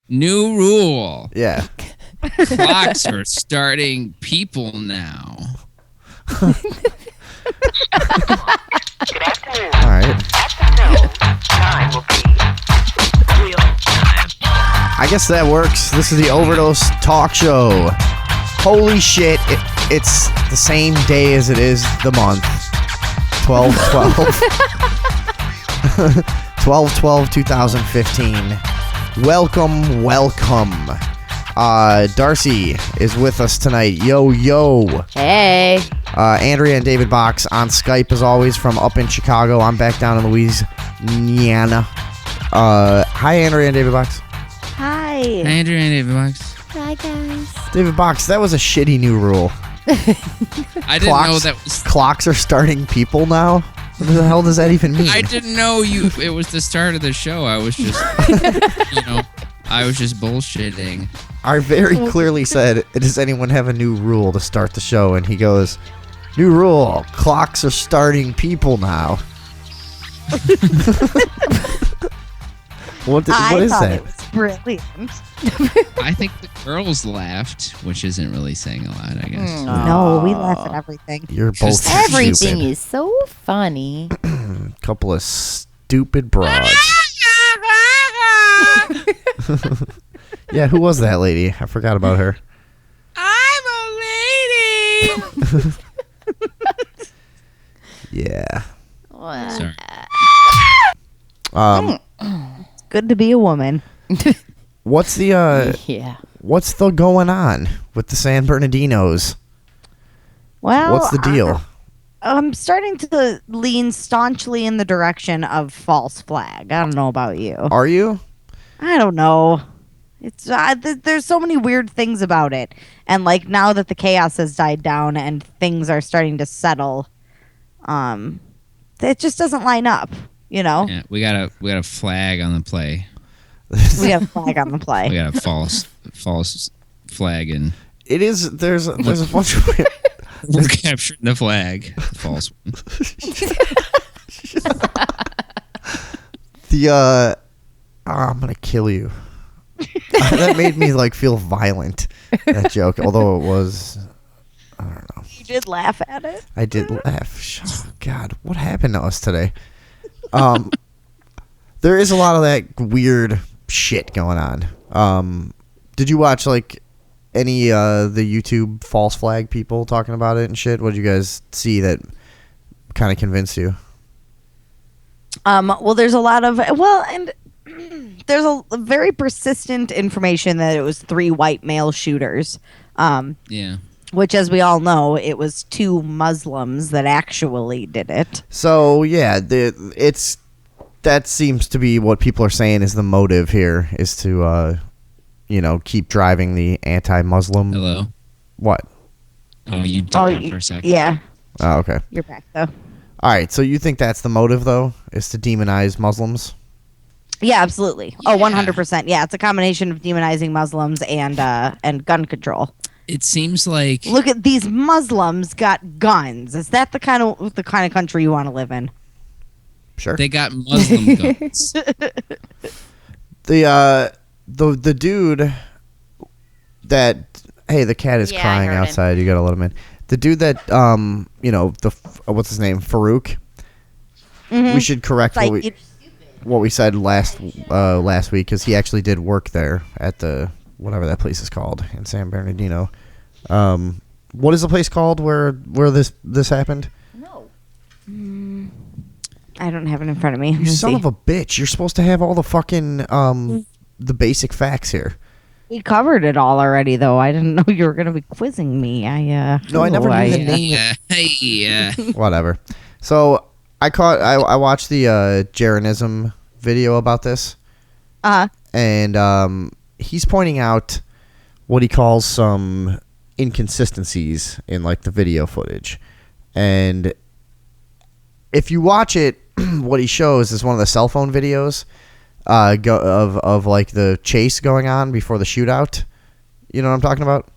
New rule. Yeah. Clocks are starting people now. Good afternoon. All right. At the tone, time will be real time. I guess that works. This is the Overdose talk show. Holy shit. It's the same day as it is the month. 12/12. 12/12/2015. Welcome. Darcy is with us tonight. Yo. Hey. Andrea and David Box on Skype as always from up in Chicago. I'm back down in Louisiana. Hi, Andrea and David Box. Hi. Andrew and David Box. Hi, guys. David Box, that was a shitty new rule. I didn't know that was. Clocks are starting people now? What the hell does that even mean? I didn't know it was the start of the show. I was just, I was just bullshitting. I very clearly said, does anyone have a new rule to start the show? And he goes, new rule, clocks are starting people now. What is I thought that? it was brilliant. I think the girls laughed, which isn't really saying a lot, I guess. No, we laugh at everything. You're both Just Everything stupid. is so funny. Couple of stupid broads. Yeah, who was that lady? I forgot about her. I'm a lady. Yeah. Sorry. It's good to be a woman. What's the Yeah. what's the going on with the San Bernardinos? Well, What's the deal? I'm starting to lean staunchly in the direction of false flag. I don't know about you. Are you? I don't know. It's there's so many weird things about it, and like now that the chaos has died down and things are starting to settle, it just doesn't line up. You know, Yeah, we got a flag on the play. we have a flag on the play. We got a false flag, and It is. There's a bunch of weird. we're capturing the flag. False one. I'm gonna kill you. That made me like feel violent. That joke, although it was, I don't know. You did laugh at it. I did laugh. Oh, God, what happened to us today? There is a lot of that weird shit going on. Did you watch like any the YouTube false flag people talking about it and shit? What did you guys see that kind of convinced you? Well, there's a lot of and there's a very persistent information that it was 3 white male shooters. Yeah. Which, as we all know, it was 2 Muslims that actually did it. So yeah, that seems to be what people are saying is the motive here is to keep driving the anti-Muslim. Hello. What? Oh, you died for a second. Yeah, Oh, okay. you're back though. All right. So you think that's the motive though, is to demonize Muslims? Yeah, absolutely. Oh, 100%. Yeah, it's a combination of demonizing Muslims and gun control. It seems like Look at these Muslims got guns. Is that the kind of country you want to live in? Sure. they got Muslim guns. The dude that the cat is Yeah, I crying heard him. outside. You gotta let him in. The dude that what's his name, Farouk. We should correct what we said last week because he actually did work there at the whatever that place is called in San Bernardino. What is the place called where this happened? No. I don't have it in front of me. You son of a bitch! You're supposed to have all the fucking the basic facts here. We covered it all already, though. I didn't know you were going to be quizzing me. No, I never knew the name. Hey, Whatever. So I watched the Jeranism video about this, and he's pointing out what he calls some inconsistencies in like the video footage, and if you watch it, what he shows is one of the cell phone videos of like the chase going on before the shootout. You know what I'm talking about?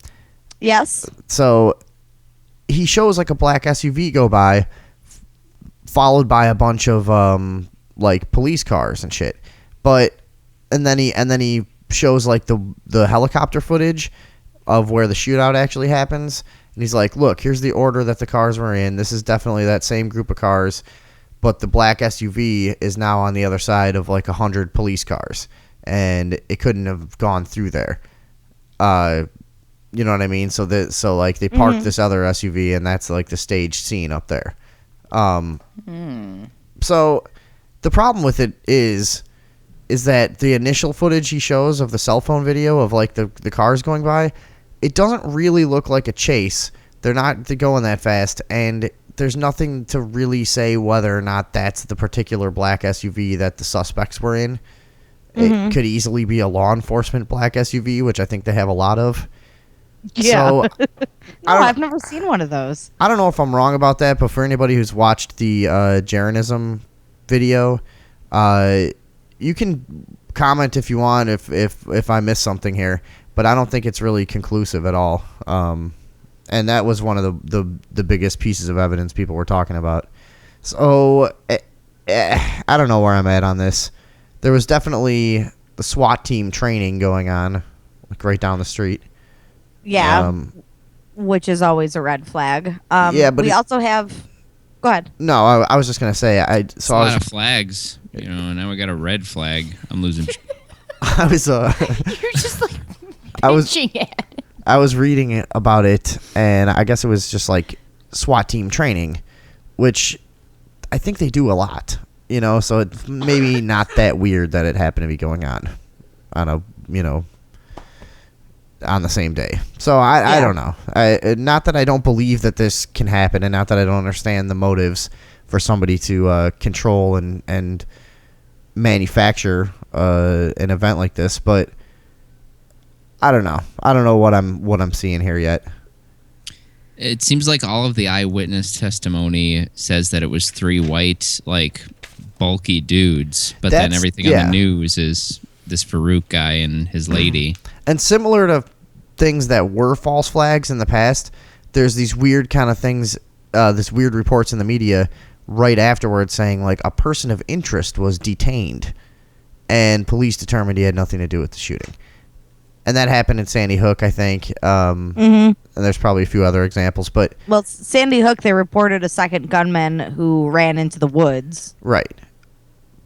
Yes. So he shows like a black SUV go by, followed by a bunch of like police cars and shit. And then he shows like the helicopter footage of where the shootout actually happens, and he's like, look, here's the order that the cars were in. This is definitely that same group of cars, but the black SUV is now on the other side of like 100 police cars, and it couldn't have gone through there. You know what I mean? So like they parked this other SUV, and that's like the staged scene up there. So the problem with it is that the initial footage he shows of the cell phone video of like the cars going by, it doesn't really look like a chase. They're not going that fast, and there's nothing to really say whether or not that's the particular black SUV that the suspects were in. It could easily be a law enforcement black SUV, which I think they have a lot of. Yeah. So, I've never seen one of those. I don't know if I'm wrong about that, but for anybody who's watched the Jeranism video, you can comment if you want if I missed something here, but I don't think it's really conclusive at all. And that was one of the biggest pieces of evidence people were talking about. So I don't know where I'm at on this. There was definitely the SWAT team training going on, like right down the street. Yeah, which is always a red flag. Yeah, but we also have. Go ahead. No, I was just gonna say It's a lot of flags, now we got a red flag. I'm losing. I was You're just like I was pitching it. I was reading about it, and I guess it was just like SWAT team training, which I think they do a lot. So it's maybe not that weird that it happened to be going on a on the same day. So I don't know. Not that I don't believe that this can happen, and not that I don't understand the motives for somebody to control and manufacture an event like this, but I don't know. I don't know what I'm seeing here yet. It seems like all of the eyewitness testimony says that it was 3 white, like, bulky dudes, but then everything on the news is this Farouk guy and his lady. And similar to things that were false flags in the past, there's these weird kind of things, this weird reports in the media right afterwards saying, like, a person of interest was detained, and police determined he had nothing to do with the shooting. And that happened in Sandy Hook, I think. And there's probably a few other examples, but Sandy Hook, they reported a second gunman who ran into the woods. Right.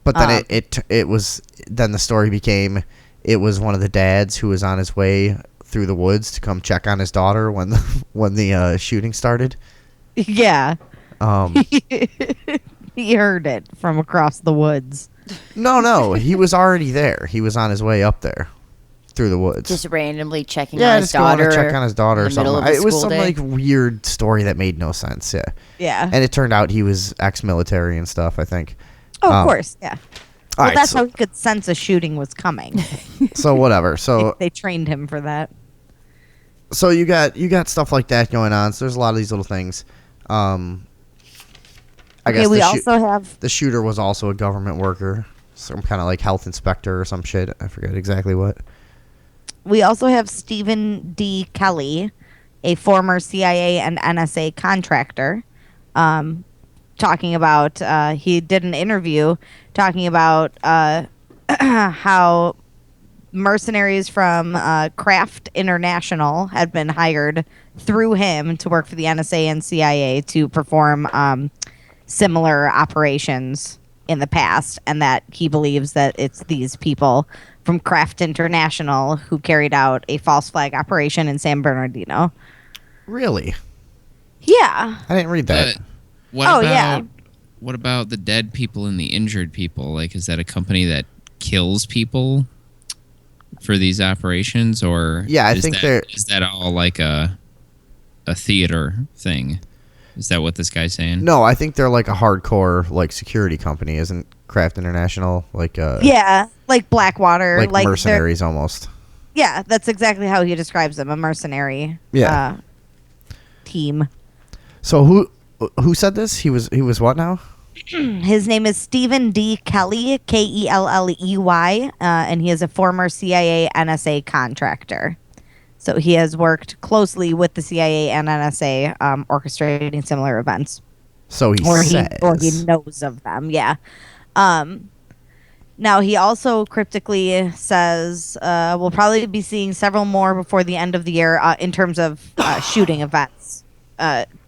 But then it was then the story became it was one of the dads who was on his way through the woods to come check on his daughter when the shooting started. Yeah. He heard it from across the woods. No, he was already there. He was on his way up there through the woods. Just randomly checking on his daughter. Yeah, just going to check on his daughter or something. It was some day. like weird story that made no sense. Yeah. Yeah. And it turned out he was ex-military and stuff, I think. Oh, of course, yeah. Well, right, that's so- how he could sense a shooting was coming. So whatever. So They trained him for that. So you got stuff like that going on. So there's a lot of these little things. I guess we also have the shooter was also a government worker, some kind of like health inspector or some shit. I forget exactly what. We also have Stephen D. Kelly, a former CIA and NSA contractor, talking about, he did an interview talking about how mercenaries from Kraft International had been hired through him to work for the NSA and CIA to perform similar operations in the past, and that he believes that it's these people from Kraft International who carried out a false flag operation in San Bernardino. Really? Yeah. I didn't read that. What about the dead people and the injured people? Like, is that a company that kills people for these operations, or Yeah, I is think is that all like a theater thing? Is that what this guy's saying? No, I think they're like a hardcore like security company, isn't Kraft International? Like Yeah, like Blackwater, like mercenaries almost. Yeah, that's exactly how he describes them, a mercenary team. So who said this? He was what now? His name is Stephen D. Kelly, Kelley, and he is a former CIA NSA contractor. So he has worked closely with the CIA and NSA, orchestrating similar events. So he Or says. he knows of them, yeah. Now, he also cryptically says we'll probably be seeing several more before the end of the year in terms of shooting events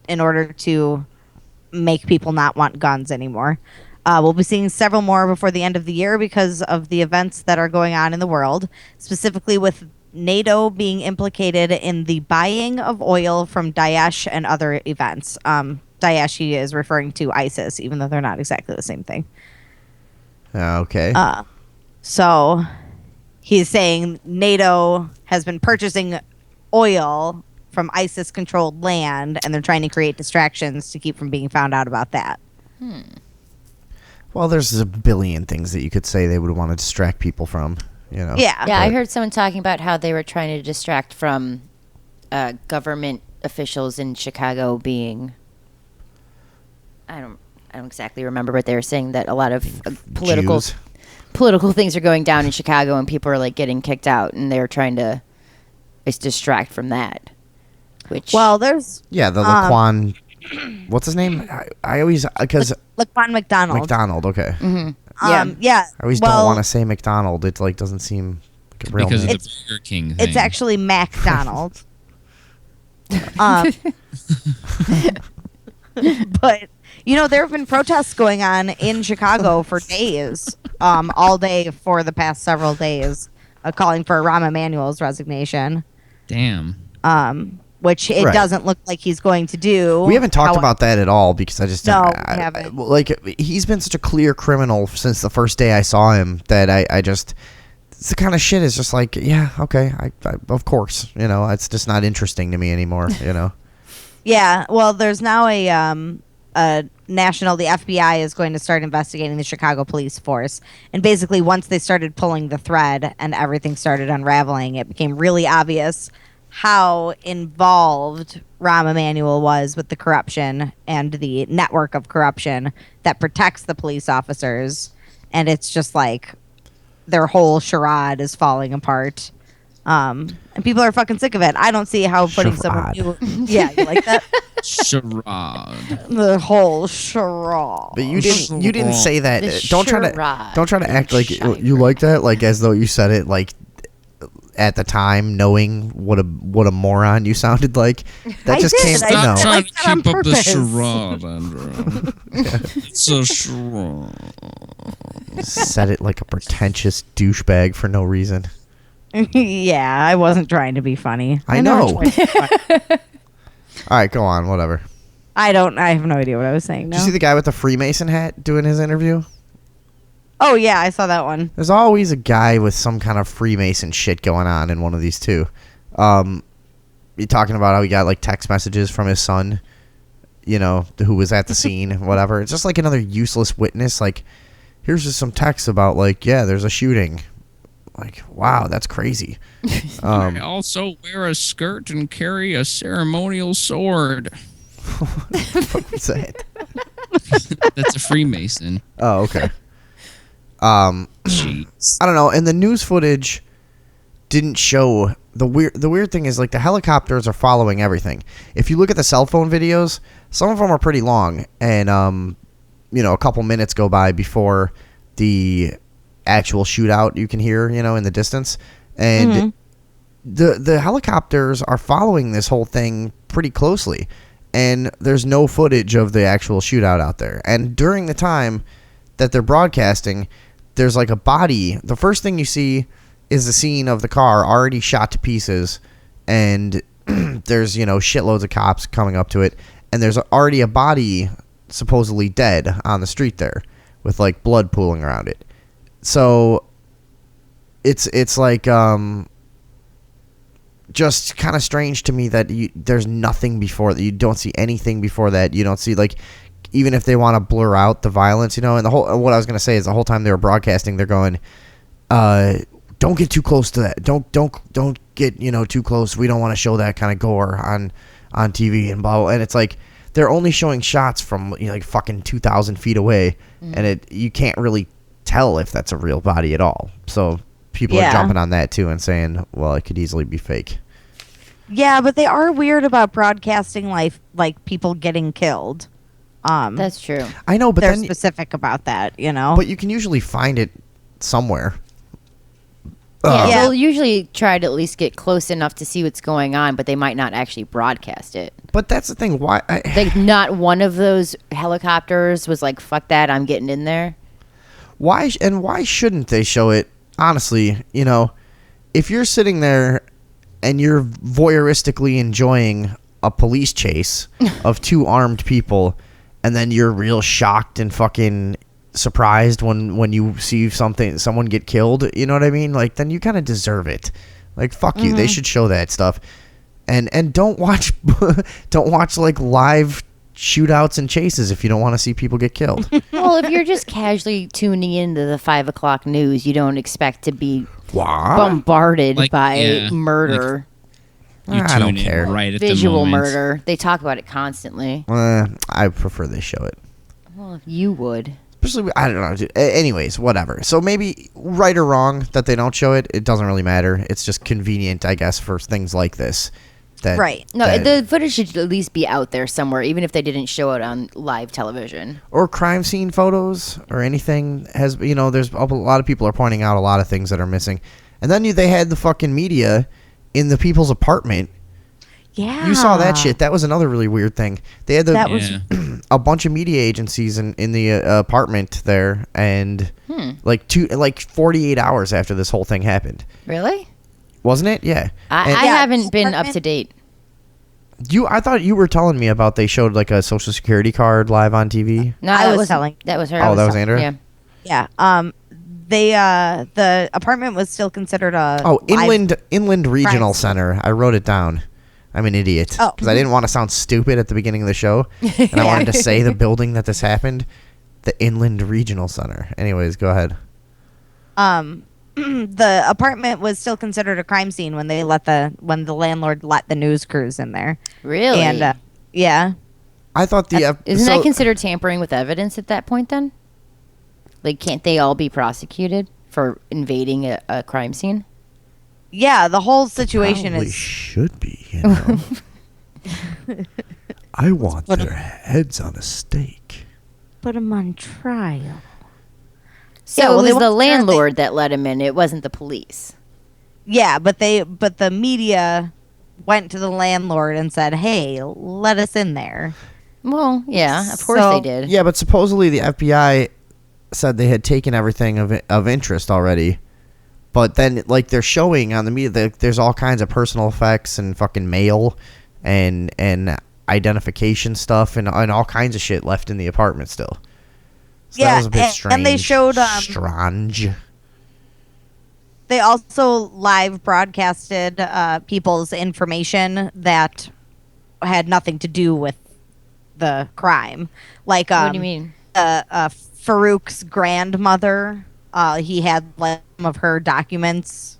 in order to make people not want guns anymore. We'll be seeing several more before the end of the year because of the events that are going on in the world, specifically with NATO being implicated in the buying of oil from Daesh and other events. Daesh, he is referring to ISIS, even though they're not exactly the same thing. Okay. So he's saying NATO has been purchasing oil from ISIS-controlled land, and they're trying to create distractions to keep from being found out about that. Well, there's a billion things that you could say they would want to distract people from, you know. Yeah. Yeah, I heard someone talking about how they were trying to distract from government officials in Chicago being... I don't exactly remember, but they were saying that a lot of political things are going down in Chicago, and people are like getting kicked out, and they're trying to distract from that. Which there's the Laquan, what's his name? I always because Laquan McDonald. McDonald. Okay. Mm-hmm. Yeah. I always don't want to say McDonald. It like doesn't seem like a real because name. of the Burger King thing. It's actually McDonald. But there have been protests going on in Chicago for days, all day for the past several days, calling for Rahm Emanuel's resignation. Damn. Which it doesn't look like he's going to do. We haven't talked about that at all because I just we haven't. Like he's been such a clear criminal since the first day I saw him that I just it's the kind of shit is just like okay I of course it's just not interesting to me anymore. Yeah, well, there's now a national. The FBI is going to start investigating the Chicago police force, and basically once they started pulling the thread and everything started unraveling, it became really obvious how involved Rahm Emanuel was with the corruption and the network of corruption that protects the police officers. And it's just like their whole charade is falling apart. And people are fucking sick of it. I don't see how putting someone new... Yeah, you like that? Charade. The whole charade. But you didn't say that. Don't try to act like you like that, like as though you said it like at the time, knowing what a moron you sounded like. That just came. Stop trying like to keep up the purpose. charade, Andrew. It's a charade. Said it like a pretentious douchebag for no reason. Yeah, I wasn't trying to be funny. I know. All right, go on. Whatever. I have no idea what I was saying. Did you see the guy with the Freemason hat doing his interview? Oh, yeah, I saw that one. There's always a guy with some kind of Freemason shit going on in one of these two. You're talking about how he got like text messages from his son, who was at the scene, whatever. It's just like another useless witness. Like, here's just some text about like, there's a shooting. Like, wow, that's crazy. I also wear a skirt and carry a ceremonial sword. What the fuck was that? That's a Freemason. Oh, okay. Jeez. I don't know. And the news footage didn't show the weird thing is like the helicopters are following everything. If you look at the cell phone videos, some of them are pretty long, and a couple minutes go by before the actual shootout you can hear, in the distance, and the helicopters are following this whole thing pretty closely, and there's no footage of the actual shootout out there. And during the time that they're broadcasting, there's like a body. The first thing you see is the scene of the car already shot to pieces, and there's shitloads of cops coming up to it, and there's already a body supposedly dead on the street there with like blood pooling around it. So it's like just kind of strange to me that there's nothing before that. You don't see anything before that. You don't see like, even if they want to blur out the violence, and the whole, what I was going to say is the whole time they were broadcasting, they're going, don't get too close to that. Don't get, too close. We don't want to show that kind of gore on TV and blah, blah. And it's like, they're only showing shots from like fucking 2,000 feet away, and you can't really tell if that's a real body at all. So people are jumping on that too and saying, well, it could easily be fake. Yeah, but they are weird about broadcasting like people getting killed. That's true. I know, but they're then specific about that, But you can usually find it somewhere. Yeah, Yeah. they'll usually try to at least get close enough to see what's going on, but they might not actually broadcast it. But that's the thing. Why? Like, not one of those helicopters was like, fuck that, I'm getting in there. Why shouldn't they show it? Honestly, if you're sitting there and you're voyeuristically enjoying a police chase of two armed people, and then you're real shocked and fucking surprised when you see someone get killed, you know what I mean? Like, then you kind of deserve it. Like, fuck you. They should show that stuff. And don't watch like live shootouts and chases if you don't want to see people get killed. Well, if you're just casually tuning into the 5 o'clock news, you don't expect to be bombarded by murder. I don't care. Right at Visual the moment. murder. They talk about it constantly. I prefer they show it. Well, you would. Especially, I don't know. Anyways, whatever. So maybe right or wrong that they don't show it, it doesn't really matter. It's just convenient, I guess, for things like this. Right. No, the footage should at least be out there somewhere, even if they didn't show it on live television. Or crime scene photos or anything. There's a lot of people are pointing out a lot of things that are missing. And then they had the fucking media in the people's apartment. Yeah. You saw that shit. That was another really weird thing. They had a bunch of media agencies in the apartment there, and like 48 hours after this whole thing happened. Really? Wasn't it? Yeah. I haven't been up to date. I thought you were telling me about they showed like a social security card live on TV. No, I that was telling. That was her. Oh, that was Andrea? Yeah. Yeah. The apartment was still considered a Inland Regional crime Center. I wrote it down. I'm an idiot because I didn't want to sound stupid at the beginning of the show, and I wanted to say the building that this happened, the Inland Regional Center. Anyways, go ahead. The apartment was still considered a crime scene when the landlord let the news crews in there. Really? And yeah. I thought isn't that considered tampering with evidence at that point then? Like, can't they all be prosecuted for invading a crime scene? Yeah, the whole situation probably is should be. I want their heads on a stake. put them on trial. So it was the landlord that let him in. It wasn't the police. Yeah, but the media went to the landlord and said, "Hey, let us in there." Well, yeah, of course they did. Yeah, but supposedly the FBI said they had taken everything of interest already. But then, like, they're showing on the media, there's all kinds of personal effects and fucking mail and identification stuff and all kinds of shit left in the apartment still. So that was a bit strange. And they showed strange. They also live broadcasted people's information that had nothing to do with the crime. Like, what do you mean? Farouk's grandmother. He had like some of her documents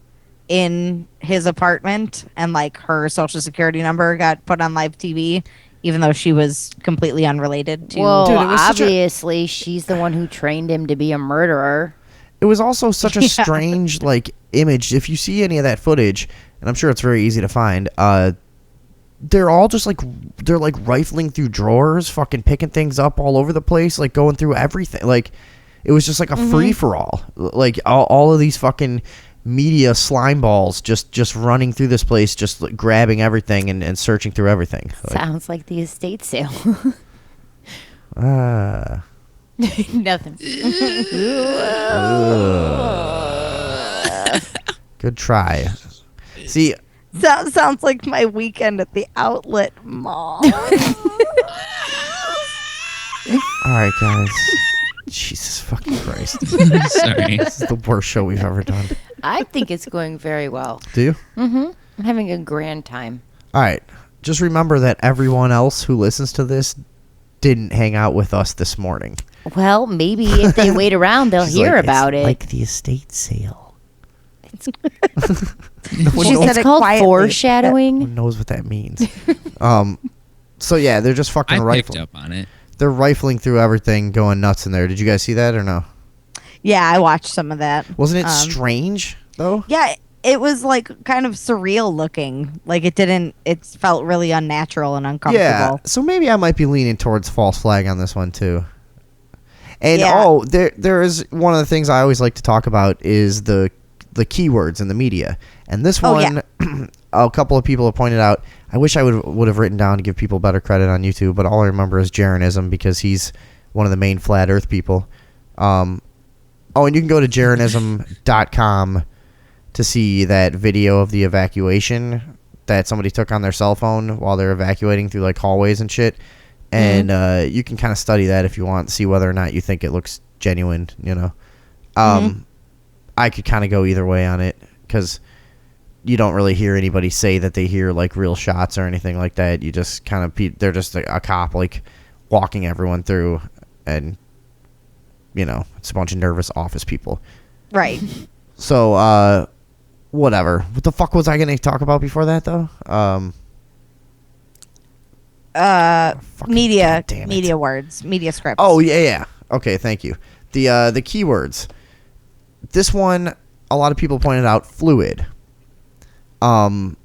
in his apartment, and like her social security number got put on live TV, even though she was completely unrelated to. Well, Dude, it was obviously she's the one who trained him to be a murderer. It was also such a strange like image. If you see any of that footage, and I'm sure it's very easy to find, they're all just like rifling through drawers, fucking picking things up all over the place, like going through everything. Like, it was just like a free for all. Like all of these fucking media slime balls just running through this place, just like, grabbing everything and searching through everything. Sounds like the estate sale. Nothing. Good try. See, Sounds like my weekend at the outlet mall. all right, guys. Jesus fucking Christ. Sorry. This is the worst show we've ever done. I think it's going very well. Do you? I'm having a grand time. All right. Just remember that everyone else who listens to this didn't hang out with us this morning. Well, maybe if they wait around, they'll She's hear like, about it's it. like the estate sale. She said It's it called quietly. foreshadowing. Who knows what that means? So yeah, they're just fucking I picked rifling. up on it. They're rifling through everything, going nuts in there. Did you guys see that or no? Yeah, I watched some of that. Wasn't it strange though? Yeah, it was like kind of surreal looking. Like it felt really unnatural and uncomfortable. Yeah. So maybe I might be leaning towards false flag on this one too. And there is one of the things I always like to talk about is the keywords in the media. And this one, a couple of people have pointed out. I wish I would have written down to give people better credit on YouTube, but all I remember is Jeranism because he's one of the main flat Earth people. And you can go to Jeranism.com to see that video of the evacuation that somebody took on their cell phone while they're evacuating through like hallways and shit. And you can kind of study that if you want, see whether or not you think it looks genuine, you know. I could kind of go either way on it because you don't really hear anybody say that they hear like real shots or anything like that. You just kind of they're just a cop like walking everyone through, and you know it's a bunch of nervous office people. Right. So whatever. What the fuck was I going to talk about before that though? Media words, media scripts. Oh yeah. Okay, thank you. The keywords. This one, a lot of people pointed out fluid. And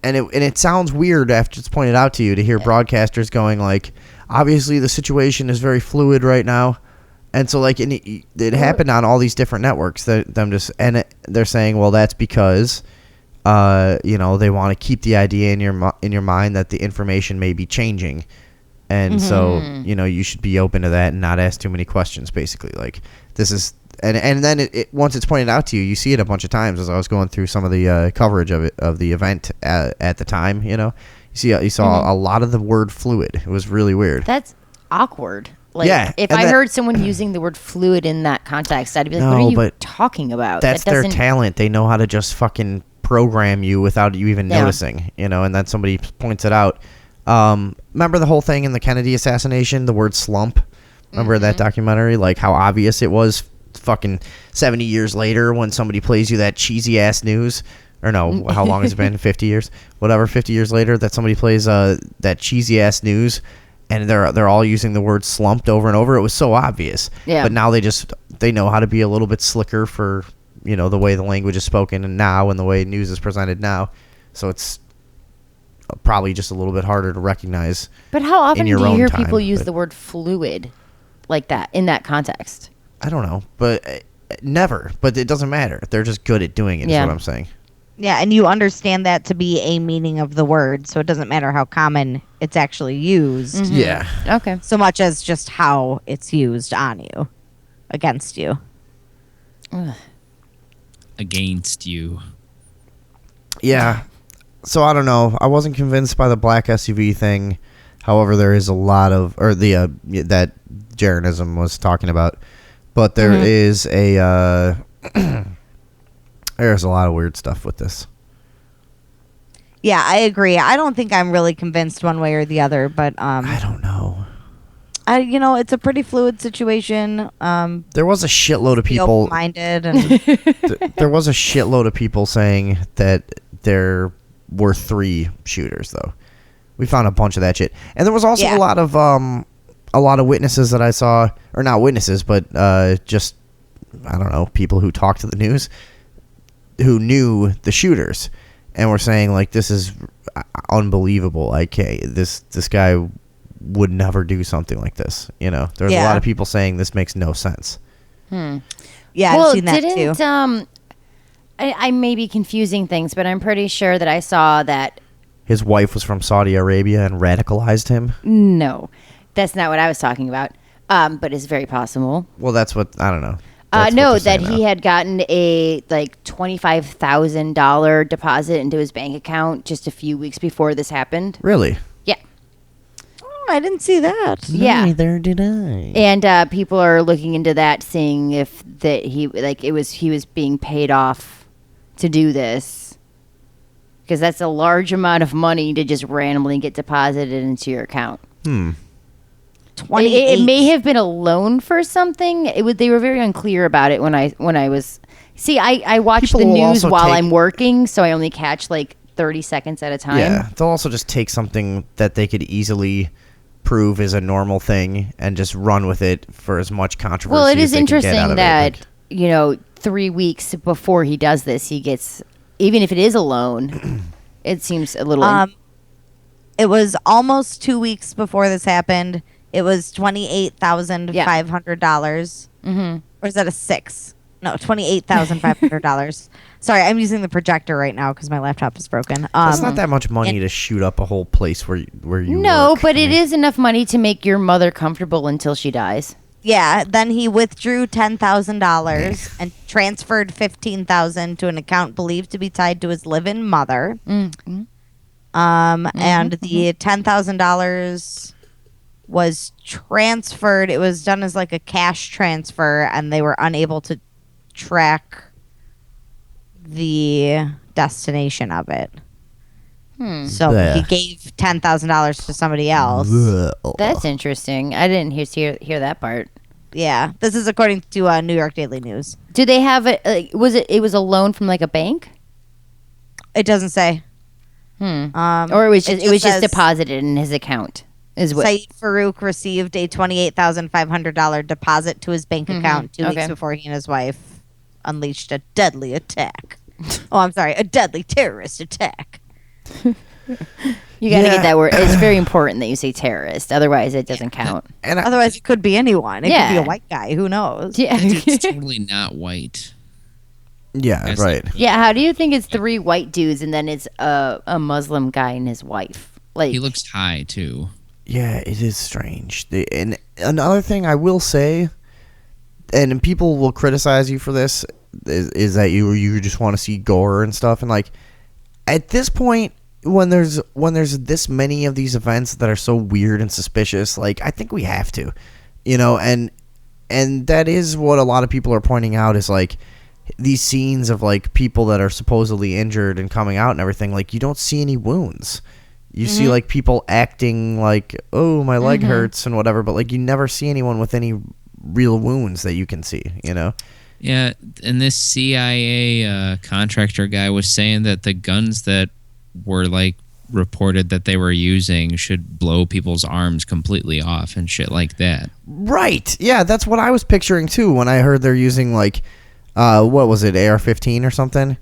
it sounds weird after it's pointed out to you to hear broadcasters going like, obviously the situation is very fluid right now, and so like it happened on all these different networks. They're saying, well, that's because they want to keep the idea in your mind that the information may be changing, and so you should be open to that and not ask too many questions. Basically, like this is. And then it once it's pointed out to you, you see it a bunch of times as I was going through some of the coverage of the event at the time. You saw a lot of the word fluid. It was really weird. That's awkward. Like, if I heard someone using the word fluid in that context, I'd be like, "What are you talking about?" That's their talent. They know how to just fucking program you without you even noticing. And then somebody points it out. Remember the whole thing in the Kennedy assassination? The word slump. Remember that documentary? Like how obvious it was. Fucking 70 years later when somebody plays you that cheesy ass news, or no, how long has it been? 50 years, whatever. 50 years later that somebody plays that cheesy ass news, and they're all using the word slumped over and over. It was so obvious. But now they know how to be a little bit slicker for the way the language is spoken and the way news is presented now. So it's probably just a little bit harder to recognize. But how often do you hear people use the word fluid like that in that context? I don't know, but never. But it doesn't matter. They're just good at doing it, is what I'm saying. Yeah, and you understand that to be a meaning of the word, so it doesn't matter how common it's actually used. Mm-hmm. Yeah. Okay. So much as just how it's used on you, against you. Against you. Yeah. So I don't know. I wasn't convinced by the black SUV thing. However, there is a lot of, or that Jeranism was talking about. But there is there's a lot of weird stuff with this. Yeah, I agree. I don't think I'm really convinced one way or the other, but I don't know. It's a pretty fluid situation. There was a shitload of people open-minded, and there was a shitload of people saying that there were 3 shooters, though. We found a bunch of that shit, and there was also a lot of witnesses that I saw, or not witnesses, but just, I don't know, people who talked to the news who knew the shooters and were saying, like, this is unbelievable. Like, hey, this guy would never do something like this. There's a lot of people saying this makes no sense. Yeah, I've seen that too. I may be confusing things, but I'm pretty sure that I saw that his wife was from Saudi Arabia and radicalized him. No. That's not what I was talking about, but it's very possible. Well, that's what, I don't know. No, that he had gotten a $25,000 deposit into his bank account just a few weeks before this happened. Really? Yeah. Oh, I didn't see that. Yeah. Neither did I. And people are looking into that, seeing if he was being paid off to do this, because that's a large amount of money to just randomly get deposited into your account. It may have been a loan for something. They were very unclear about it when I was. See, I watch the news while I'm working, so I only catch like 30 seconds at a time. Yeah, they'll also just take something that they could easily prove is a normal thing and just run with it for as much controversy. Well, it is as they can get out interesting of that it. 3 weeks before he does this, he gets, even if it is a loan, it seems a little. It was almost 2 weeks before this happened. It was $28,500. Mm-hmm. Or is that a 6? No, $28,500. Sorry, I'm using the projector right now because my laptop is broken. That's not that much money to shoot up a whole place where you No, work. but it is enough money to make your mother comfortable until she dies. Yeah, then he withdrew $10,000 and transferred $15,000 to an account believed to be tied to his live-in mother. Mm-hmm. And the $10,000 was transferred. It was done as like a cash transfer, and they were unable to track the destination of it. So he gave $10,000 to somebody else. That's interesting. I didn't hear that part. Yeah, this is according to New York Daily News. Do they have it? It was a loan from like a bank? It doesn't say. Or it was just deposited in his account. Is what Saeed Farouk received a $28,500 deposit to his bank account 2 weeks before he and his wife unleashed a deadly attack. A deadly terrorist attack. You got to get that word. It's very important that you say terrorist. Otherwise, it doesn't count. And Otherwise, it could be anyone. It could be a white guy. Who knows? Yeah. It's totally not white. Yeah, right. Yeah, how do you think it's 3 white dudes and then it's a Muslim guy and his wife? Like he looks high too. Yeah, it is strange. And another thing I will say, and people will criticize you for this, is that you just want to see gore and stuff. And like at this point, when there's this many of these events that are so weird and suspicious, like I think we have to, and that is what a lot of people are pointing out is like these scenes of like people that are supposedly injured and coming out and everything. Like you don't see any wounds. You see like people acting like, oh, my leg hurts and whatever, but like you never see anyone with any real wounds that you can see, Yeah, and this CIA contractor guy was saying that the guns that were like reported that they were using should blow people's arms completely off and shit like that. Right. Yeah, that's what I was picturing too when I heard they're using like, what was it, AR-15 or something?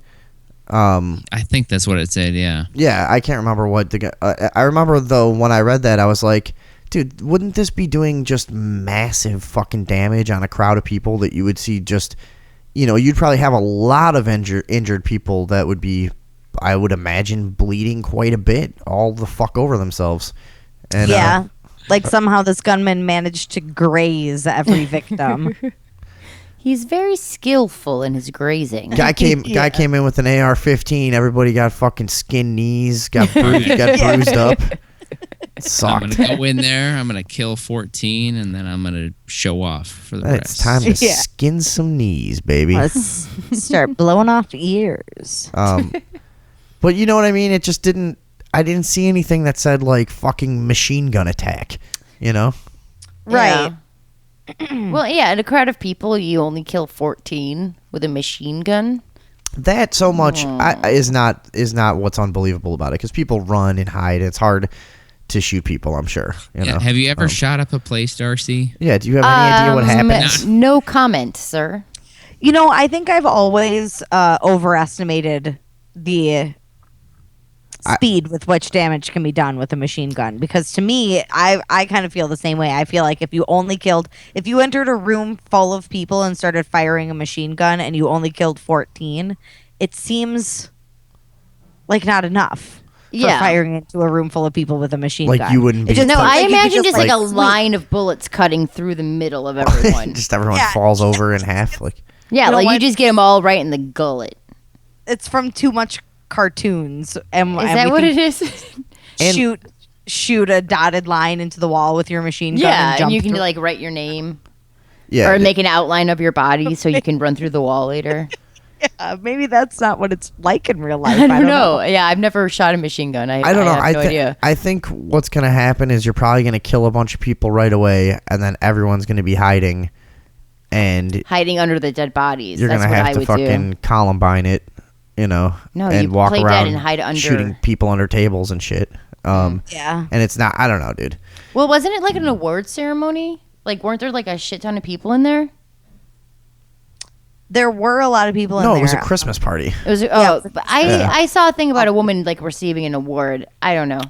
I think that's what it said, yeah. Yeah, I can't remember what the guy... I remember, though, when I read that, I was like, dude, wouldn't this be doing just massive fucking damage on a crowd of people that you would see just... you'd probably have a lot of injured people that would be, I would imagine, bleeding quite a bit all the fuck over themselves. And, yeah, like somehow this gunman managed to graze every victim. He's very skillful in his grazing. Guy came in with an AR-15. Everybody got fucking skinned knees, got bruised up. Sucked. I'm gonna go in there. I'm gonna kill 14, and then I'm gonna show off for the rest. It's time to skin some knees, baby. Let's start blowing off ears. But you know what I mean? It just didn't. I didn't see anything that said like fucking machine gun attack. Right. Yeah. Well, yeah, in a crowd of people, you only kill 14 with a machine gun. That so much is not what's unbelievable about it because people run and hide. It's hard to shoot people. I'm sure. Have you ever shot up a place, Darcy? Yeah. Do you have any idea what happens? No comment, sir. I think I've always overestimated the speed with which damage can be done with a machine gun, because to me, I kind of feel the same way. I feel like if you entered a room full of people and started firing a machine gun and you only killed 14, it seems like not enough for firing into a room full of people with a machine gun. Like you wouldn't be... I imagine just like a line of bullets cutting through the middle of everyone. Just everyone falls over in half. Like you just get them all right in the gullet. It's from too much cartoons. And is that what it is? shoot a dotted line into the wall with your machine gun. Yeah, and jump you can through. like write your name. Yeah, or make an outline of your body so you can run through the wall later. Yeah, maybe that's not what it's like in real life. I don't know. Yeah, I've never shot a machine gun. I don't know. I have no idea. I think what's going to happen is you're probably going to kill a bunch of people right away, and then everyone's going to be hiding under the dead bodies. You're going to have to fucking Columbine it. No, and you walk play around dead and hide under shooting people under tables and shit. Yeah. And it's not, I don't know, dude. Well, wasn't it like an award ceremony? Like, weren't there like a shit ton of people in there? There were a lot of people in there. No, it was a Christmas party. It was. But I saw a thing about a woman like receiving an award. I don't know.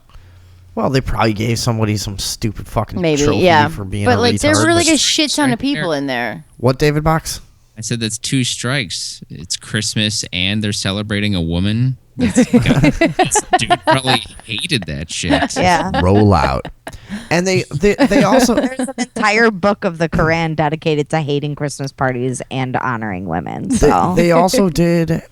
Well, they probably gave somebody some stupid fucking Maybe, trophy yeah. for being But a like, there retard. were like but- a shit ton of people in there. What, David Box? I said that's 2 strikes. It's Christmas and they're celebrating a woman. This dude probably hated that shit. Yeah. Roll out. And they also There's an entire book of the Quran dedicated to hating Christmas parties and honoring women. So they also did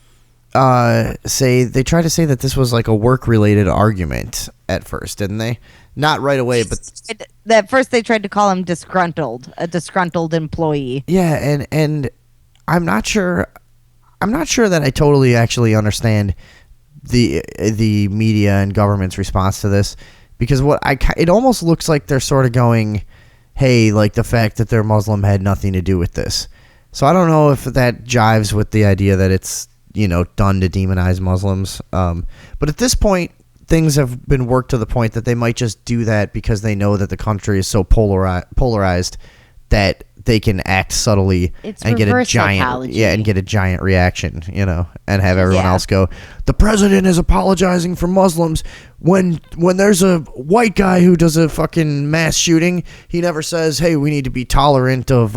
they tried to say that this was like a work related argument at first, didn't they? Not right away, but at first they tried to call him a disgruntled employee. yeah, and I'm not sure that I totally actually understand the media and government's response to this, because it almost looks like they're sort of going, hey, like the fact that they're Muslim had nothing to do with this. So I don't know if that jives with the idea that it's, done to demonize Muslims. But at this point, things have been worked to the point that they might just do that because they know that the country is so polarized that they can act subtly and get a giant reaction, and have everyone else go, the president is apologizing for Muslims when there's a white guy who does a fucking mass shooting. He never says, hey, we need to be tolerant of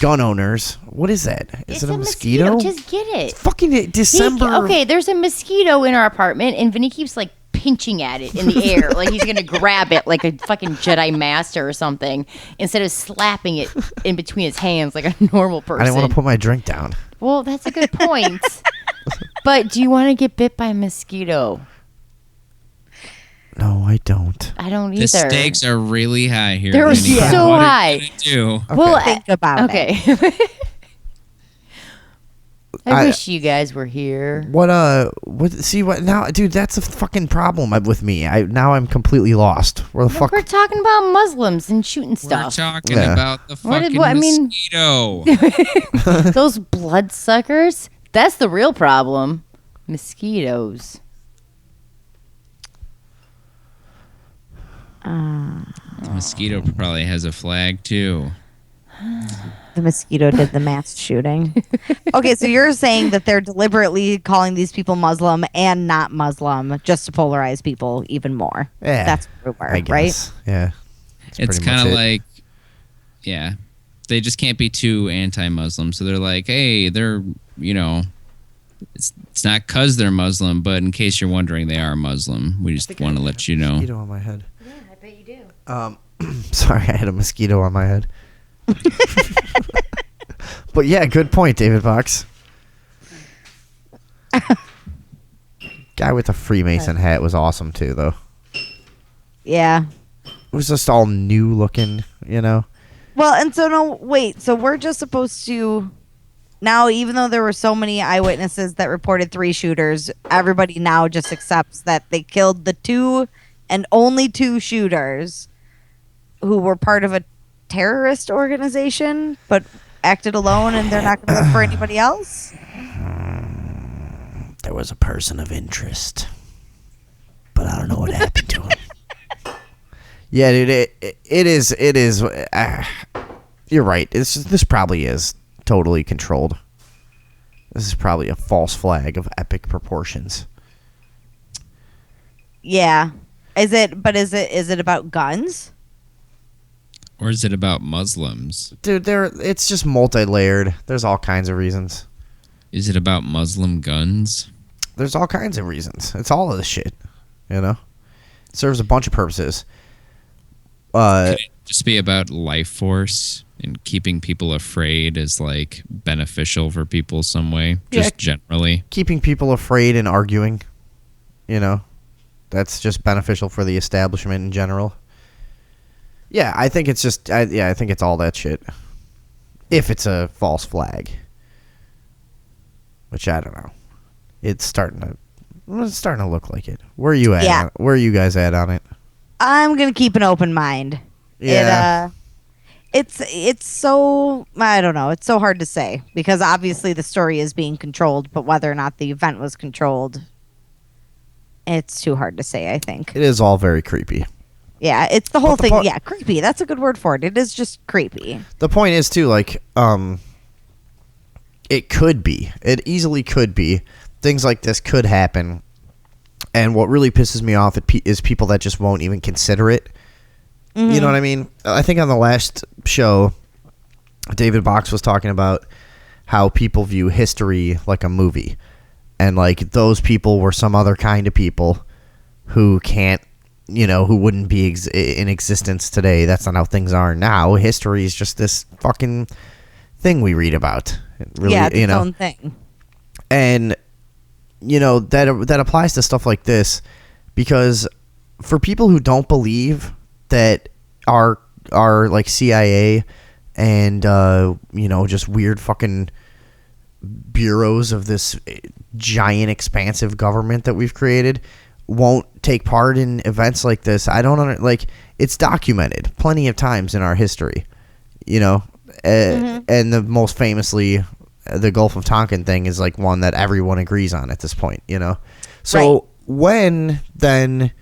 gun owners. What is that? Is it a mosquito? Just get it. Fucking December. Okay, there's a mosquito in our apartment, and Vinny keeps like pinching at it in the air, like he's gonna grab it like a fucking Jedi Master or something, instead of slapping it in between his hands like a normal person. I didn't want to put my drink down. Well, that's a good point. But do you want to get bit by a mosquito? No, I don't. I don't either. The stakes are really high here. They're Vinny. so What high. are you gonna do? Well, Think about it. okay. I wish you guys were here. See what now, dude? That's a fucking problem with me. I'm completely lost. Where the fuck? We're talking about Muslims and shooting We're stuff. talking about the fucking mosquito. Those bloodsuckers. That's the real problem. Mosquitoes. The mosquito probably has a flag too. The mosquito did the mass shooting. Okay, so you're saying that they're deliberately calling these people Muslim and not Muslim just to polarize people even more. Yeah, That's what I we're, guess. right? Yeah, It's kind of like, yeah, they just can't be too anti-Muslim. So they're like, hey, they're, it's not because they're Muslim, but in case you're wondering, they are Muslim. We just want to let you know. Mosquito on my head. Yeah, I bet you do. Sorry, I had a mosquito on my head. But yeah, good point, David Box. Guy with the Freemason hat was awesome too, though. Yeah. It was just all new looking, Well, and so no, wait. So we're just supposed to now, even though there were so many eyewitnesses that reported 3 shooters, everybody now just accepts that they killed the 2 and only 2 shooters who were part of a terrorist organization, but acted alone, and they're not going to look for anybody else. There was a person of interest, but I don't know what happened to him. Yeah, dude, it is. You're right. This probably is totally controlled. This is probably a false flag of epic proportions. Yeah. Is it about guns? Or is it about Muslims? Dude, it's just multi-layered. There's all kinds of reasons. Is it about Muslim guns? There's all kinds of reasons. It's all of this shit, It serves a bunch of purposes. Could it just be about life force and keeping people afraid is like beneficial for people some way, just generally? Keeping people afraid and arguing, that's just beneficial for the establishment in general. Yeah, I think it's just, I think it's all that shit. If it's a false flag. Which I don't know. It's starting to look like it. Where are you at? Yeah. Where are you guys at on it? I'm going to keep an open mind. Yeah. It's so, I don't know. It's so hard to say because obviously the story is being controlled, but whether or not the event was controlled, it's too hard to say, I think. It is all very creepy. Yeah, it's the whole thing. Yeah, creepy. That's a good word for it. It is just creepy. The point is, too, like, it could be. It easily could be. Things like this could happen. And what really pisses me off is people that just won't even consider it. You know what I mean? I think on the last show, David Box was talking about how people view history like a movie. And like those people were some other kind of people who can't, who wouldn't be in existence today. That's not how things are now. History is just this fucking thing we read about. Really, it's its own thing. And, that applies to stuff like this, because for people who don't believe that our like CIA and, just weird fucking bureaus of this giant expansive government that we've created won't take part in events like this. I don't it's documented plenty of times in our history, and the most famously the Gulf of Tonkin thing is like one that everyone agrees on at this point, so right. When then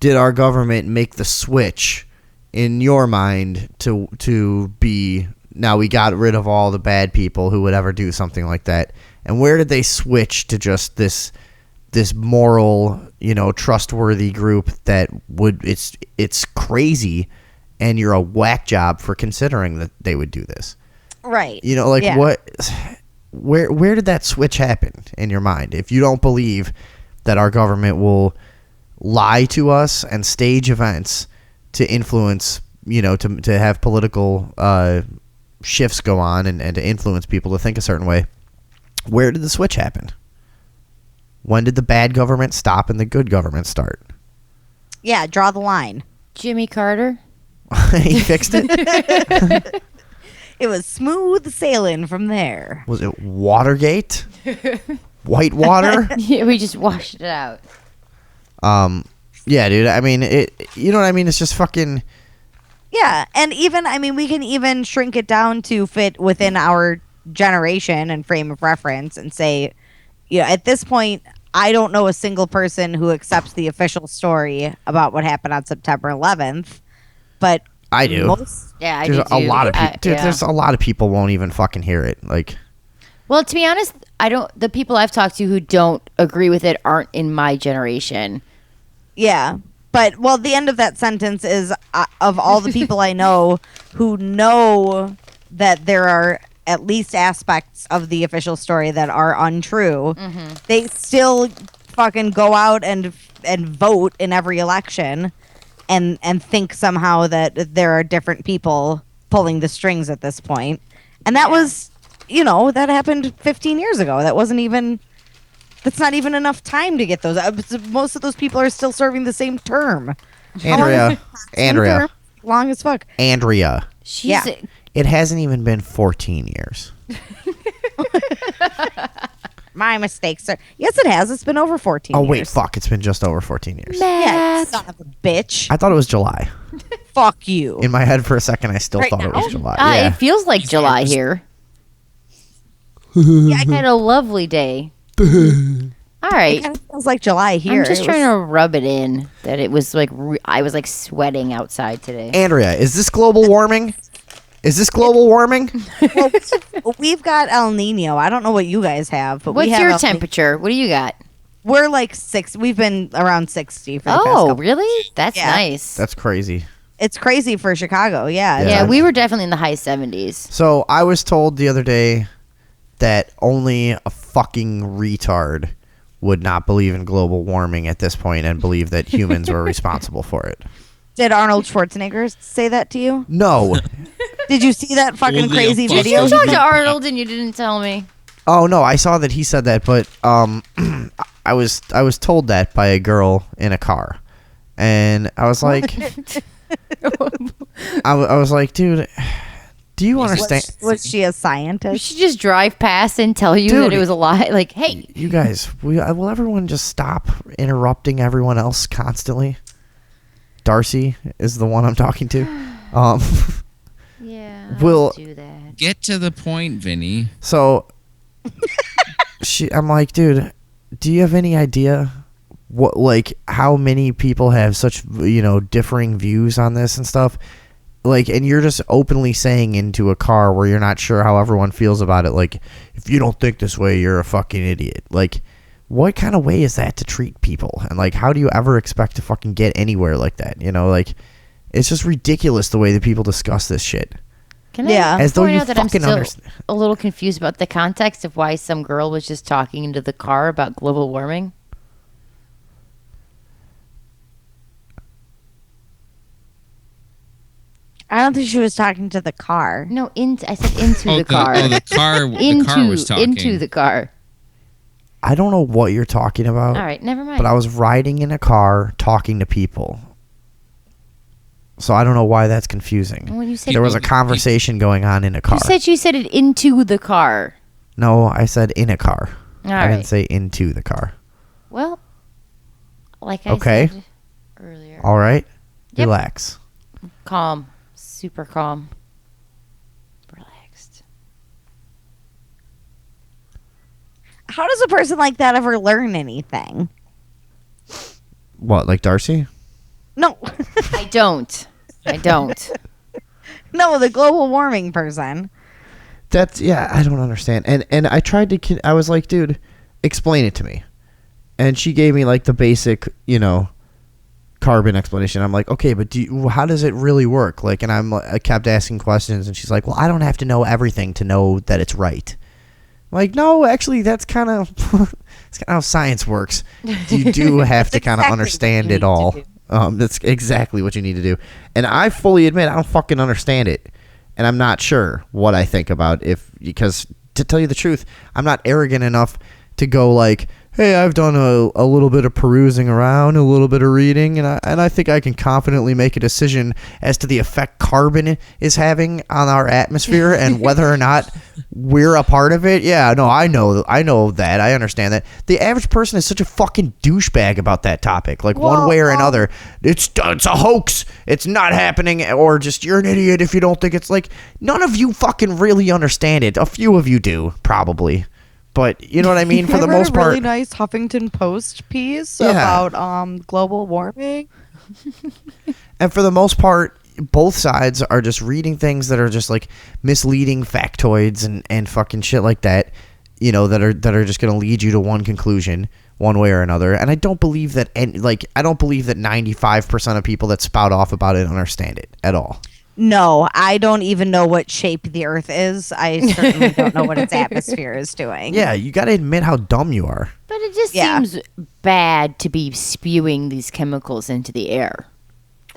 did our government make the switch in your mind to be, now we got rid of all the bad people who would ever do something like that? And where did they switch to just this moral, trustworthy group that would, it's crazy, and you're a whack job for considering that they would do this? Right. Where did that switch happen in your mind? If you don't believe that our government will lie to us and stage events to influence, to have political shifts go on and to influence people to think a certain way, where did the switch happen? When did the bad government stop and the good government start? Yeah, draw the line. Jimmy Carter. He fixed it? It was smooth sailing from there. Was it Watergate? Whitewater? Yeah, we just washed it out. Yeah, dude. I mean, you know what I mean? It's just fucking... Yeah, and even, we can even shrink it down to fit within our generation and frame of reference and say, at this point, I don't know a single person who accepts the official story about what happened on September 11th, but I do. I There's do too. a lot of people. Dude, Yeah. there's a lot of people won't even fucking hear it. Like, Well, to be honest, the people I've talked to who don't agree with it aren't in my generation. yeah. But, the end of that sentence is, of all the people I know who know that there are at least aspects of the official story that are untrue, they still fucking go out and vote in every election and think somehow that there are different people pulling the strings at this point. And that was, that happened 15 years ago. That's not even enough time to get those. Most of those people are still serving the same term. Andrea. Long as fuck. Andrea. She's It hasn't even been 14 years. My mistake, sir. Yes, it has. It's been over 14 years. Oh, wait, fuck. It's been just over 14 years. Yeah, you son of a bitch. I thought it was July. Fuck you. In my head for a second, I still Right thought it now? was July. It feels like July here. Yeah, I had a lovely day. All right. It kind of feels like July here. I'm just trying to rub it in that it was like I was like sweating outside today. Andrea, is this global warming? Is this global warming? Well, we've got El Nino. I don't know what you guys have, but What's we have your El temperature? What do you got? We're like 6. We've been around 60 for the past Oh, couple. really? That's Yeah. nice. That's crazy. It's crazy for Chicago. Yeah. yeah, we were definitely in the high 70s. So I was told the other day that only a fucking retard would not believe in global warming at this point and believe that humans were responsible for it. Did Arnold Schwarzenegger say that to you? No. Did you see that fucking Only a crazy fucking video? You talked to Arnold and you didn't tell me. Oh no, I saw that he said that, but I was told that by a girl in a car, and I was like, I was like, dude, do you understand? Was she a You scientist? should just drive past and tell you Dude. that it was a lie. Like, hey, You guys, will everyone just stop interrupting everyone else constantly? Darcy is the one I'm talking to. yeah, Will- I'll do that. Get to the point, Vinny. So I'm like, dude, do you have any idea what, like, how many people have such, differing views on this and stuff? Like, and you're just openly saying into a car where you're not sure how everyone feels about it, like, if you don't think this way, you're a fucking idiot. Like, what kind of way is that to treat people? And like, how do you ever expect to fucking get anywhere like that? You know, like, it's just ridiculous the way that people discuss this shit. Can I as though point you out that I'm fucking still understand. a little confused about the context of why some girl was just talking into the car about global warming? I don't think she was talking to the car. No, I said into the car. The car was talking. Into the car. I don't know what you're talking about. All right, never mind. But I was riding in a car talking to people. So I don't know why that's confusing. Well, you said There was a conversation going on in a car. You said it into the car. No, I said in a car. All I right. didn't say into the car. Well, like I Okay. said earlier. All right? Yep. Relax. Calm. Super calm. Relaxed. How does a person like that ever learn anything? What, like Darcy? No. I don't. No, the global warming person. That's, yeah, I don't understand. And I tried to, I was like, dude, explain it to me. And she gave me like the basic, you know, carbon explanation. I'm like, okay, but how does it really work? Like, and I kept asking questions, and she's like, well, I don't have to know everything to know that it's right. I'm like, no, actually, that's kind of that's kind of how science works. You do have to kind of understand it all. That's exactly what you need to do. And I fully admit I don't fucking understand it, and I'm not sure what I think about because to tell you the truth, I'm not arrogant enough to go like, hey, I've done a little bit of perusing around, a little bit of reading, and I think I can confidently make a decision as to the effect carbon is having on our atmosphere and whether or not we're a part of it. Yeah, no, I know that. I understand that. The average person is such a fucking douchebag about that topic. Like, one way or another, it's a hoax. It's not happening, or just you're an idiot if you don't think it's like, none of you fucking really understand it. A few of you do, probably. But you know what I mean? For the most part. A really nice Huffington Post piece Yeah. about global warming. And for the most part, both sides are just reading things that are just like misleading factoids and fucking shit like that, you know, that are just going to lead you to one conclusion one way or another. And I don't believe that 95% of people that spout off about it understand it at all. No, I don't even know what shape the Earth is. I certainly don't know what its atmosphere is doing. Yeah, you got to admit how dumb you are. But it just seems bad to be spewing these chemicals into the air.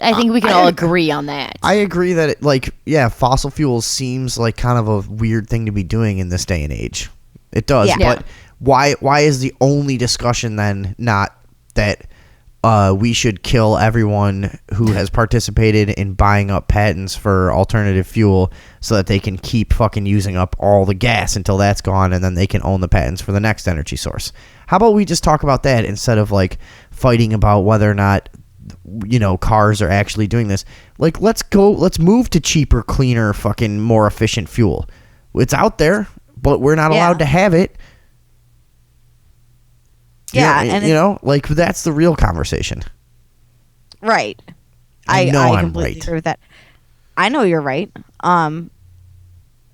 I think we can all agree on that. I agree that fossil fuels seems like kind of a weird thing to be doing in this day and age. It does, but why is the only discussion then not that we should kill everyone who has participated in buying up patents for alternative fuel so that they can keep fucking using up all the gas until that's gone, and then they can own the patents for the next energy source? How about we just talk about that instead of like fighting about whether or not, you know, cars are actually doing this? Like, let's move to cheaper, cleaner, fucking more efficient fuel. It's out there, but we're not allowed to have it. Yeah, and you know, like, that's the real conversation. Right. I know I'm completely right. agree with that. I know you're right. And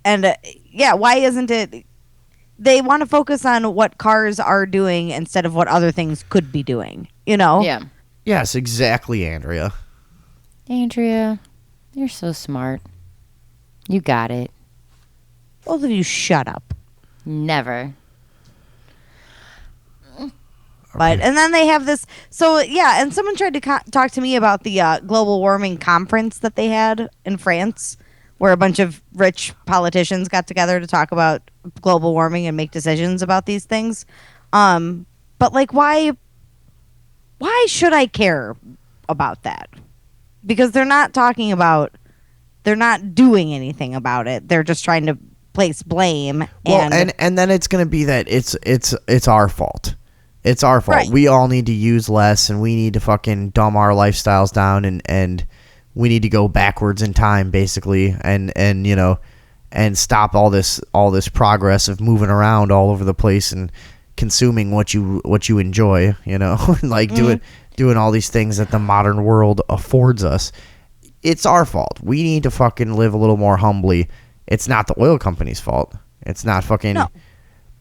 why isn't it? They want to focus on what cars are doing instead of what other things could be doing. You know? Yeah. Yes, exactly, Andrea. Andrea, you're so smart. You got it. Both of you, shut up. Never. But and then they have this. So yeah, and someone tried to talk to me about the global warming conference that they had in France, where a bunch of rich politicians got together to talk about global warming and make decisions about these things. But like, why should I care about that? Because they're not doing anything about it. They're just trying to place blame. Well, and then it's going to be that it's our fault. It's our fault. Right. We all need to use less, and we need to fucking dumb our lifestyles down, and we need to go backwards in time, basically, and you know, and stop all this progress of moving around all over the place and consuming what you enjoy, you know, like doing all these things that the modern world affords us. It's our fault. We need to fucking live a little more humbly. It's not the oil company's fault. It's not fucking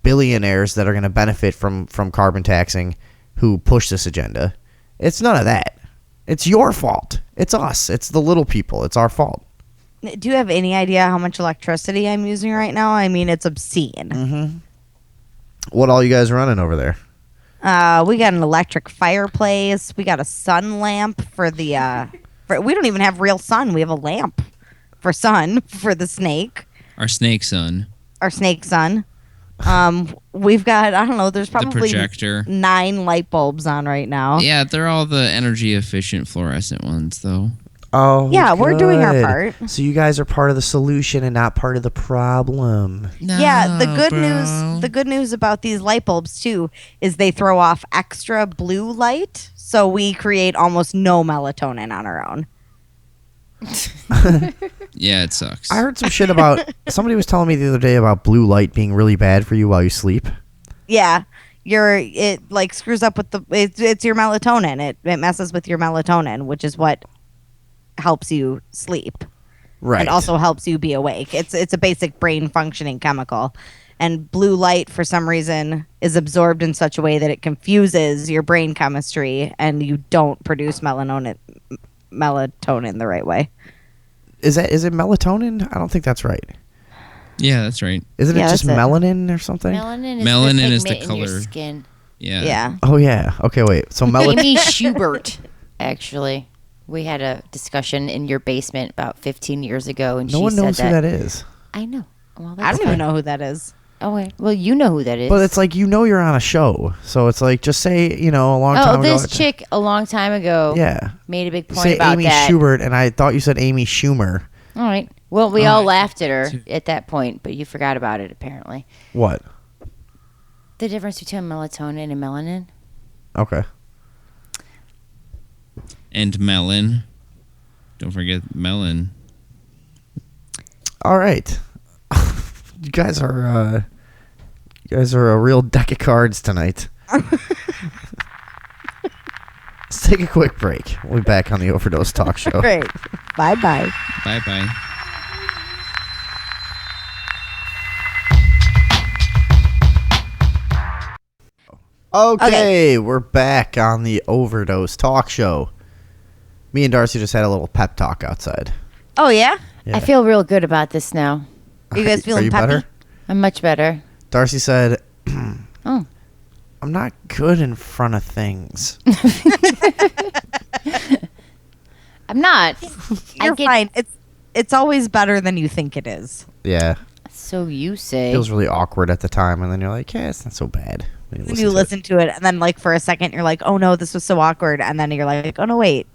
billionaires that are going to benefit from carbon taxing who push this agenda. It's none of that. It's your fault. It's us. It's the little people. It's our fault. Do you have any idea how much electricity I'm using right now? I mean, it's obscene. Mm-hmm. What all you guys running over there? We got an electric fireplace. We got a sun lamp for the. We don't even have real sun. We have a lamp for sun for the snake. Our snake sun. Our snake sun. We've got, I don't know, there's probably the projector. 9 light bulbs on right now. Yeah, they're all the energy efficient fluorescent ones, though. Oh, yeah, we're doing our part. So you guys are part of the solution and not part of the problem. No, yeah, the good news about these light bulbs too is they throw off extra blue light, so we create almost no melatonin on our own. Yeah, it sucks. I heard some shit about somebody was telling me the other day about blue light being really bad for you while you sleep. Yeah. It like screws up with it's your melatonin. It messes with your melatonin, which is what helps you sleep. Right. It also helps you be awake. It's a basic brain functioning chemical. And blue light, for some reason, is absorbed in such a way that it confuses your brain chemistry and you don't produce melatonin the right way. Is it melatonin? I don't think that's right. Yeah, that's right. Isn't it just that's it. melanin or something? Melanin is the pigment in color. your skin. Yeah. Yeah. Oh yeah. Okay, wait. So melatonin. Amy Schubert, actually. We had a discussion in your basement about 15 years ago, and No she one knows said who that is. I know. Well, I don't even know who that is. Oh, wait. Well, you know who that is. But it's like you're on a show, so it's like just say a long time ago. Oh, this chick a long time ago. Yeah. Made a big point Say about Amy that. Schubert, and I thought you said Amy Schumer. All right. Well, we all laughed at her at that point, but you forgot about it apparently. What? The difference between melatonin and melanin. Okay. And melon. Don't forget melon. All right. You guys are a real deck of cards tonight. Let's take a quick break. We'll be back on the Overdose Talk Show. Great. Bye-bye. Bye-bye. Okay, we're back on the Overdose Talk Show. Me and Darcy just had a little pep talk outside. Oh, yeah? Yeah. I feel real good about this now. Are you guys feeling Are you peppy? better? I'm much better. Darcy said, Oh. I'm not good in front of things. I'm not. You're fine. It's always better than you think it is. Yeah. So you say. Feels really awkward at the time, and then you're like, yeah, it's not so bad. When Then you listen to it, and then like for a second, you're like, oh no, this was so awkward. And then you're like, oh no, wait.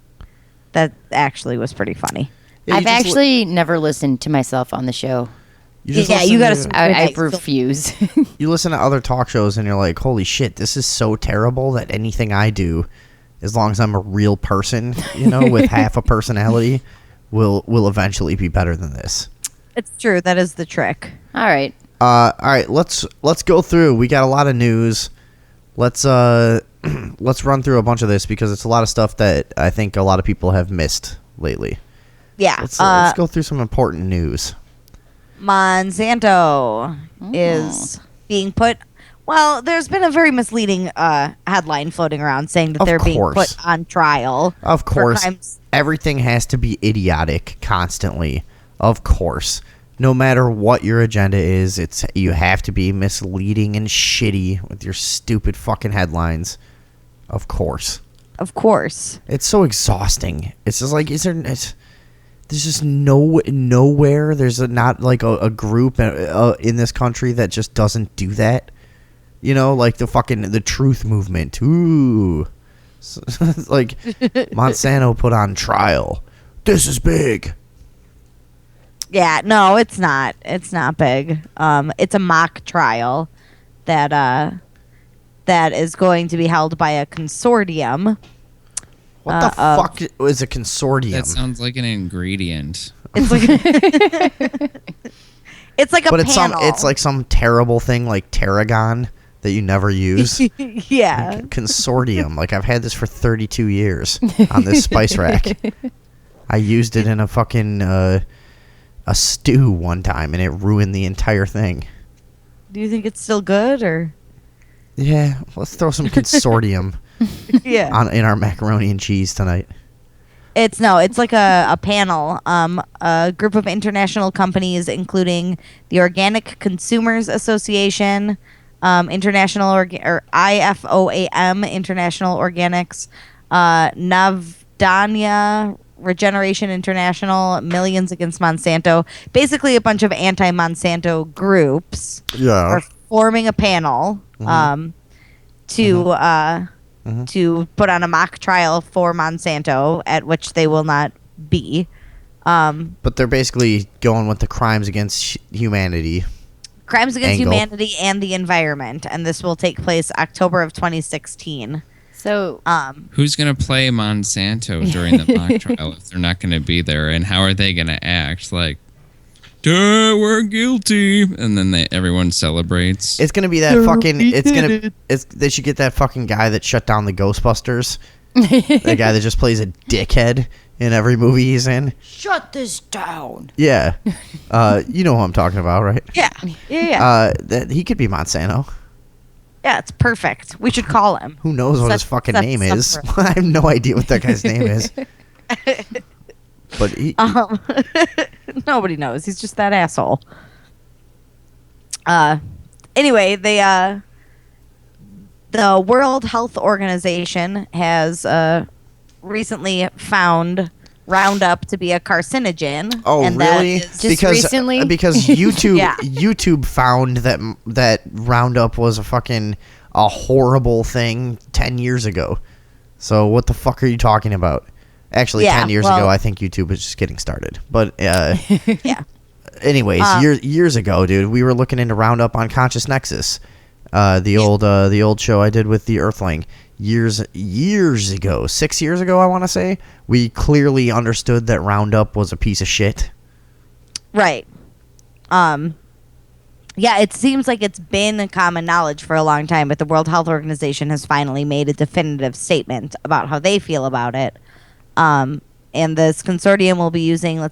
That actually was pretty funny. Yeah, I've actually never listened to myself on the show. You gotta. I refuse. You listen to other talk shows and you're like, holy shit, this is so terrible that anything I do, as long as I'm a real person, with half a personality, will eventually be better than this. It's true. That is the trick. All right. All right, let's go through. We got a lot of news. Let's run through a bunch of this because it's a lot of stuff that I think a lot of people have missed lately. Yeah. Let's go through some important news. Monsanto is being put. Well, there's been a very misleading headline floating around saying that they're being put on trial. Of course. For crimes. Everything has to be idiotic constantly. Of course. No matter what your agenda is, you have to be misleading and shitty with your stupid fucking headlines. Of course. Of course. It's so exhausting. It's just like, there's just nowhere. There's not like a group in this country that just doesn't do that. Like the truth movement. Ooh. Like Monsanto put on trial. This is big. Yeah, no, it's not. It's not big. It's a mock trial that is going to be held by a consortium. What the fuck is a consortium? That sounds like an ingredient. It's like it's like a but panel. It's like some terrible thing like tarragon that you never use. Yeah. Consortium. Like I've had this for 32 years on this spice rack. I used it in a fucking a stew one time and it ruined the entire thing. Do you think it's still good, or? Yeah, let's throw some consortium Yeah. in our macaroni and cheese tonight. It's like a panel, a group of international companies, including the Organic Consumers Association, International or IFOAM, International Organics, Navdanya Regeneration International, Millions Against Monsanto. Basically, a bunch of anti-Monsanto groups are forming a panel to put on a mock trial for Monsanto, at which they will not be. But they're basically going with the crimes against humanity. Crimes against angle. humanity and the environment, and this will take place October of 2016. So, who's going to play Monsanto during the mock trial if they're not going to be there? And how are they going to act? Like, duh, we're guilty. And then everyone celebrates. It's gonna be that fucking. They should get that fucking guy that shut down the Ghostbusters. The guy that just plays a dickhead in every movie he's in. shut this down. Yeah, you know who I'm talking about, right? Yeah. That he could be Monsanto. Yeah, it's perfect. We should call him. Who knows what his fucking name is? I have no idea what that guy's name is. But he. Nobody knows. He's just that asshole. Anyway, the World Health Organization has recently found Roundup to be a carcinogen. Oh, and really? That is Just recently? Because YouTube Yeah. YouTube found that Roundup was a horrible thing 10 years ago. So what the fuck are you talking about? Actually, 10 years ago, I think YouTube was just getting started. But yeah. Anyways, years ago, dude, we were looking into Roundup on Conscious Nexus, the old show I did with the Earthling years ago, 6 years ago, I want to say. We clearly understood that Roundup was a piece of shit. Right. Yeah, it seems like it's been common knowledge for a long time, but the World Health Organization has finally made a definitive statement about how they feel about it. And this consortium will be using,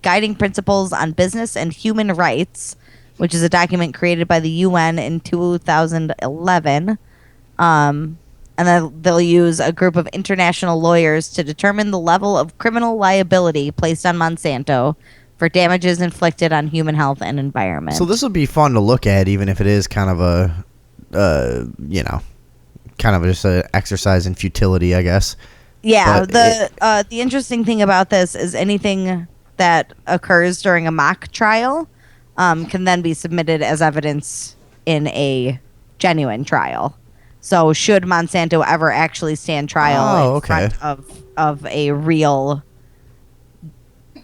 Guiding Principles on Business and Human Rights, which is a document created by the UN in 2011. And then they'll use a group of international lawyers to determine the level of criminal liability placed on Monsanto for damages inflicted on human health and environment. So this will be fun to look at, even if it is kind of just an exercise in futility, I guess. Yeah, the interesting thing about this is anything that occurs during a mock trial can then be submitted as evidence in a genuine trial. So should Monsanto ever actually stand trial in front of a real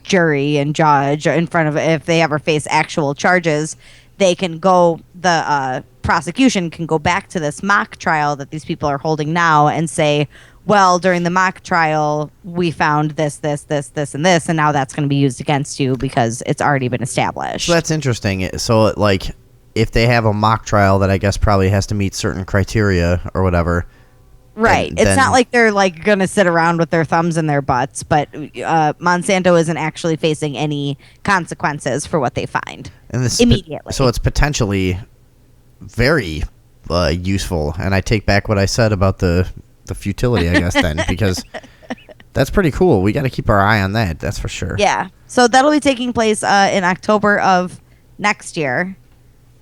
jury and judge, in front of, if they ever face actual charges, they can go, the prosecution can go back to this mock trial that these people are holding now and say, well, during the mock trial, we found this, and this, and now that's going to be used against you because it's already been established. So that's interesting. So, if they have a mock trial that I guess probably has to meet certain criteria or whatever. Right. It's not like they're going to sit around with their thumbs in their butts, but Monsanto isn't actually facing any consequences for what they find immediately. So it's potentially very useful. And I take back what I said about the futility, I guess, then, because that's pretty cool. We got to keep our eye on that. That's for sure. Yeah. So that'll be taking place in October of next year.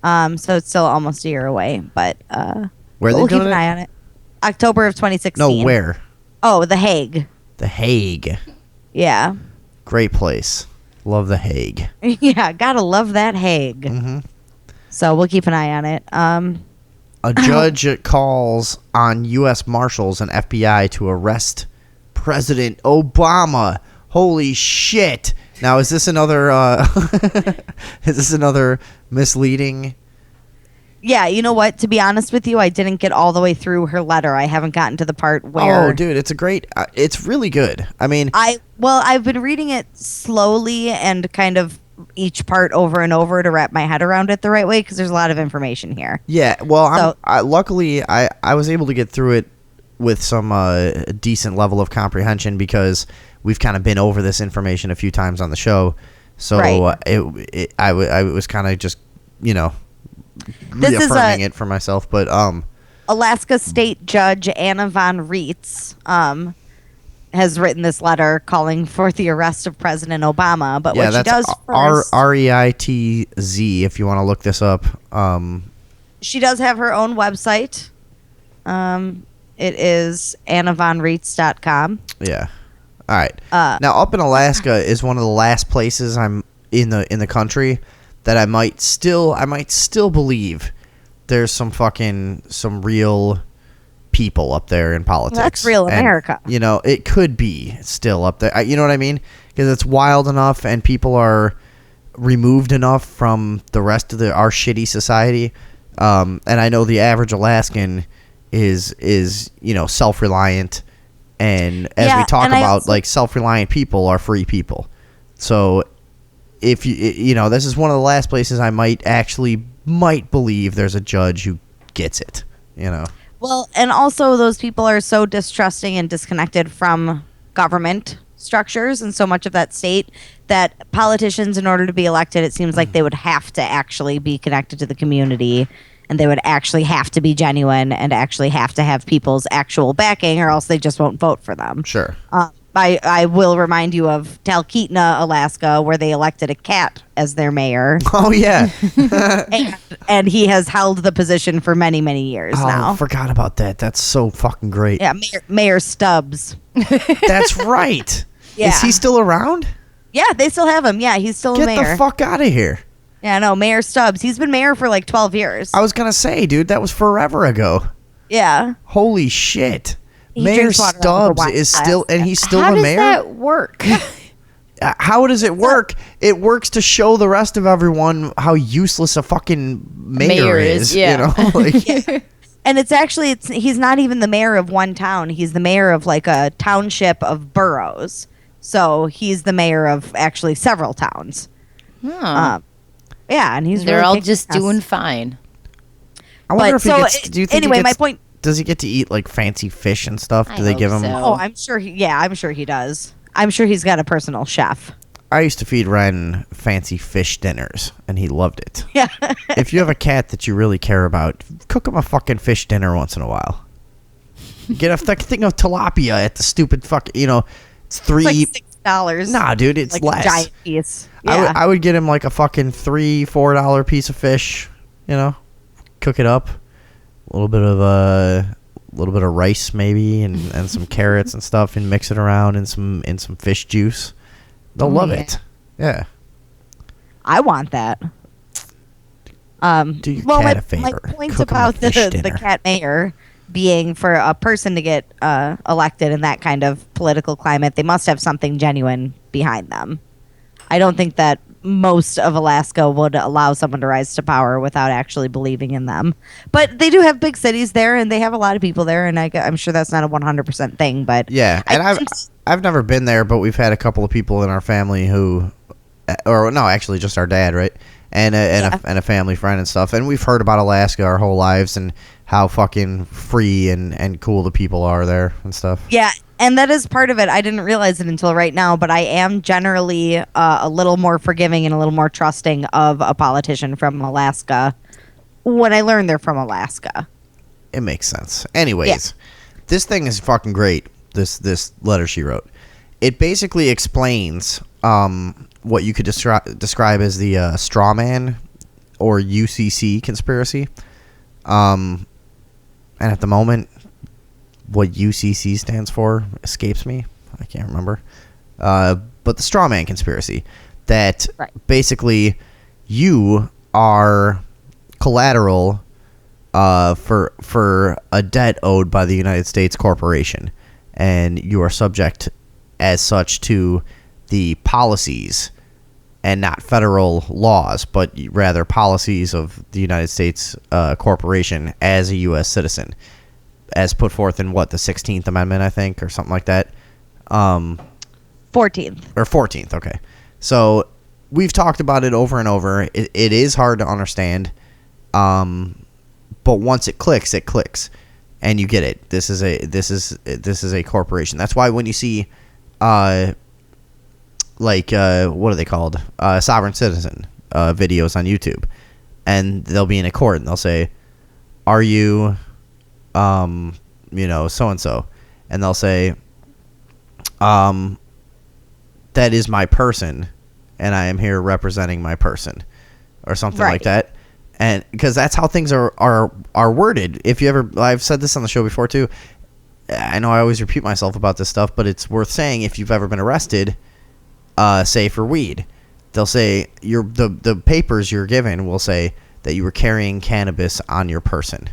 So it's still almost a year away, but we'll keep an eye on it. October of 2016. No, where? Oh, The Hague. The Hague. Yeah. Great place. Love The Hague. Yeah, gotta love that Hague. Mm-hmm. So we'll keep an eye on it. A judge calls on U.S. Marshals and FBI to arrest President Obama. Holy shit! Now, is this another? Is this another misleading? Yeah, you know what? To be honest with you, I didn't get all the way through her letter. I haven't gotten to the part where. Oh, dude, it's it's really good. I mean, I've been reading it slowly and kind of each part over and over to wrap my head around it the right way because there's a lot of information here. Yeah, well, luckily I was able to get through it with some decent level of comprehension because we've kind of been over this information a few times on the show. So right. I was kind of just, reaffirming it for myself, but Alaska State Judge Anna von Reitz has written this letter calling for the arrest of President Obama. But what she does first, Reitz, if you want to look this up. She does have her own website. It is annavonreitz.com. Yeah. All right. Now, up in Alaska is one of the last places I'm in the country that I might still believe there's some real people up there in politics. Well, that's real America. And, it could be still up there. You know what I mean? Because it's wild enough and people are removed enough from the rest of our shitty society. And I know the average Alaskan is self-reliant. And as we talk about, self-reliant people are free people. So if this is one of the last places I might believe there's a judge who gets it, Well, and also those people are so distrusting and disconnected from government structures and so much of that state that politicians, in order to be elected, it seems like they would have to actually be connected to the community, and they would actually have to be genuine and actually have to have people's actual backing, or else they just won't vote for them. Sure. I will remind you of Talkeetna, Alaska, where they elected a cat as their mayor. Oh, yeah. and he has held the position for many, many years now. I forgot about that. That's so fucking great. Yeah, Mayor Stubbs. That's right. Yeah. Is he still around? Yeah, they still have him. Yeah, he's still Get mayor. the fuck out of here. Yeah, no, Mayor Stubbs. He's been mayor for like 12 years. I was going to say, dude, that was forever ago. Yeah. Holy shit. He Mayor drinks water Stubbs over is wine still, glass. and he's still How the does mayor? that work? How does it work? It works to show the rest of everyone how useless a fucking mayor is. Yeah. Yeah. And he's not even the mayor of one town. He's the mayor of like a township of boroughs. So he's the mayor of actually several towns. Huh. Yeah, and They're really all kicking just ass. doing fine. I wonder if so, he gets, do you think anyway, he gets, my point. does he get to eat like fancy fish and stuff? I Do they give him? hope so. Oh, I'm sure he does. I'm sure he's got a personal chef. I used to feed Ren fancy fish dinners, and he loved it. Yeah. If you have a cat that you really care about, cook him a fucking fish dinner once in a while. Get a thing of tilapia at the stupid fuck. It's $3. It's like $6. Nah, dude, it's like less. a giant piece. Yeah. I would get him like a fucking $3-4 piece of fish. Cook it up, a little bit of rice maybe, and some carrots and stuff, and mix it around in some fish juice. They'll love it. Yeah. I want that. Do your cat a favor. My point Cook him a about fish the dinner. cat mayor being for a person to get elected in that kind of political climate, they must have something genuine behind them. I don't think that most of Alaska would allow someone to rise to power without actually believing in them. But they do have big cities there, and they have a lot of people there, and I'm sure that's not a 100% thing. But Yeah, and I've never been there, but we've had a couple of people in our family who, or no, actually just our dad, right? And a family friend and stuff. And we've heard about Alaska our whole lives and how fucking free and cool the people are there and stuff. Yeah, and that is part of it. I didn't realize it until right now, but I am generally a little more forgiving and a little more trusting of a politician from Alaska when I learned they're from Alaska. It makes sense. Anyways, This thing is fucking great, this letter she wrote. It basically explains what you could describe as the strawman or UCC conspiracy. And at the moment, what UCC stands for escapes me. I can't remember. But the strawman conspiracy, that basically you are collateral for a debt owed by the United States corporation, and you are subject as such to the policies and not federal laws, but rather policies of the United States corporation as a U.S. citizen, as put forth in, the 16th Amendment, I think, or something like that? 14th. Or 14th, okay. So we've talked about it over and over. It is hard to understand, but once it clicks, and you get it. This is a corporation. That's why when you see what are they called? Sovereign citizen videos on YouTube. and they'll be in a court, and they'll say, "Are you, so and so?" And they'll say, "That is my person, and I am here representing my person," or something like that. And because that's how things are worded. If you ever, I've said this on the show before too. I know I always repeat myself about this stuff, but it's worth saying. If you've ever been arrested, say for weed, they'll say the papers you're given will say that you were carrying cannabis on your person.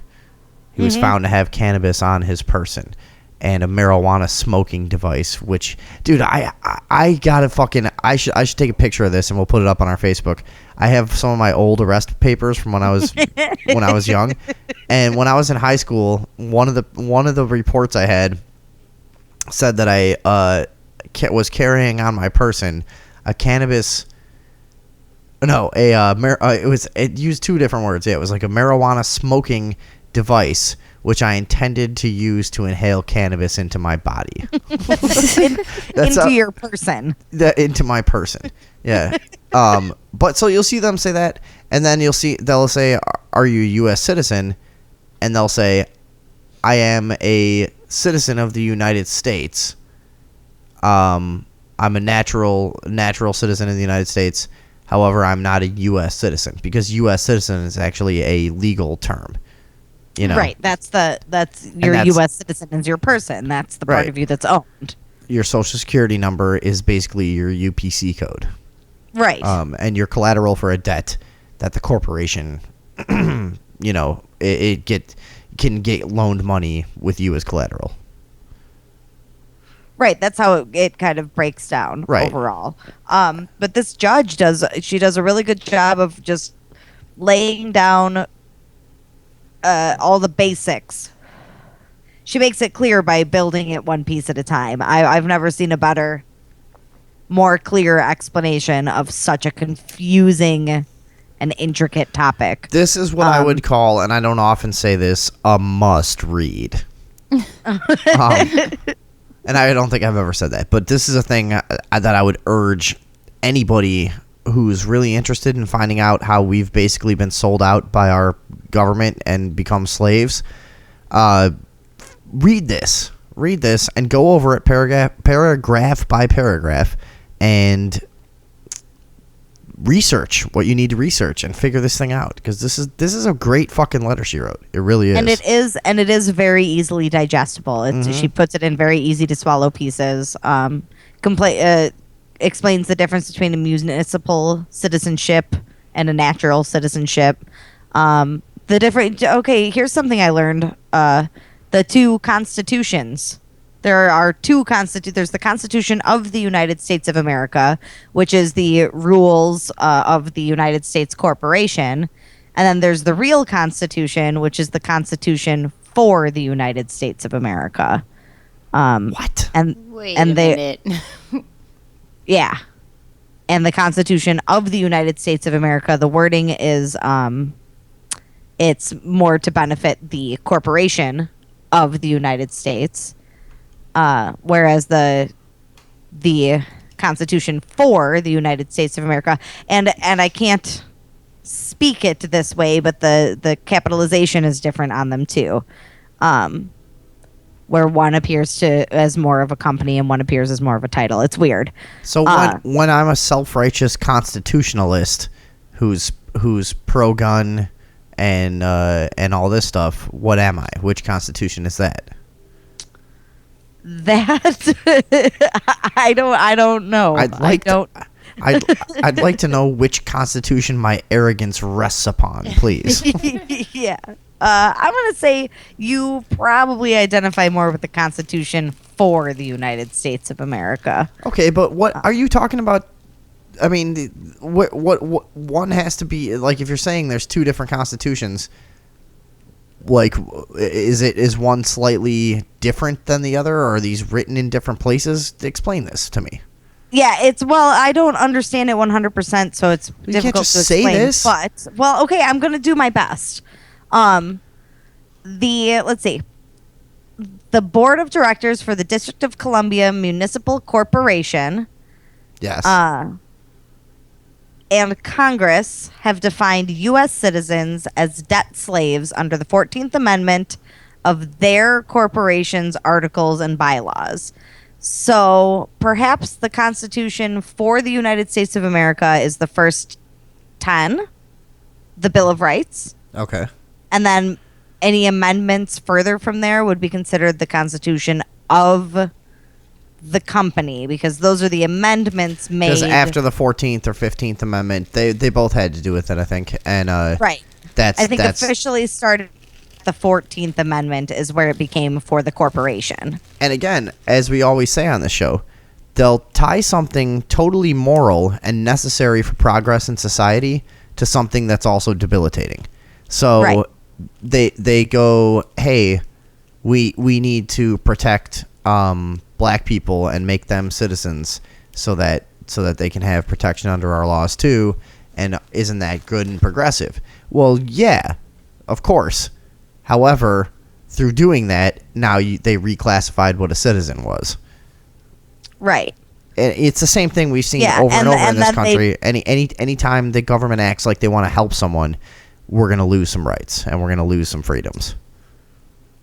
He was found to have cannabis on his person. And a marijuana smoking device, which, dude, I gotta fucking, I should take a picture of this and we'll put it up on our Facebook. I have some of my old arrest papers from when I was young, and when I was in high school, one of the reports I had said that I was carrying on my person a cannabis. No, it used two different words. Yeah, it was like a marijuana smoking device, which I intended to use to inhale cannabis into my body. Into your person. Into my person. Yeah. But so you'll see them say that, and then they'll say, "Are you a U.S. citizen?" And they'll say, "I am a citizen of the United States. I'm a natural citizen of the United States. However, I'm not a U.S. citizen," because U.S. citizen is actually a legal term. Right. That's your U.S. citizen is your person. That's the part of you that's owned. Your social security number is basically your UPC code. Right. And your collateral for a debt that the corporation, it can get loaned money with you as collateral. Right. That's how it kind of breaks down overall. But this judge does a really good job of just laying down all the basics. She makes it clear by building it one piece at a time. I've never seen a better, more clear explanation of such a confusing and intricate topic. This is what I would call, and I don't often say this, a must read. And I don't think I've ever said that, but this is a thing that I would urge anybody who's really interested in finding out how we've basically been sold out by our government and become slaves. Read this and go over it paragraph by paragraph and research what you need to research and figure this thing out, because this is a great fucking letter she wrote. It really is. And it is very easily digestible. She puts it in very easy to swallow pieces. Explains the difference between a municipal citizenship and a natural citizenship. Here's something I learned. The two constitutions. There are two There's the Constitution of the United States of America, which is the rules of the United States Corporation. And then there's the real Constitution, which is the Constitution for the United States of America. What? Wait a minute. Yeah. And the Constitution of the United States of America, the wording is it's more to benefit the corporation of the United States, whereas the Constitution for the United States of America, and I can't speak it this way, but the capitalization is different on them too. Where one appears as more of a company and one appears as more of a title. It's weird. So when I'm a self-righteous constitutionalist who's pro-gun and all this stuff, what am I? Which constitution is that? That I don't know. I'd like to know which constitution my arrogance rests upon, please. Yeah. I'm going to say you probably identify more with the Constitution for the United States of America. Okay, but what are you talking about? I mean, what one has to be, like, if you're saying there's two different constitutions, like, is one slightly different than the other, or are these written in different places? Explain this to me. Yeah, I don't understand it 100%, so it's difficult can't just to explain. say this. But, okay, I'm going to do my best. Let's see. The Board of Directors for the District of Columbia Municipal Corporation. Yes. and Congress have defined U.S. citizens as debt slaves under the 14th Amendment of their corporation's articles and bylaws. So perhaps the Constitution for the United States of America is the first 10, the Bill of Rights. Okay. And then any amendments further from there would be considered the Constitution of the company, because those are the amendments made. Because after the 14th or 15th Amendment, they both had to do with it, I think. And right. I think officially started the 14th Amendment is where it became for the corporation. And again, as we always say on the show, they'll tie something totally moral and necessary for progress in society to something that's also debilitating. So they go, hey, we need to protect black people and make them citizens so that they can have protection under our laws too. And isn't that good and progressive? Well, yeah, of course. However, through doing that, now they reclassified what a citizen was. Right. It's the same thing we've seen over and over in this country. Any time the government acts like they want to help someone, we're going to lose some rights and we're going to lose some freedoms.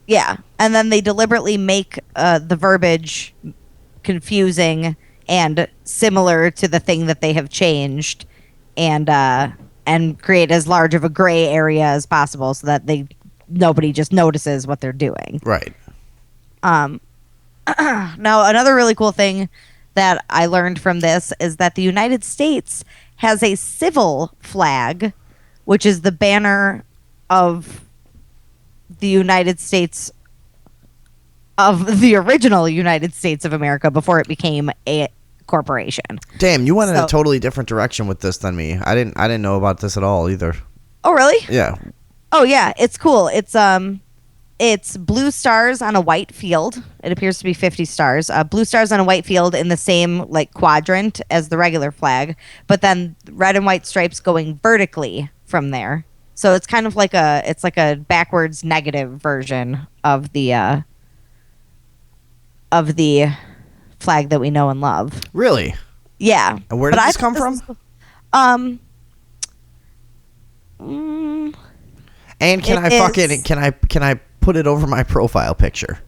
Yeah, and then they deliberately make the verbiage confusing and similar to the thing that they have changed, and create as large of a gray area as possible so that nobody just notices what they're doing. Right. Now, another really cool thing that I learned from this is that the United States has a civil flag, which is the banner of the United States, of the original United States of America before it became a corporation. Damn, you went in a totally different direction with this than me. I didn't know about this at all either. Oh, really? Yeah. Oh, yeah. It's cool. It's blue stars on a white field. It appears to be 50 stars. Blue stars on a white field in the same like quadrant as the regular flag, but then red and white stripes going vertically from there. So it's kind of like a backwards negative version of the flag that we know and love. Really? Yeah. And where did this come from? And can I put it over my profile picture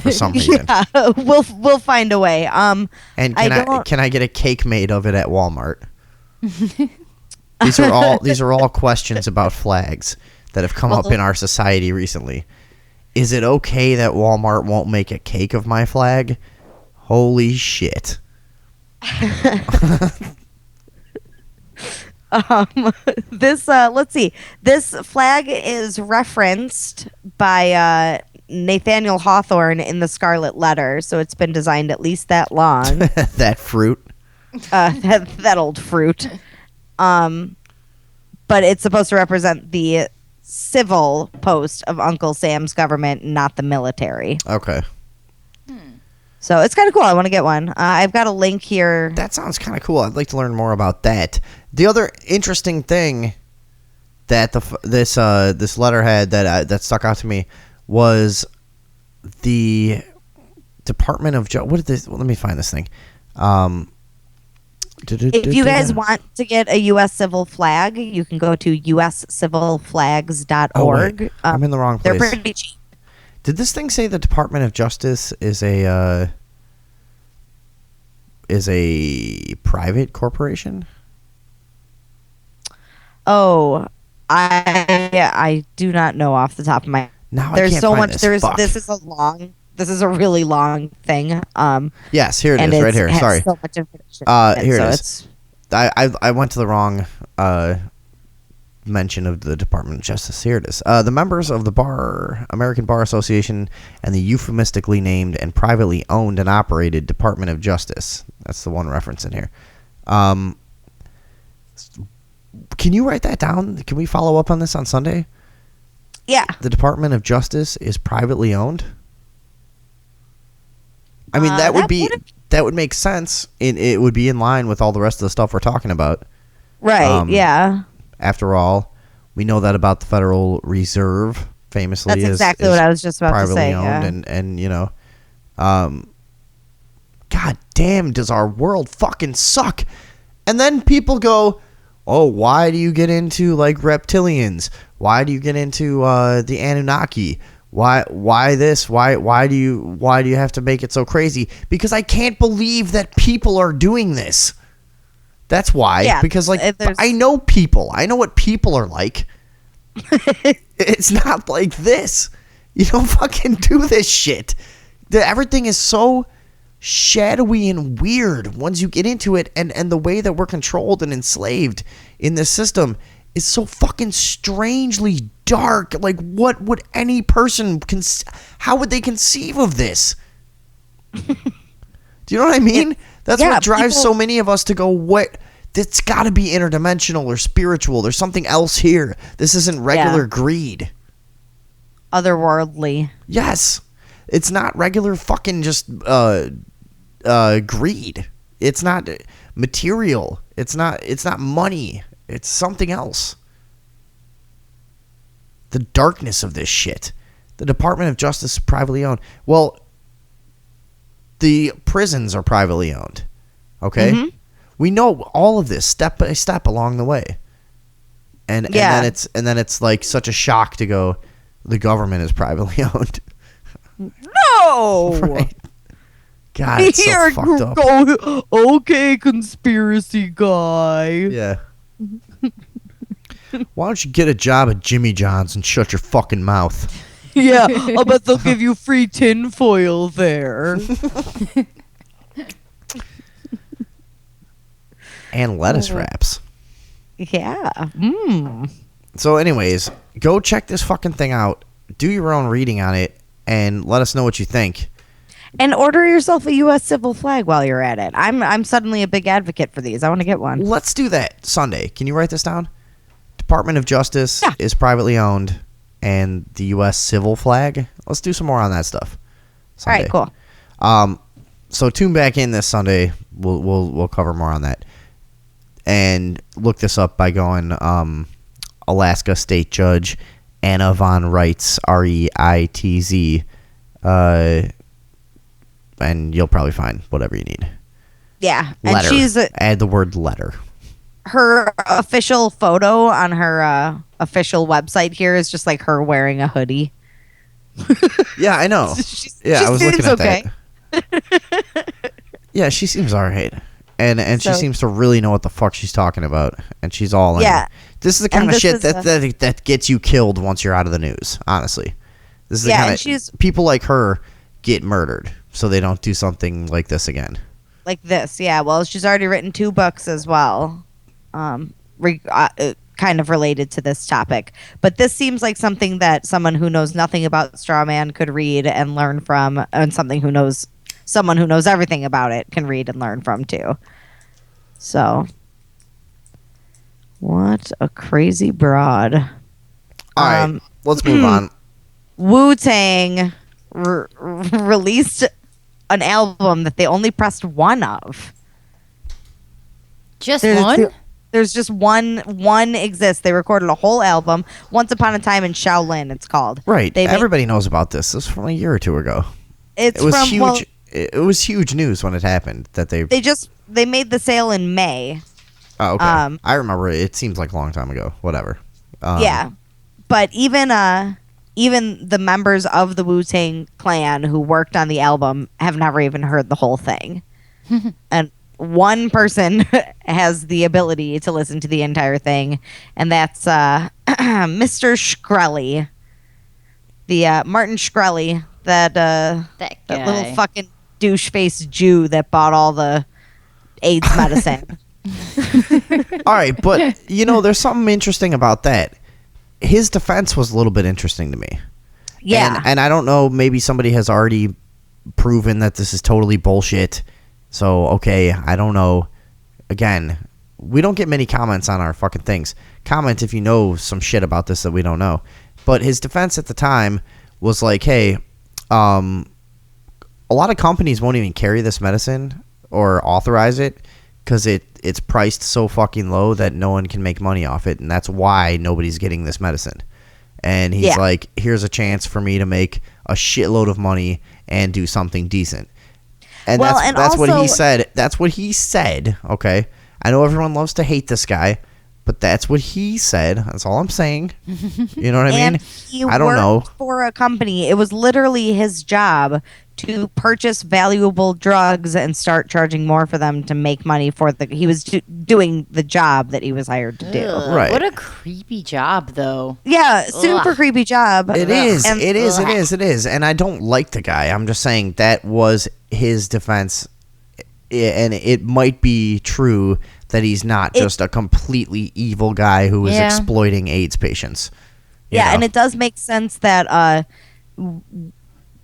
for some reason? Yeah, we'll find a way. And can I get a cake made of it at Walmart? These are all questions about flags that have come up in our society recently. Is it okay that Walmart won't make a cake of my flag? Holy shit. Let's see. This flag is referenced by Nathaniel Hawthorne in the Scarlet Letter, so it's been designed at least that long. That fruit. That old fruit. But it's supposed to represent the civil post of Uncle Sam's government, not the military. Okay. So it's kind of cool. I want to get one. I've got a link here. That sounds kind of cool. I'd like to learn more about that. The other interesting thing that this letter had that stuck out to me was the Department of What is this? Well, let me find this thing. If you guys want to get a U.S. civil flag, you can go to uscivilflags.org. Oh, I'm in the wrong place. They're pretty cheap. Did this thing say the Department of Justice is a private corporation? Oh, I do not know off the top of my. Now there's I can't so find much. this. There's Fuck. This is a really long thing. Yes, here it is, right here. Sorry. So much information. Here it is. I went to the wrong mention of the Department of Justice. Here it is. The members of the American Bar Association and the euphemistically named and privately owned and operated Department of Justice. That's the one reference in here. Can you write that down? Can we follow up on this on Sunday? Yeah. The Department of Justice is privately owned? I mean, that would make sense. It would be in line with all the rest of the stuff we're talking about. Right, yeah. After all, we know that about the Federal Reserve, famously. That's exactly what I was just about to say. Privately owned, and you know, God damn, does our world fucking suck? And then people go, oh, why do you get into like reptilians? Why do you get into the Anunnaki? Why this? Why do you have to make it so crazy? Because I can't believe that people are doing this. That's why. Yeah, because like I know people. I know what people are like. It's not like this. You don't fucking do this shit. Everything is so shadowy and weird once you get into it, and the way that we're controlled and enslaved in this system is so fucking strangely dark. Like, what would any person how would they conceive of this? Do you know what I mean? That's what drives so many of us to go, what? It's got to be interdimensional or spiritual. There's something else here. This isn't regular greed. Otherworldly. Yes. It's not regular fucking just greed. It's not material. It's not money. It's something else. The darkness of this shit. The Department of Justice is privately owned. Well, the prisons are privately owned. Okay? Mm-hmm. We know all of this step by step along the way. And then it's like such a shock to go, the government is privately owned. No! Right. God, it's so fucked up. Okay, conspiracy guy. Yeah. Why don't you get a job at Jimmy John's and shut your fucking mouth? Yeah, I bet they'll give you free tinfoil there. And lettuce wraps. Yeah. So anyways, go check this fucking thing out. Do your own reading on it and let us know what you think. And order yourself a U.S. civil flag while you're at it. I'm suddenly a big advocate for these. I want to get one. Let's do that Sunday. Can you write this down? Department of Justice is privately owned, and the U.S. civil flag. Let's do some more on that stuff Sunday. All right, cool. So tune back in this Sunday. We'll cover more on that. And look this up by going Alaska State Judge Anna von Reitz, Reitz, and you'll probably find whatever you need. Yeah, Letter. And she's add the word letter. Her official photo on her official website here is just like her wearing a hoodie. Yeah, I know. I was looking at that. Yeah, she seems alright. And she seems to really know what the fuck she's talking about. And she's all in. Yeah. This is the kind of shit that gets you killed once you're out of the news, honestly. This is the kind of people like her get murdered so they don't do something like this again. Like this, yeah. Well, she's already written 2 books as well, kind of related to this topic. But this seems like something that someone who knows nothing about strawman could read and learn from, and someone who knows everything about it can read and learn from too. So, what a crazy broad. All right, let's move on. Wu-Tang released an album that they only pressed one of. Just one? There's just one exists. They recorded a whole album, Once Upon a Time in Shaolin, it's called. Right. Everybody knows about this. This was from a year or 2 ago. It was huge. Well, it was huge news when it happened that they made the sale in May. Oh, okay. I remember it. It seems like a long time ago. Whatever. Yeah. But even the members of the Wu-Tang Clan who worked on the album have never even heard the whole thing. And one person has the ability to listen to the entire thing, and that's Mr. Shkreli. The Martin Shkreli, that little fucking douche-faced Jew that bought all the AIDS medicine. All right, but there's something interesting about that. His defense was a little bit interesting to me. Yeah. And I don't know, maybe somebody has already proven that this is totally bullshit. So, okay, I don't know. Again, we don't get many comments on our fucking things. Comment if you know some shit about this that we don't know. But his defense at the time was like, hey, a lot of companies won't even carry this medicine or authorize it because it's priced so fucking low that no one can make money off it, and that's why nobody's getting this medicine. And he's like, here's a chance for me to make a shitload of money and do something decent. And that's what he said. That's what he said, okay? I know everyone loves to hate this guy, But that's what he said. That's all I'm saying. You know what I mean? And he I don't know. worked for a company. It was literally his job to purchase valuable drugs and start charging more for them to make money for he was doing the job that he was hired to do. Ugh, Right. What a creepy job, though. Yeah, super creepy job. It is. And- It is. And I don't like the guy. I'm just saying that was his defense. And it might be true that he's not just a completely evil guy who is exploiting AIDS patients. You know? And it does make sense that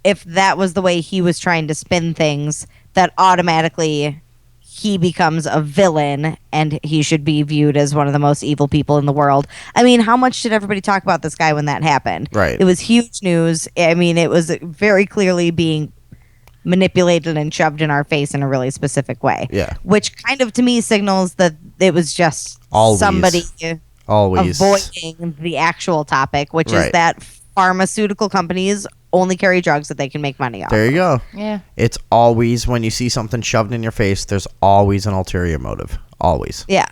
if that was the way he was trying to spin things, that automatically he becomes a villain and he should be viewed as one of the most evil people in the world. I mean, how much did everybody talk about this guy when that happened? Right. It was huge news. I mean, it was very clearly being manipulated and shoved in our face in a really specific way. Yeah. Which kind of to me signals that it was just somebody avoiding the actual topic, which is that pharmaceutical companies only carry drugs that they can make money off. There you go. Yeah. It's always, when you see something shoved in your face, there's always an ulterior motive. Always. Yeah.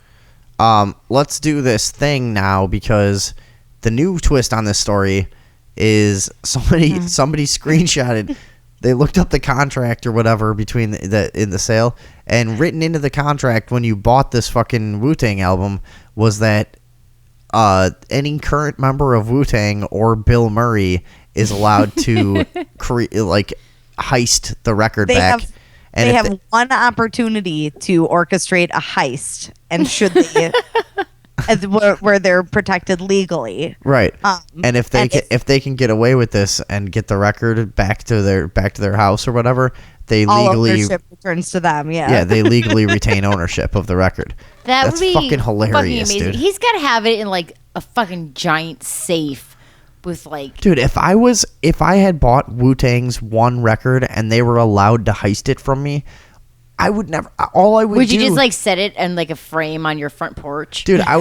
Let's do this thing now, because the new twist on this story is somebody screenshotted. They looked up the contract or whatever between in the sale, and written into the contract when you bought this fucking Wu-Tang album was that any current member of Wu-Tang or Bill Murray is allowed to heist the record back. They have one opportunity to orchestrate a heist, and should they, where they're protected legally, right? And if they can get away with this and get the record back to their house or whatever, they legally ownership returns to them. Yeah, they legally retain ownership of the record. That's would be fucking hilarious, fucking amazing. Dude. He's got to have it in like a fucking giant safe. With dude, if I had bought Wu-Tang's one record and they were allowed to heist it from me, I would never. All I would would do, you just set it in like a frame on your front porch, dude? I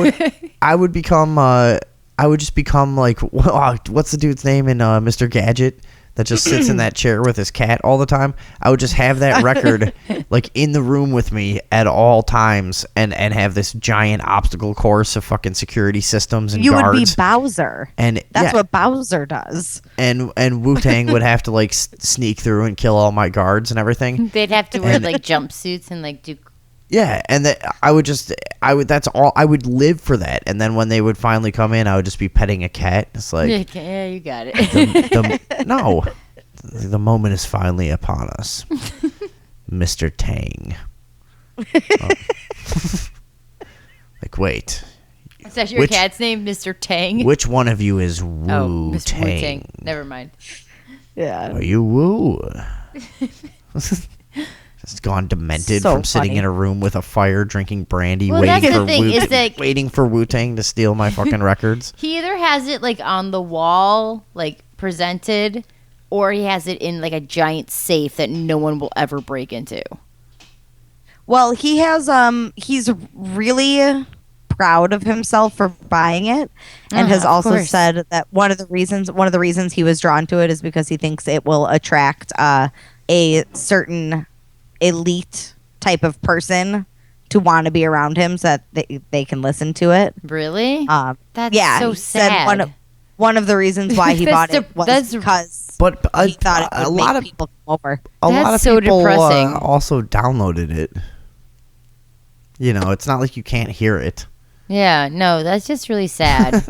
would become. I would just become like, what's the dude's name in Mr. Gadget that just sits in that chair with his cat all the time? I would just have that record like in the room with me at all times, and have this giant obstacle course of fucking security systems and guards. You would be Bowser, and that's what Bowser does. And Wu-Tang would have to like sneak through and kill all my guards and everything. They'd have to wear like jumpsuits and like do. Yeah, and that's all. I would live for that. And then when they would finally come in, I would just be petting a cat. It's like, yeah, you got it. The moment is finally upon us, Mr. Tang. Like, wait. Is that your cat's name, Mr. Tang? Which one of you is Mr. Wu-Tang? Wu-Tang. Never mind. Yeah. Are you Wu? Just gone demented from sitting in a room with a fire, drinking brandy, waiting for Wu-Tang to steal my fucking records. He either has it like on the wall, like presented, or he has it in like a giant safe that no one will ever break into. Well, he has he's really proud of himself for buying it, and has also said that one of the reasons he was drawn to it is because he thinks it will attract a certain elite type of person to want to be around him, so that they can listen to it. Really? That's so sad. Said one of the reasons why he bought it was because he thought it would make people come over. A lot of so people depressing. Also downloaded it. You know, it's not like you can't hear it. Yeah, no, that's just really sad.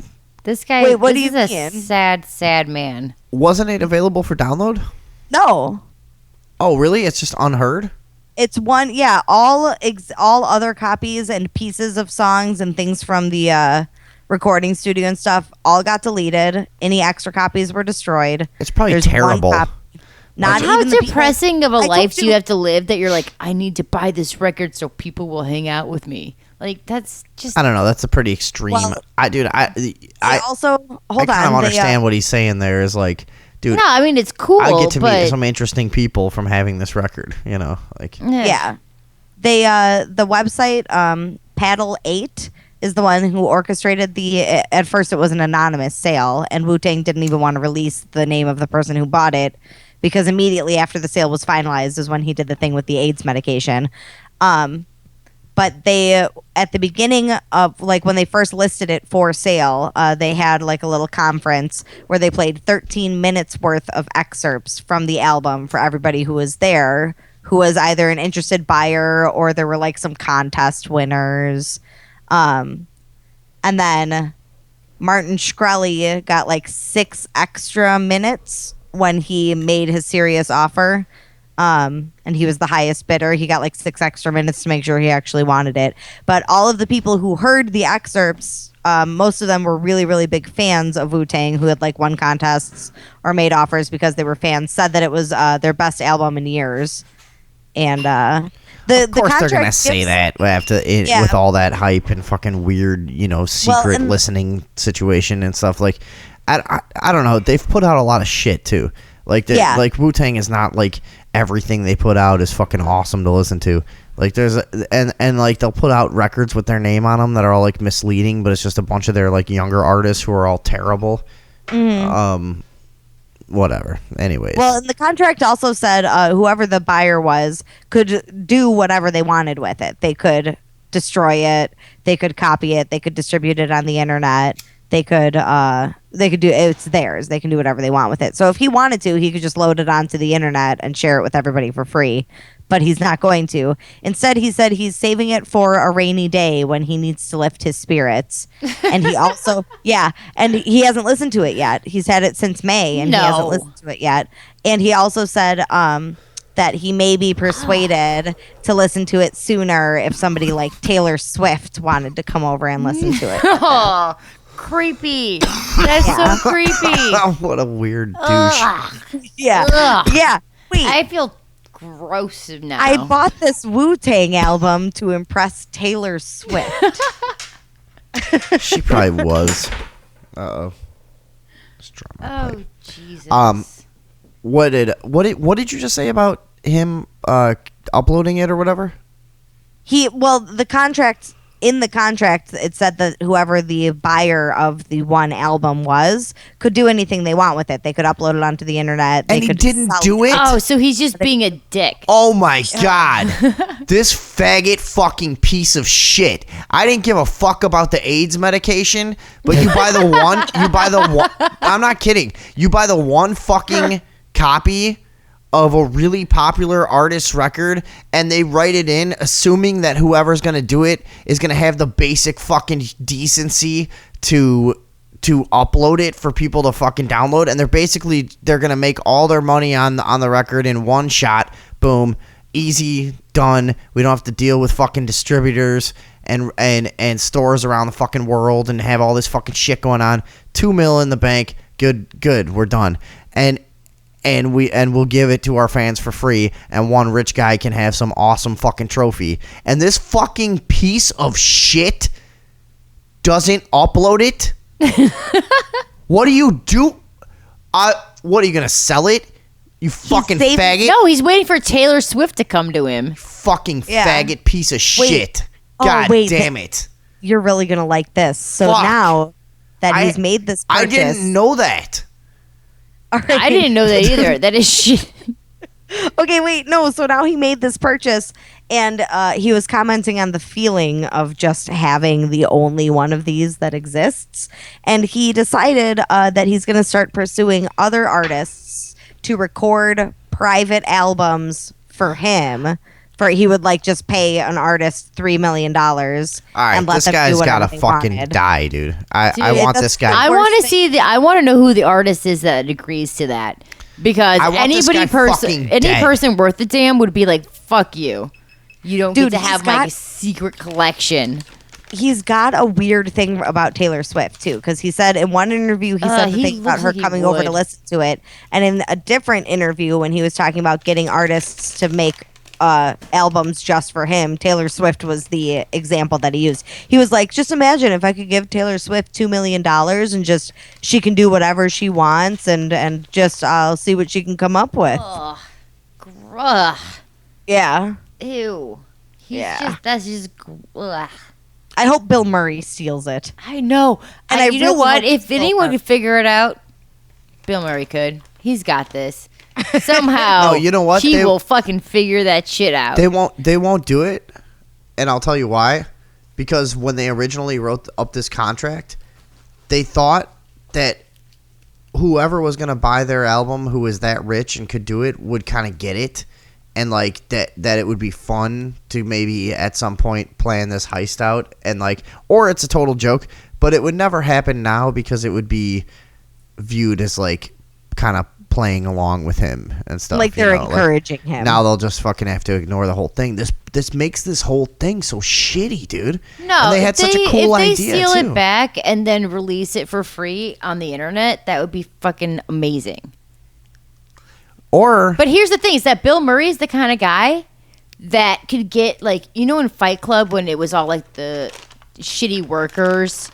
This guy is a sad, sad man. Wasn't it available for download? No. Oh, really? It's just unheard? It's one, yeah. All other copies and pieces of songs and things from the recording studio and stuff all got deleted. Any extra copies were destroyed. It's probably terrible. Not how depressing of a life do you have to live that you're like, I need to buy this record so people will hang out with me. Like, that's just... I don't know. That's a pretty extreme... Well, I also... Hold on. I kind of understand what he's saying there is like... Dude, no, I mean, it's cool, I get to meet some interesting people from having this record, you know, like... Yeah. They, the website, Paddle 8 is the one who orchestrated at first it was an anonymous sale, and Wu-Tang didn't even want to release the name of the person who bought it, because immediately after the sale was finalized is when he did the thing with the AIDS medication. But But they, at the beginning of, like, when they first listed it for sale, they had, like, a little conference where they played 13 minutes worth of excerpts from the album for everybody who was there, who was either an interested buyer or there were, like, some contest winners. And then Martin Shkreli got, like, 6 extra minutes when he made his serious offer. And he was the highest bidder. He got like 6 extra minutes to make sure he actually wanted it. But all of the people who heard the excerpts, most of them were really, really big fans of Wu-Tang who had like won contests or made offers because they were fans, said that it was their best album in years. And of course they're going to say that after with all that hype and fucking weird, secret listening situation and stuff. Like, I don't know. They've put out a lot of shit too. Like, like Wu-Tang is not like everything they put out is fucking awesome to listen to. Like there's and like they'll put out records with their name on them that are all like misleading, but it's just a bunch of their like younger artists who are all terrible. Whatever. Anyways. Well, and the contract also said whoever the buyer was could do whatever they wanted with it. They could destroy it. They could copy it. They could distribute it on the internet. They could do it's theirs. They can do whatever they want with it. So if he wanted to, he could just load it onto the internet and share it with everybody for free. But he's not going to. Instead, he said he's saving it for a rainy day when he needs to lift his spirits. And he also, and he hasn't listened to it yet. He's had it since May, and he hasn't listened to it yet. And he also said that he may be persuaded to listen to it sooner if somebody like Taylor Swift wanted to come over and listen to it. Oh, creepy. That's so creepy. What a weird douche. Ugh. Yeah. Ugh. Yeah. Wait. I feel gross now. I bought this Wu-Tang album to impress Taylor Swift. She probably was. Uh-oh. Oh, Jesus. What did you just say about him uploading it or whatever? In the contract, it said that whoever the buyer of the one album was could do anything they want with it. They could upload it onto the internet. And he didn't do it? Oh, so he's just being a dick. Oh my God. This faggot fucking piece of shit. I didn't give a fuck about the AIDS medication, but you buy the one, I'm not kidding. You buy the one fucking copy of a really popular artist's record, and they write it in assuming that whoever's going to do it is going to have the basic fucking decency to upload it for people to fucking download, and they're going to make all their money on the record in one shot. Boom, easy, done. We don't have to deal with fucking distributors and stores around the fucking world and have all this fucking shit going on. $2 million in the bank. Good, we're done. And we'll give it to our fans for free, and one rich guy can have some awesome fucking trophy. And this fucking piece of shit doesn't upload it? What do you do? What are you gonna sell it? You fucking faggot! No, he's waiting for Taylor Swift to come to him. Fucking faggot piece of shit! God damn it! You're really gonna like this. So now that he's made this purchase, I didn't know that. Right. I didn't know that either. That is shit. Okay, wait, no. So now he made this purchase, and he was commenting on the feeling of just having the only one of these that exists. And he decided that he's going to start pursuing other artists to record private albums for him. He would like just pay an artist $3 million. All right, and let this them guy's do gotta fucking wanted. die, dude. I want this guy. I want to see I want to know who the artist is that agrees to that, because any person worth a damn would be like, "Fuck you, you don't get to have my secret collection." He's got a weird thing about Taylor Swift too, because he said in one interview he said the thing about her coming over to listen to it, and in a different interview when he was talking about getting artists to make albums just for him, Taylor Swift was the example that he used. He was like, just imagine if I could give Taylor Swift $2 million and just she can do whatever she wants and just I'll see what she can come up with. Ugh. Gruh. Yeah. Ew. That's just. Ugh. I hope Bill Murray steals it. I know. And you know what? If anyone could figure it out, Bill Murray could. He's got this. Somehow, you know what? He will fucking figure that shit out. They won't do it. And I'll tell you why. Because when they originally wrote up this contract, they thought that whoever was going to buy their album who was that rich and could do it would kind of get it. And like that it would be fun to maybe at some point plan this heist out. And like, or it's a total joke. But it would never happen now because it would be viewed as like kind of playing along with him and stuff. Like they're encouraging him. Now they'll just fucking have to ignore the whole thing. This makes this whole thing so shitty, dude. No, and they had such a cool idea if they seal too. it back and then release it for free on the internet, that would be fucking amazing. But here's the thing: is that Bill Murray's the kind of guy that could get like, you know, in Fight Club when it was all like the shitty workers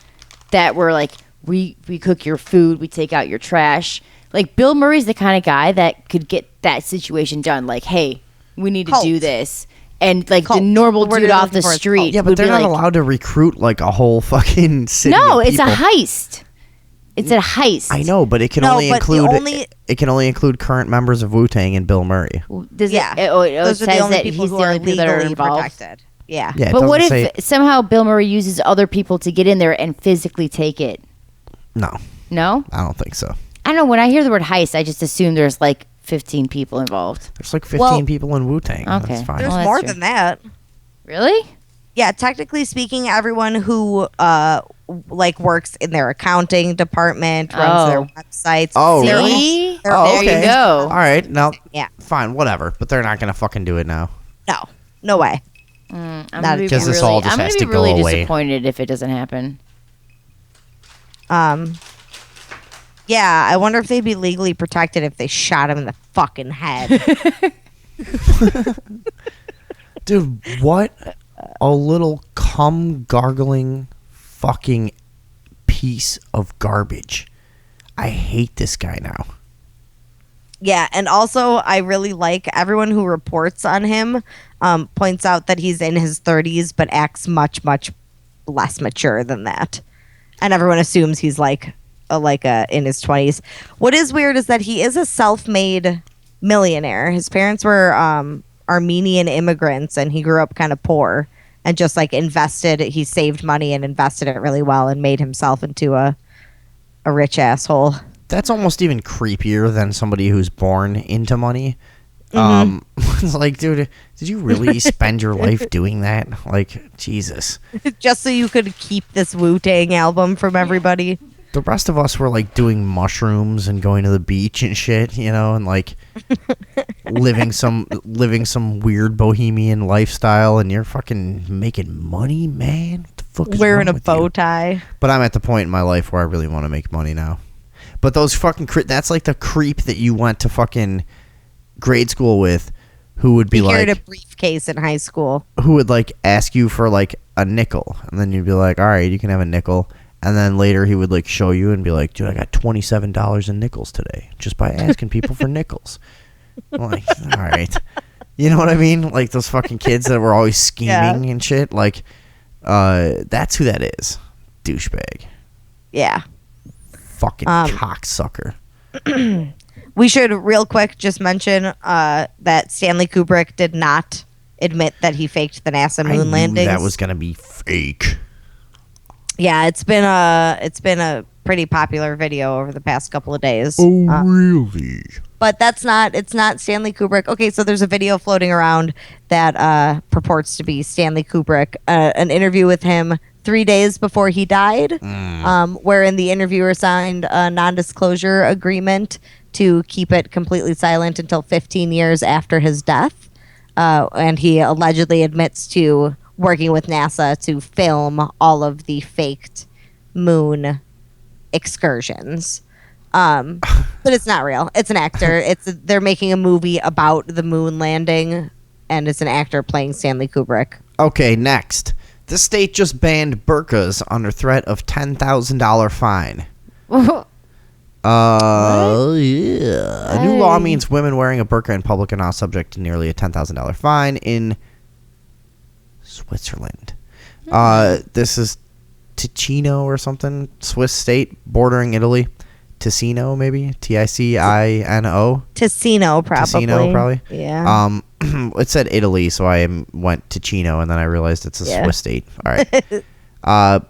that were like, we cook your food, we take out your trash. Like Bill Murray's the kind of guy that could get that situation done. Like, hey, we need to do this. And like the normal dude off the street. Yeah, but they're not allowed to recruit like a whole fucking city. No, of it's a people. heist. It's a heist. I know, but it can only include current members of Wu-Tang and Bill Murray. Does Yeah. It Those are says the only that people he's who the are only people that are legally involved. protected. Yeah. Yeah, it But what doesn't if somehow Bill Murray uses other people to get in there and physically take it? No, No? I don't think so. I don't know. When I hear the word heist, I just assume there's like 15 people involved. There's like 15 people in Wu-Tang. Okay. That's fine. There's Well, that's more true. than that. Really? Yeah, technically speaking, everyone who like works in their accounting department, runs their websites. Oh, they're really? all- they're Oh, all- There okay. you go. All right, now, Yeah. fine, whatever. But they're not gonna fucking do it now. No way. I'm Not gonna be because this all just I'm has gonna to be go really away. disappointed if it doesn't happen. Yeah, I wonder if they'd be legally protected if they shot him in the fucking head. Dude, what a little cum gargling fucking piece of garbage. I hate this guy now. Yeah, and also I really like everyone who reports on him points out that he's in his 30s but acts much, much less mature than that. And everyone assumes he's like in his 20s. What is weird is that he is a self-made millionaire. His parents were Armenian immigrants and he grew up kind of poor and just like he saved money and invested it really well and made himself into a rich asshole. That's almost even creepier than somebody who's born into money. It's like, dude, did you really spend your life doing that? Like, Jesus. Just so you could keep this Wu-Tang album from everybody. The rest of us were like doing mushrooms and going to the beach and shit, you know, and like living some weird bohemian lifestyle, and you're fucking making money, man. What the fuck is Wearing wrong a with bow you? tie. But I'm at the point in my life where I really want to make money now. But those fucking that's like the creep that you went to fucking grade school with, who would be He carried like a briefcase in high school. who would like ask you for like a nickel, and then you'd be like, all right, you can have a nickel. And then later he would like show you and be like, dude, I got $27 in nickels today just by asking people for nickels. I'm like, all right. You know what I mean? Like those fucking kids that were always scheming and shit. Like, that's who that is. Douchebag. Yeah. Fucking cocksucker. We should real quick just mention that Stanley Kubrick did not admit that he faked the NASA I moon knew landings. that was going to be fake. Yeah, it's been a pretty popular video over the past couple of days. Oh, really? But it's not Stanley Kubrick. Okay, so there's a video floating around that purports to be Stanley Kubrick, an interview with him 3 days before he died, wherein the interviewer signed a non-disclosure agreement to keep it completely silent until 15 years after his death. And he allegedly admits to working with NASA to film all of the faked moon excursions. But it's not real. It's an actor. They're making a movie about the moon landing, and it's an actor playing Stanley Kubrick. Okay, next. The state just banned burqas under threat of $10,000 fine. Yeah. A new law means women wearing a burqa in public are now subject to nearly a $10,000 fine in Switzerland. This is Ticino or something, Swiss state bordering Italy. Ticino, maybe Ticino. Ticino, probably. Ticino, probably. Yeah. It said Italy, so I went to Chino, and then I realized it's a Swiss state. All right.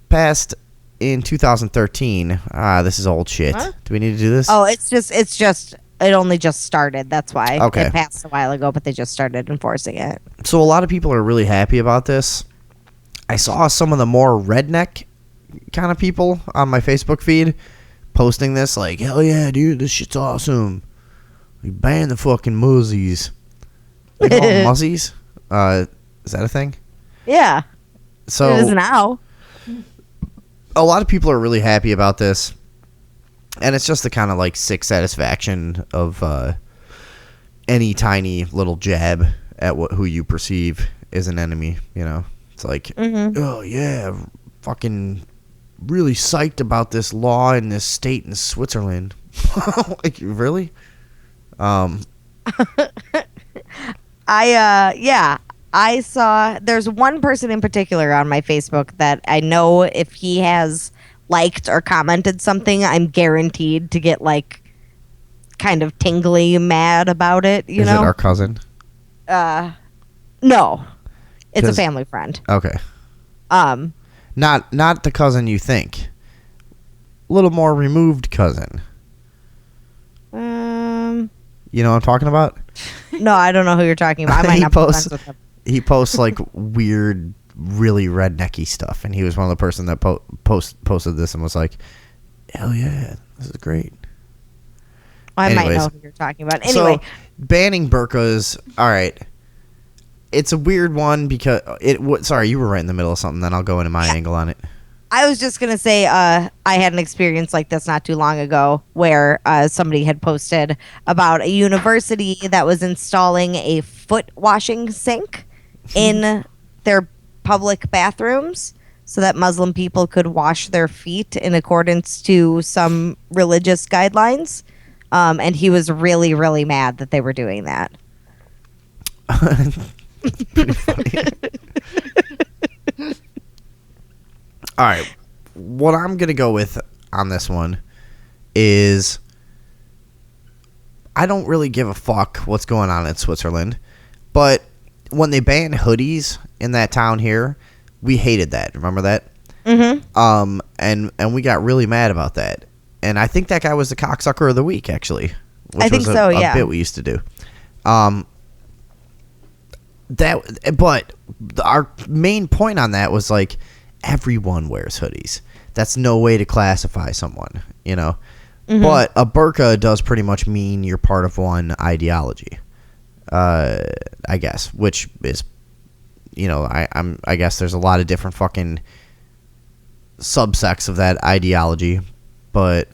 Passed in 2013. This is old shit. Huh? Do we need to do this? Oh, it's just. It only just started. That's why. Okay. It passed a while ago, but they just started enforcing it. So a lot of people are really happy about this. I saw some of the more redneck kind of people on my Facebook feed posting this, like, hell yeah, dude, this shit's awesome. We ban the fucking muzzies. They call them muzzies? Is that a thing? Yeah. So it is now. A lot of people are really happy about this. And it's just the kind of like sick satisfaction of any tiny little jab at who you perceive as an enemy, you know? It's like, oh yeah, fucking really psyched about this law in this state in Switzerland. Like, really? I saw there's one person in particular on my Facebook that I know if he has liked or commented something, I'm guaranteed to get like kind of tingly mad about it, you know? Is it our cousin? No. It's a family friend. Okay. Not the cousin you think. A little more removed cousin. You know what I'm talking about? No, I don't know who you're talking about. I might not be friends with him. He posts like weird, really rednecky stuff, and he was one of the person that posted this and was like, "Hell yeah, this is great." I might know who you're talking about. Anyway, so banning burqas. All right, it's a weird one because sorry, you were right in the middle of something. Then I'll go into my angle on it. I was just gonna say I had an experience like this not too long ago where somebody had posted about a university that was installing a foot washing sink in their public bathrooms so that Muslim people could wash their feet in accordance to some religious guidelines. And he was really, really mad that they were doing that. Pretty funny. All right. What I'm going to go with on this one is I don't really give a fuck what's going on in Switzerland, but when they banned hoodies in that town here, we hated that. Remember that? Mm-hmm. And we got really mad about that. And I think that guy was the cocksucker of the week, actually. Which I think was so, a yeah. bit we used to do. But our main point on that was like everyone wears hoodies. That's no way to classify someone, you know. Mm-hmm. But a burqa does pretty much mean you're part of one ideology, I guess. Which is, you know, I guess there's a lot of different fucking subsects of that ideology, but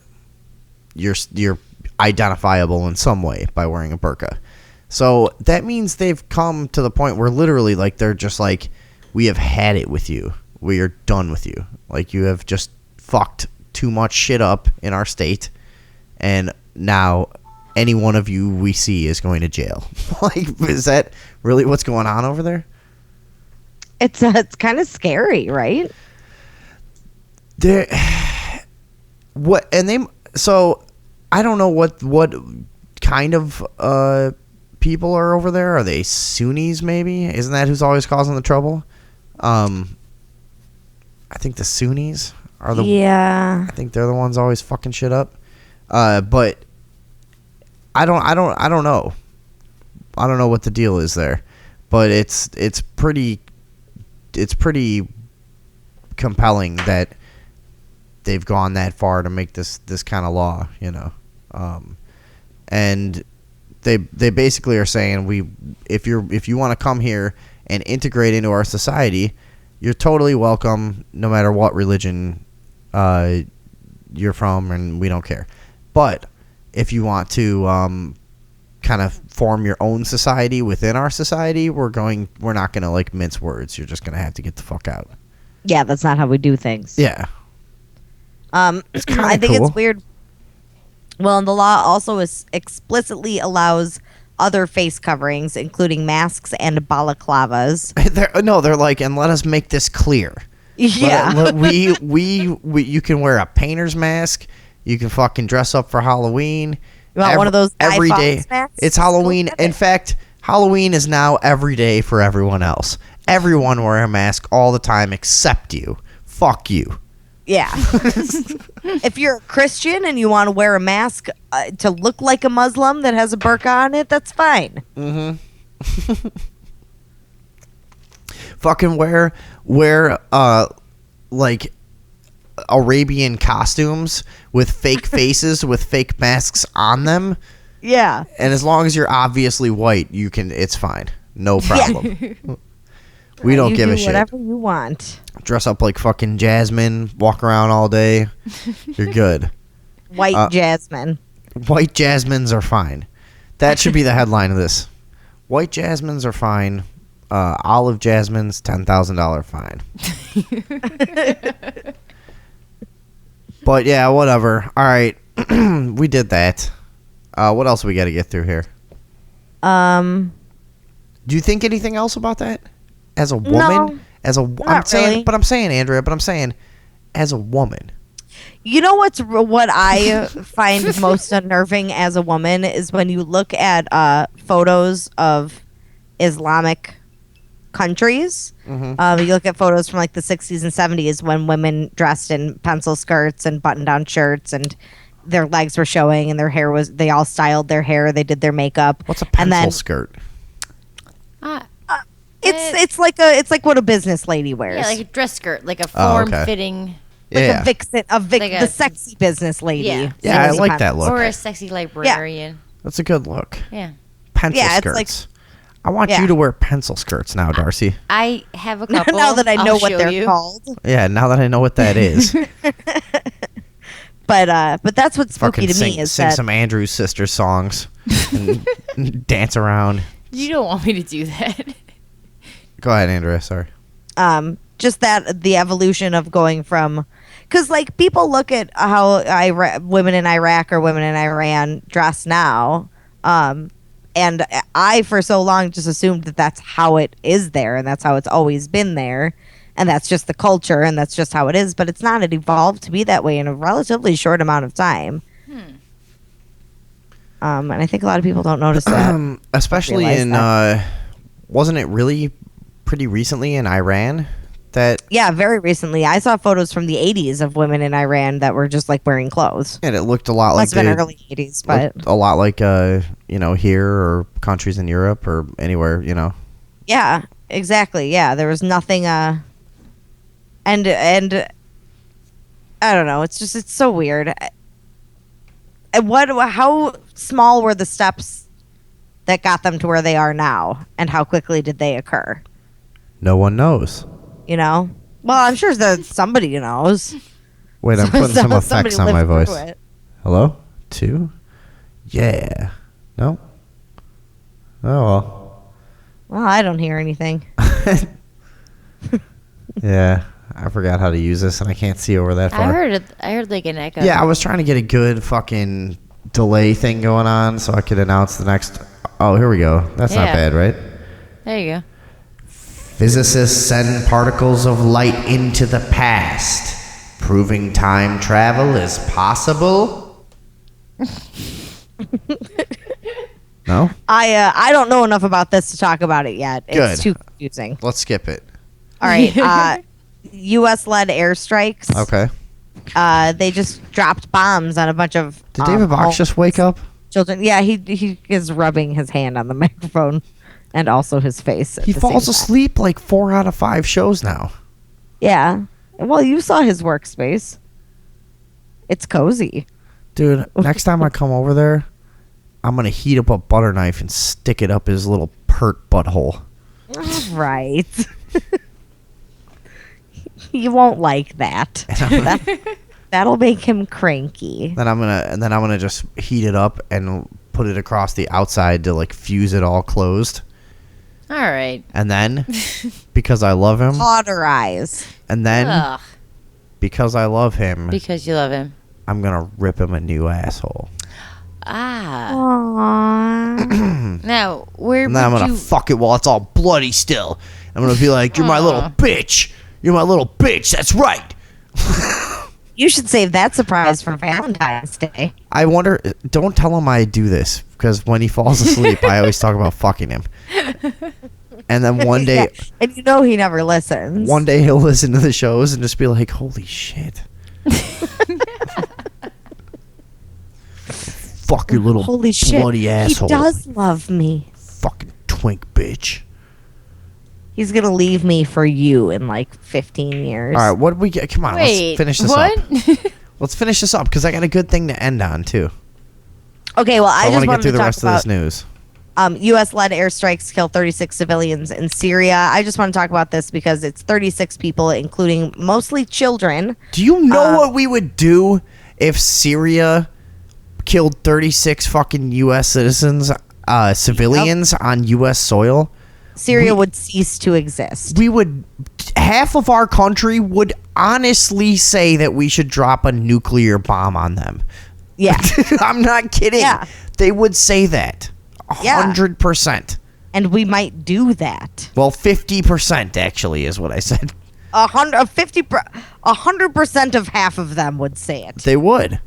you're identifiable in some way by wearing a burqa. So that means they've come to the point where literally, like, they're just like, we have had it with you. We are done with you. Like, you have just fucked too much shit up in our state, and now any one of you we see is going to jail. Like, is that really what's going on over there? It's kind of scary, right? So I don't know what kind of people are over there. Are they Sunnis, maybe? Isn't that who's always causing the trouble? I think the Sunnis are the... Yeah. I think they're the ones always fucking shit up. But I don't know. I don't know what the deal is there. But it's pretty compelling that they've gone that far to make this kind of law, you know. And they basically are saying if you want to come here and integrate into our society, you're totally welcome no matter what religion you're from, and we don't care. But if you want to kind of form your own society within our society, we're not going to like mince words. You're just going to have to get the fuck out. Yeah, that's not how we do things. Yeah. I think it's weird. Well, and the law also explicitly allows other face coverings, including masks and balaclavas. They're like, and let us make this clear. Yeah. We you can wear a painter's mask. You can fucking dress up for Halloween. You want one of those Guy every Fawkes day. masks? It's Halloween. Go get In it. fact, Halloween is now every day for everyone else. Everyone wear a mask all the time except you. Fuck you. Yeah. If you're a Christian and you want to wear a mask to look like a Muslim that has a burqa on it, that's fine. Fucking wear like Arabian costumes with fake faces with fake masks on them. Yeah. And as long as you're obviously white, it's fine. No problem. We don't give a shit. Whatever you want. Dress up like fucking Jasmine, walk around all day. You're good. White Jasmine. White Jasmines are fine. That should be the headline of this. White Jasmines are fine. Olive Jasmines, $10,000 fine. But yeah, whatever. All right. We did that. What else we got to get through here? Do you think anything else about that? As a woman? No, I'm saying, really. but I'm saying, Andrea, as a woman. You know what I find most unnerving as a woman is when you look at photos of Islamic countries. You look at photos from like the 60s and 70s when women dressed in pencil skirts and button-down shirts and their legs were showing and their hair was. They all styled their hair. They did their makeup. What's a pencil skirt? It's like what a business lady wears. Yeah, like a dress skirt, like a Oh, okay. form-fitting, Yeah. A vixen, Like the sexy business lady. Yeah. Yeah, I Sexy like that pencil. look. or a sexy librarian. That's a good look. Yeah. Pencil Yeah, it's skirts. I want Yeah. you to wear pencil skirts now, Darcy. I have a couple. Now that I know I'll what show they're you. called, Yeah, now that I know what that is. but that's what's spooky Fucking to sing me is sing that some Andrews Sisters songs and dance around. You don't want me to do that. Go ahead, Andrea. Sorry. just that the evolution of going from, because like people look at how women in Iraq or women in Iran dress now, and I for so long just assumed that that's how it is there and that's how it's always been there. And that's just the culture, and that's just how it is. But it's not. It evolved to be that way in a relatively short amount of time. And I think a lot of people don't notice that. Especially in, wasn't it really pretty recently in Iran that? Yeah, very recently. I saw photos from the 80s of women in Iran that were just like wearing clothes. And it looked a lot like Must have been early 80s, but a lot like here or countries in Europe or anywhere, yeah, exactly. Yeah, there was nothing. And I don't know. It's so weird. And how small were the steps that got them to where they are now, and how quickly did they occur? No one knows. Well, I'm sure that somebody knows. Wait, I'm putting some Somebody effects on my lived voice. through it. Hello? 2? Yeah. No? Oh, well. Well, I don't hear anything. Yeah. I forgot how to use this, and I can't see over that far. I heard like an echo. Yeah, I was trying to get a good fucking delay thing going on so I could announce the next... Oh, here we go. That's not Yeah. bad, right? There you go. Physicists send particles of light into the past, proving time travel is possible. No? I don't know enough about this to talk about it yet. Good. It's too confusing. Let's skip it. All right. U.S.-led airstrikes. Okay. They just dropped bombs on a bunch of. Did David Box homes, just wake up? children? Yeah, he is rubbing his hand on the microphone, and also his face. At He the falls same time. asleep like 4 out of 5 shows now. Yeah. Well, you saw his workspace. It's cozy. Dude, next time I come over there, I'm going to heat up a butter knife and stick it up his little pert butthole. Right. You won't like that. That'll make him cranky. Then I'm gonna just heat it up and put it across the outside to like fuse it all closed. All right. And then because I love him, Cauterize. and then Ugh, because I love him, because you love him. I'm gonna rip him a new asshole. Ah. Aww. Now, where And then I'm would gonna you... fuck it while it's all bloody still. I'm gonna be like, "You're my little bitch. You're my little bitch. That's right." You should save that surprise for Valentine's Day. I wonder. Don't tell him I do this, because when he falls asleep, I always talk about fucking him. And then one day, and you know he never listens. One day he'll listen to the shows and just be like, "Holy shit." Fuck your little Holy shit. bloody asshole. He does love me. Fucking twink bitch. He's gonna leave me for you in like 15 years. All right, what do we get? Come on, let's finish this up. Let's finish this up, because I got a good thing to end on too. Okay, well, I just want to wanted get through to the talk rest about of this news. U.S.-led airstrikes kill 36 civilians in Syria. I just want to talk about this because it's 36 people, including mostly children. Do you know what we would do if Syria killed 36 fucking U.S. citizens, civilians on U.S. soil? Syria would cease to exist. Half of our country would honestly say that we should drop a nuclear bomb on them. Yeah. I'm not kidding. Yeah. They would say that. 100%. And we might do that. Well, 50% actually is what I said. 100% of half of them would say it. They would.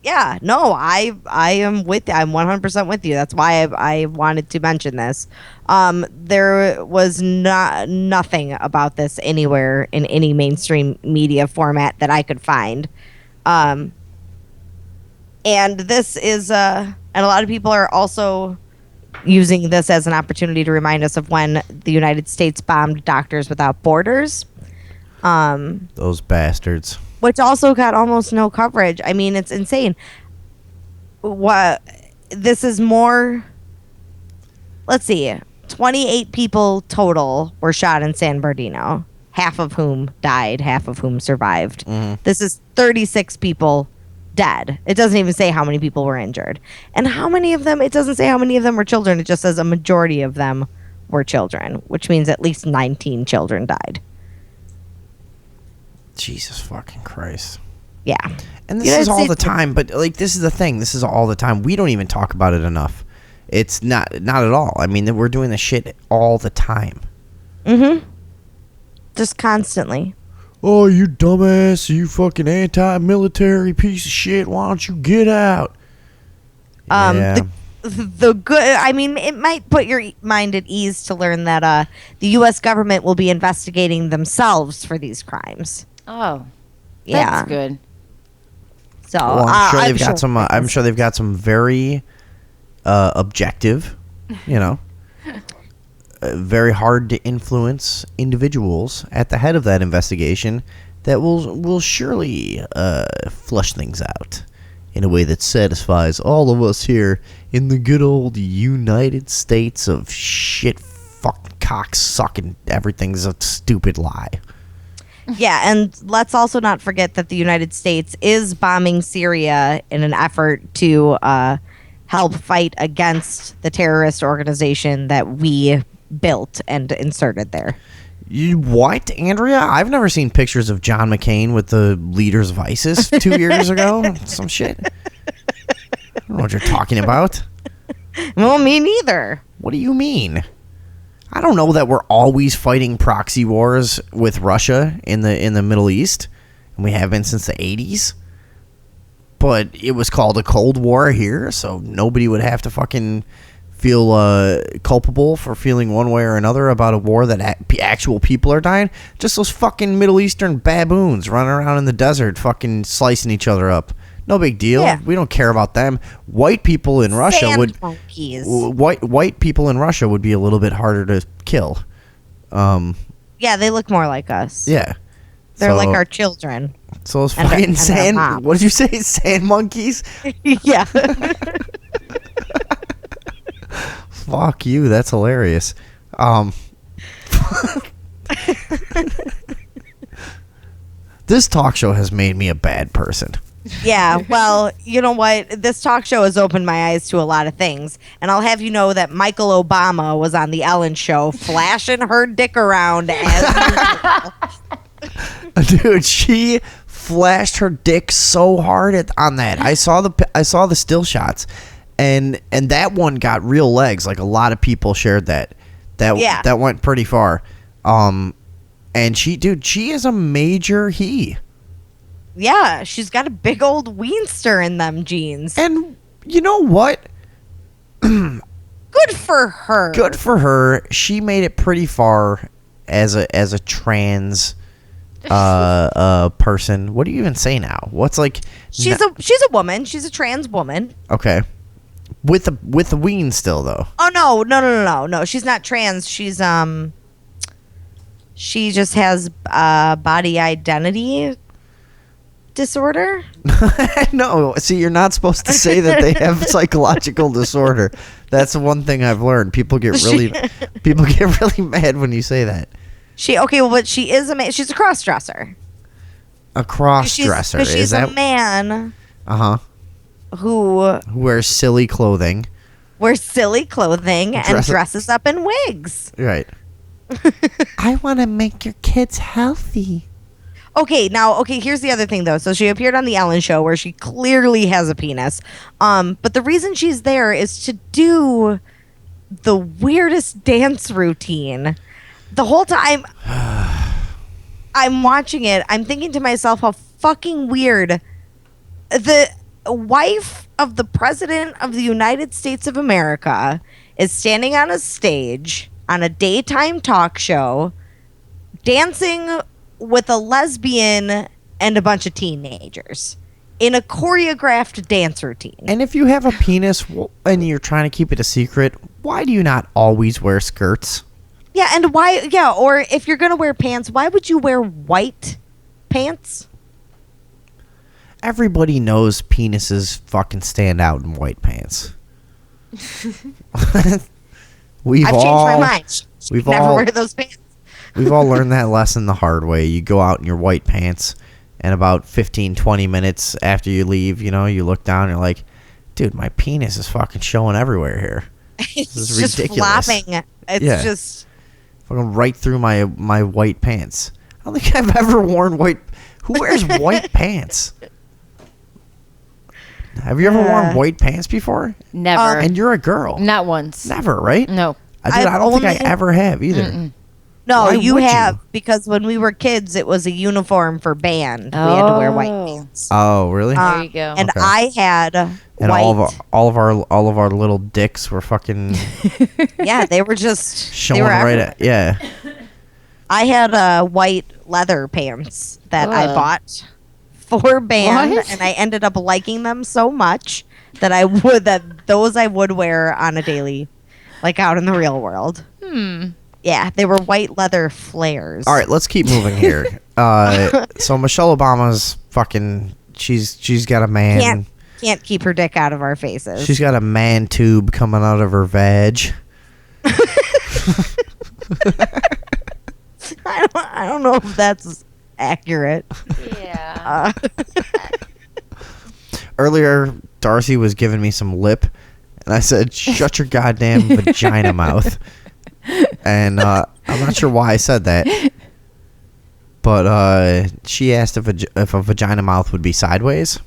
Yeah, no, I am with. I'm 100% with you. That's why I wanted to mention this. There was nothing about this anywhere in any mainstream media format that I could find. And this is and a lot of people are also using this as an opportunity to remind us of when the United States bombed Doctors Without Borders. Those bastards. Which also got almost no coverage. I mean, it's insane. This is more. Let's see. 28 people total were shot in San Bernardino. Half of whom died, half of whom survived. Mm-hmm. This is 36 people dead. It doesn't even say how many people were injured. And how many of them, it doesn't say how many of them were children. It just says a majority of them were children, which means at least 19 children died. Jesus fucking Christ. Yeah. And this is all the time, but like this is the thing. This is all the time. We don't even talk about it enough. It's not at all. I mean, we're doing this shit all the time. Mm-hmm. Just constantly. Oh, you dumbass, you fucking anti-military piece of shit. Why don't you get out? The good, I mean, it might put your mind at ease to learn that the U.S. government will be investigating themselves for these crimes. Oh, yeah, that's good. So well, I'm sure they've got some. I'm sure they've got some very objective, very hard to influence individuals at the head of that investigation that will surely flush things out in a way that satisfies all of us here in the good old United States of shit, fucking cock sucking. Everything's a stupid lie. Yeah, and let's also not forget that the United States is bombing Syria in an effort to help fight against the terrorist organization that we built and inserted there. What, Andrea? I've never seen pictures of John McCain with the leaders of ISIS 2 years ago. Some shit. I don't know what you're talking about. Well, me neither. What do you mean? I don't know that we're always fighting proxy wars with Russia in the Middle East, and we have been since the 80s. But it was called a Cold War here, so nobody would have to fucking feel culpable for feeling one way or another about a war that actual people are dying. Just those fucking Middle Eastern baboons running around in the desert fucking slicing each other up. No big deal. Yeah. We don't care about them. White people in Russia monkeys. white people in Russia would be a little bit harder to kill. Yeah, they look more like us. Yeah. They're like our children. So those And fucking our sand. moms. What did you say? Sand monkeys? Yeah. Fuck you. That's hilarious. This talk show has made me a bad person. Yeah, well, you know what? This talk show has opened my eyes to a lot of things. And I'll have you know that Michael Obama was on the Ellen Show flashing her dick around as Dude, she flashed her dick so hard on that. I saw the still shots, and that one got real legs. Like a lot of people shared that. That went pretty far. And she is a major he. Yeah, she's got a big old weenster in them jeans. And you know what? Good for her. Good for her. She made it pretty far as a trans person. What do you even say now? What's like? She's a woman. She's a trans woman. Okay. With the ween still though. Oh no. She's not trans. She's she just has body identity disorder. No, see, you're not supposed to say that they have psychological disorder. That's the one thing I've learned. People get really mad when you say that. But she is a man. She's a cross dresser. A cross dresser. She's a man. Who wears silly clothing. And dresses up in wigs. Right. I want to make your kids healthy. Okay, here's the other thing, though. So she appeared on the Ellen Show, where she clearly has a penis. But the reason she's there is to do the weirdest dance routine. The whole time I'm watching it, I'm thinking to myself how fucking weird. The wife of the President of the United States of America is standing on a stage on a daytime talk show, dancing with a lesbian and a bunch of teenagers in a choreographed dance routine. And if you have a penis and you're trying to keep it a secret, why do you not always wear skirts? Yeah, and why? Yeah, or if you're gonna wear pants, why would you wear white pants? Everybody knows penises fucking stand out in white pants. I've changed my mind. Never wear those pants. We've all learned that lesson the hard way. You go out in your white pants, and about 15, 20 minutes after you leave, you look down and you're like, dude, my penis is fucking showing everywhere here. This is just ridiculous. flopping. It's just fucking right through my white pants. I don't think I've ever worn white. Who wears white pants? Have you ever worn white pants before? Never. And you're a girl. Not once. Never, right? No. I don't think I ever have either. Mm-mm. No, Why you would have, because when we were kids, it was a uniform for band. We had to wear white pants. Oh, really? There you go. And Okay. I had And white. all of our little dicks were fucking Yeah, they were just showing they were right everywhere. at. Yeah. I had white leather pants that I Ugh. bought for band, What? and I ended up liking them so much that I would wear on a daily, like out in the real world. Yeah, they were white leather flares. All right, let's keep moving here. So Michelle Obama's fucking. She's got a man. Can't keep her dick out of our faces. She's got a man tube coming out of her vag. I don't know if that's accurate. Yeah. Earlier, Darcy was giving me some lip, and I said, "Shut your goddamn vagina mouth." And I'm not sure why I said that, but she asked if a vagina mouth would be sideways.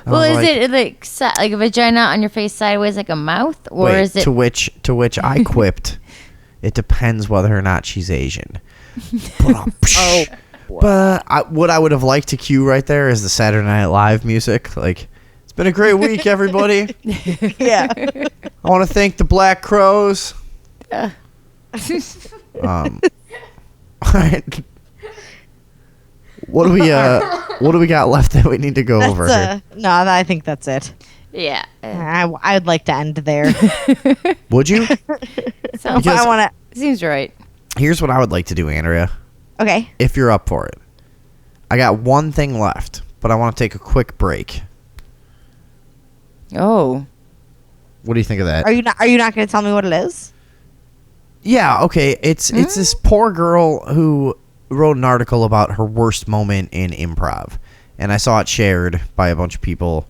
Well, is it like a vagina on your face sideways like a mouth, or Wait, is it? to which I quipped, it depends whether or not she's Asian. But what I would have liked to cue right there is the Saturday Night Live music. Like, it's been a great week, everybody. Yeah. I want to thank the Black Crows. All right. What do we got left that we need to go over here? No, I think that's it. Yeah. I'd like to end there. Would you? Sounds, Because- I want seems right. Here's what I would like to do, Andrea. to. Okay. If you're up for it. I got one thing left, but I want to take a quick break. Oh. What do you think of that? Are you not going to tell me what it is? Yeah, okay. It's this poor girl who wrote an article about her worst moment in improv, and I saw it shared by a bunch of people,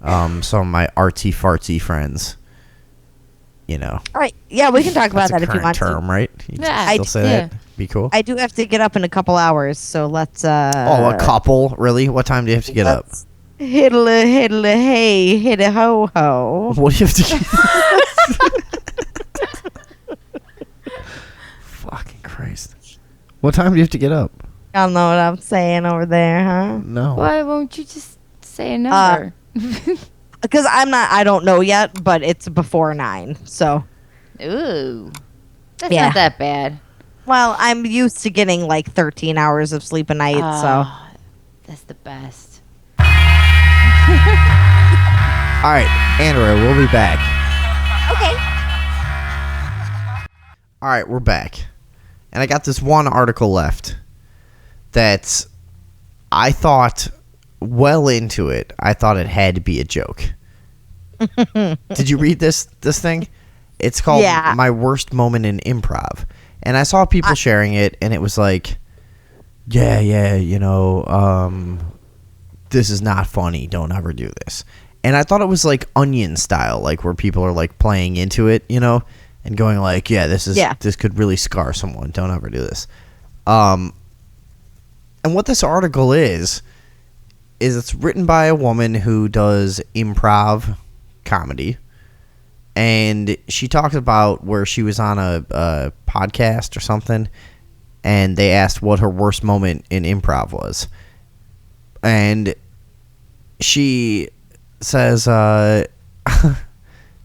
some of my artsy-fartsy friends. All right. Yeah, we can talk about that's that a if you want current term, to. right? You Yeah, still say yeah. that? Be cool. I do have to get up in a couple hours, so let's. A couple? Really? What time do you have to get up? Hiddle, hiddle, hey, hidda ho ho. What do you have to get? Fucking Christ. What time do you have to get up? Y'all know what I'm saying over there, huh? No. Why won't you just say a number? Because I don't know yet, but it's before 9. So, Ooh. That's Yeah. not that bad. well, I'm used to getting like 13 hours of sleep a night. So, That's the best. All right, Andrea, we'll be back. okay. All right, we're back. And I got this one article left that I thought, well into it, I thought it had to be a joke. Did you read this thing? It's called Yeah. My Worst Moment in Improv. And I saw people sharing it, and it was like, yeah, this is not funny. Don't ever do this. And I thought it was like Onion style, like where people are like playing into it, and going like, this could really scar someone. Don't ever do this. And what this article is it's written by a woman who does improv comedy. And she talks about where she was on a podcast or something, and they asked what her worst moment in improv was. And she says,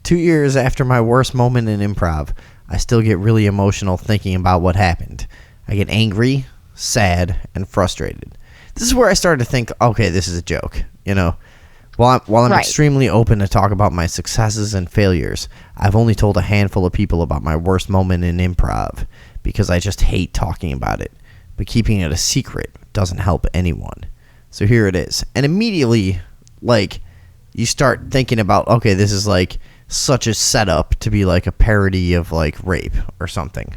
2 years after my worst moment in improv, I still get really emotional thinking about what happened. I get angry, sad, and frustrated. This is where I started to think, okay, this is a joke, While I'm Right. extremely open to talk about my successes and failures, I've only told a handful of people about my worst moment in improv because I just hate talking about it. But keeping it a secret doesn't help anyone. So here it is. And immediately, like, you start thinking about, okay, this is like such a setup to be like a parody of like rape or something,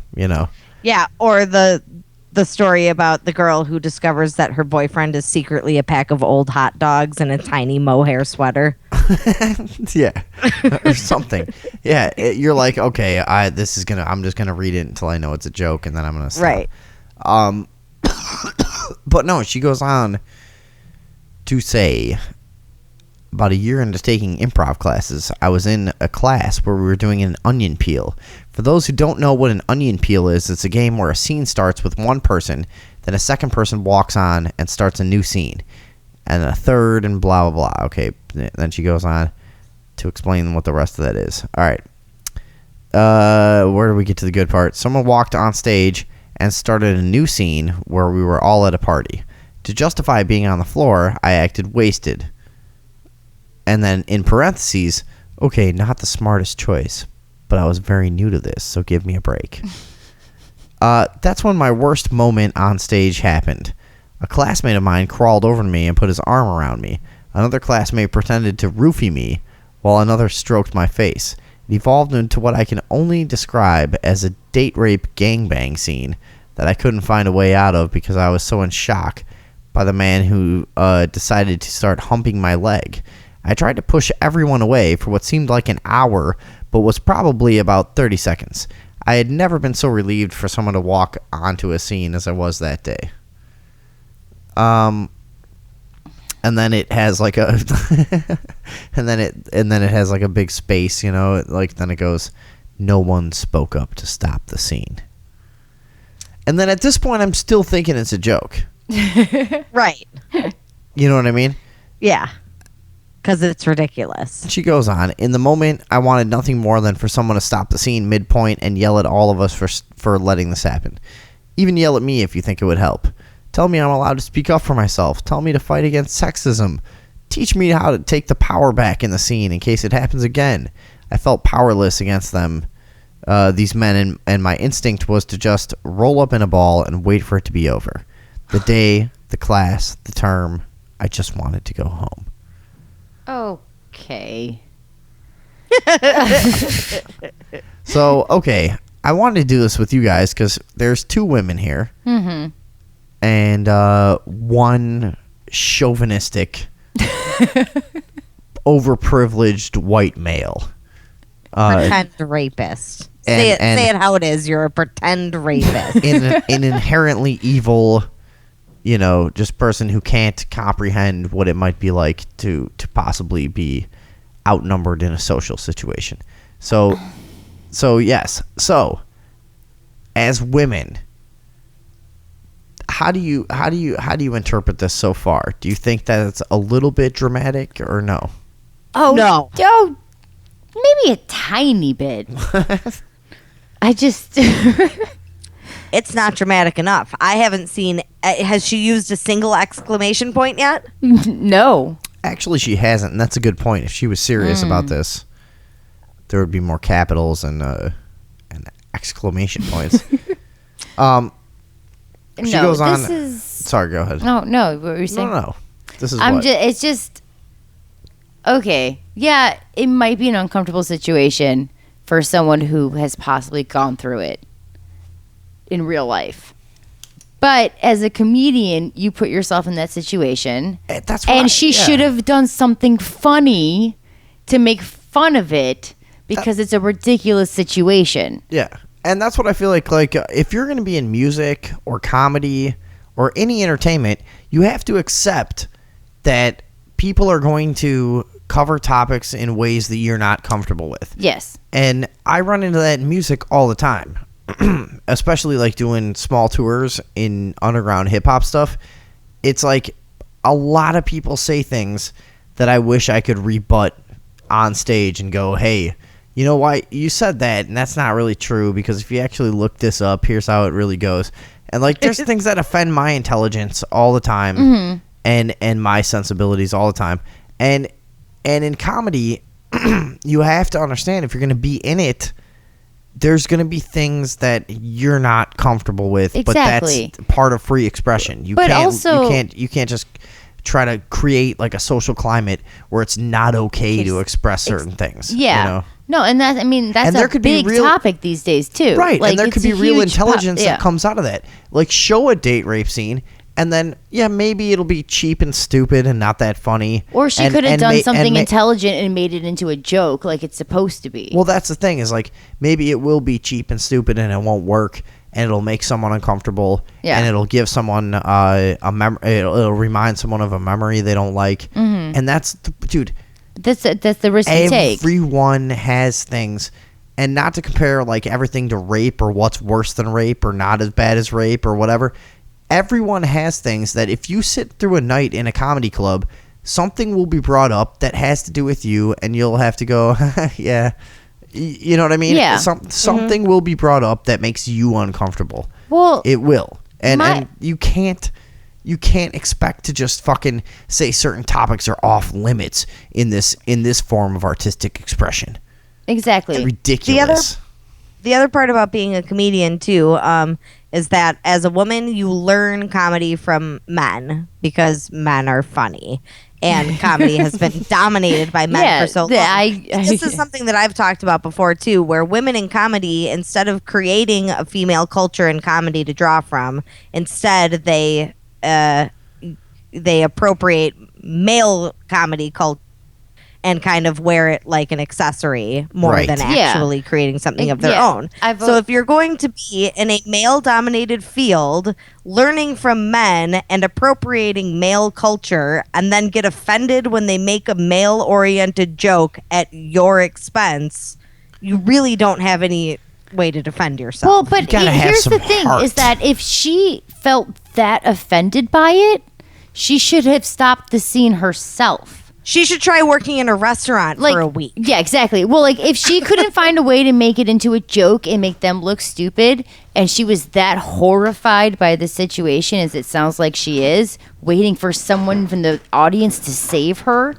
Yeah, or the story about the girl who discovers that her boyfriend is secretly a pack of old hot dogs and a tiny mohair sweater. Yeah, or something. Yeah, you're like, okay, I'm just gonna read it until I know it's a joke, and then I'm gonna stop. Right. But no, she goes on to say, about a year into taking improv classes, I was in a class where we were doing an onion peel. For those who don't know what an onion peel is, it's a game where a scene starts with one person, then a second person walks on and starts a new scene, and a third, and blah, blah, blah. Okay, then she goes on to explain what the rest of that is. All right. Where do we get to the good part? Someone walked on stage and started a new scene where we were all at a party. To justify being on the floor, I acted wasted. And then in parentheses, okay, not the smartest choice, but I was very new to this, so give me a break. That's when my worst moment on stage happened. A classmate of mine crawled over to me and put his arm around me. Another classmate pretended to roofie me, while another stroked my face. It evolved into what I can only describe as a date rape gangbang scene that I couldn't find a way out of because I was so in shock by the man who decided to start humping my leg. I tried to push everyone away for what seemed like an hour, but was probably about 30 seconds. I had never been so relieved for someone to walk onto a scene as I was that day. And then it has like a and then it has like a big space, like then it goes, no one spoke up to stop the scene. And then at this point I'm still thinking it's a joke. Right. You know what I mean? Yeah. Because it's ridiculous. She goes on, in the moment, I wanted nothing more than for someone to stop the scene midpoint and yell at all of us for letting this happen. Even yell at me if you think it would help. Tell me I'm allowed to speak up for myself. Tell me to fight against sexism. Teach me how to take the power back in the scene in case it happens again. I felt powerless against them, these men, and my instinct was to just roll up in a ball and wait for it to be over. The day, the class, the term, I just wanted to go home. Okay. So, okay, I wanted to do this with you guys because there's two women here. Mm-hmm. And one chauvinistic, overprivileged white male. Pretend rapist. Say it how it is. You're a pretend rapist. An inherently evil, just person who can't comprehend what it might be like to possibly be outnumbered in a social situation. So yes. So, as women, how do you interpret this so far? Do you think that it's a little bit dramatic or no? Oh No. Oh, maybe a tiny bit. I just. It's not dramatic enough. I haven't seen. Has she used a single exclamation point yet? No. Actually, she hasn't, and that's a good point. If she was serious about this, there would be more capitals and exclamation points. She goes on. Sorry, go ahead. No, what were you saying? No. This is It's just okay. Yeah, it might be an uncomfortable situation for someone who has possibly gone through it in real life. But as a comedian, you put yourself in that situation. She should have done something funny to make fun of it because it's a ridiculous situation. Yeah. And that's what I feel like if you're going to be in music or comedy or any entertainment, you have to accept that people are going to cover topics in ways that you're not comfortable with. Yes. And I run into that in music all the time, especially like doing small tours in underground hip hop stuff. It's like a lot of people say things that I wish I could rebut on stage and go, hey, you know why you said that, and that's not really true, because if you actually look this up, here's how it really goes. And like there's things that offend my intelligence all the time, and my sensibilities all the time. And in comedy, you have to understand, if you're going to be in it, there's going to be things that you're not comfortable with, exactly. But that's part of free expression. You can't just try to create like a social climate where it's not okay to express certain things. Yeah. You know? No, and that's a big topic these days too. Right, like, and there could be real intelligence that comes out of that. Like, show a date rape scene, and then maybe it'll be cheap and stupid and not that funny. Or she could have done something intelligent and made it into a joke, like it's supposed to be. Well, that's the thing, is like maybe it will be cheap and stupid and it won't work, and it'll make someone uncomfortable, and it'll give someone it'll remind someone of a memory they don't like, and that's dude. That's the risk you take. Everyone has things, and not to compare like everything to rape or what's worse than rape or not as bad as rape or whatever. Everyone has things that if you sit through a night in a comedy club, something will be brought up that has to do with you, and you'll have to go, yeah. You know what I mean? Yeah. Something will be brought up that makes you uncomfortable. Well, it will. And you can't expect to just fucking say certain topics are off limits in this form of artistic expression. Exactly. It's ridiculous. The other part about being a comedian too is that as a woman you learn comedy from men because men are funny, and comedy has been dominated by men for so long. This is something that I've talked about before too, where women in comedy, instead of creating a female culture in comedy to draw from, instead they appropriate male comedy culture and kind of wear it like an accessory more than actually creating something of their own. So if you're going to be in a male-dominated field, learning from men and appropriating male culture, and then get offended when they make a male-oriented joke at your expense, you really don't have any way to defend yourself. Well, but here's the thing, is that if she felt that offended by it, she should have stopped the scene herself. She should try working in a restaurant for a week. Yeah, exactly. Well, like, if she couldn't find a way to make it into a joke and make them look stupid, and she was that horrified by the situation, as it sounds like she is, waiting for someone from the audience to save her,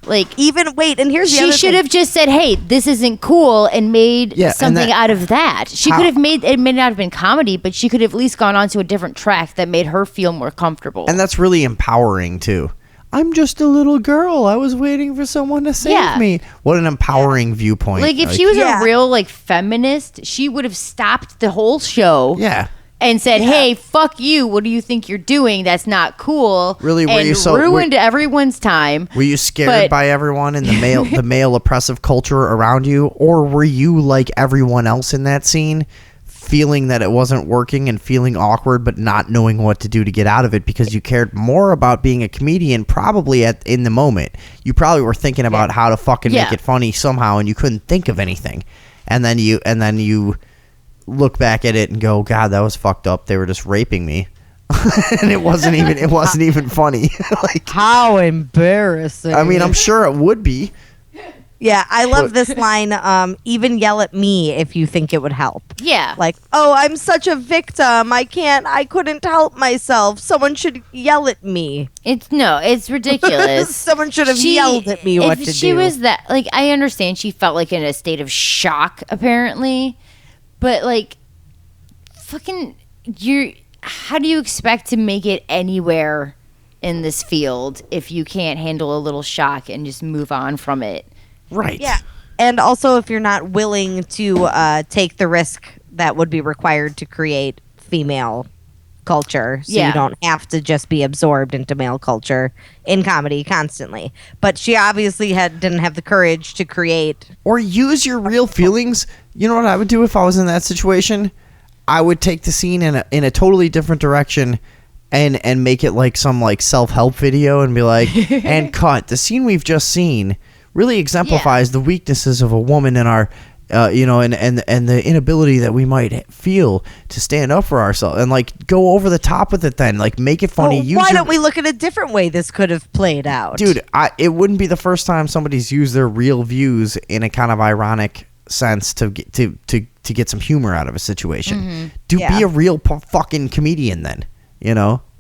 like... and here's the other thing. She should have just said, hey, this isn't cool, and made something out of that. She could have made... It may not have been comedy, but she could have at least gone on to a different track that made her feel more comfortable. And that's really empowering, too. I'm just a little girl. I was waiting for someone to save me. What an empowering viewpoint. Like, if she was a real, like, feminist, she would have stopped the whole show. Yeah. And said, hey, fuck you. What do you think you're doing? That's not cool. Really, ruined everyone's time. Were you scared by everyone in the male oppressive culture around you? Or were you like everyone else in that scene, feeling that it wasn't working and feeling awkward but not knowing what to do to get out of it because you cared more about being a comedian probably in the moment. You probably were thinking about how to fucking make it funny somehow, and you couldn't think of anything. And then you look back at it and go, God, that was fucked up. They were just raping me. and it wasn't even funny. Like, how embarrassing. I mean, I'm sure it would be. Yeah, I love this line. Even yell at me if you think it would help. Yeah. Like, oh, I'm such a victim. I couldn't help myself. Someone should yell at me. It's ridiculous. Someone should have yelled at me what to do. If she was that, like, I understand she felt like in a state of shock, apparently. But, like, fucking, how do you expect to make it anywhere in this field if you can't handle a little shock and just move on from it? Right. Yeah. And also, if you're not willing to take the risk that would be required to create female culture, so you don't have to just be absorbed into male culture in comedy constantly. But she obviously didn't have the courage to create or use your real feelings. You know what I would do if I was in that situation? I would take the scene in a totally different direction and make it like some like self-help video and be like, and cut. The scene we've just seen really exemplifies the weaknesses of a woman in our, and the inability that we might feel to stand up for ourselves, and like go over the top with it. Then like make it funny. Why don't we look at a different way this could have played out, dude? It wouldn't be the first time somebody's used their real views in a kind of ironic sense to get some humor out of a situation. Be a real fucking comedian then.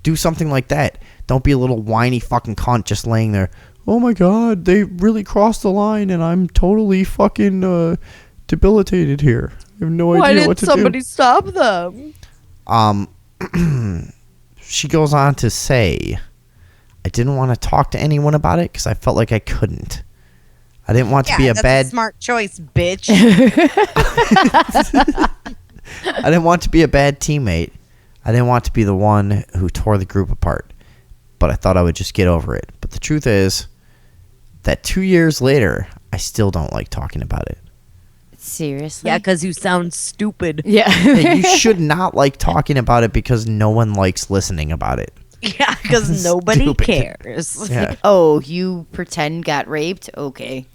Do something like that. Don't be a little whiny fucking cunt just laying there. Oh my god, they really crossed the line and I'm totally fucking debilitated here. I have no idea what to do. Why didn't somebody stop them? She goes on to say, I didn't want to talk to anyone about it because I felt like I couldn't. I didn't want to be a smart choice, bitch. I didn't want to be a bad teammate. I didn't want to be the one who tore the group apart. But I thought I would just get over it. But the truth is that 2 years later, I still don't like talking about it. Seriously? Yeah, because you sound stupid. Yeah. You should not like talking about it because no one likes listening about it. Yeah, because nobody cares. Yeah. Oh, you pretend got raped? Okay.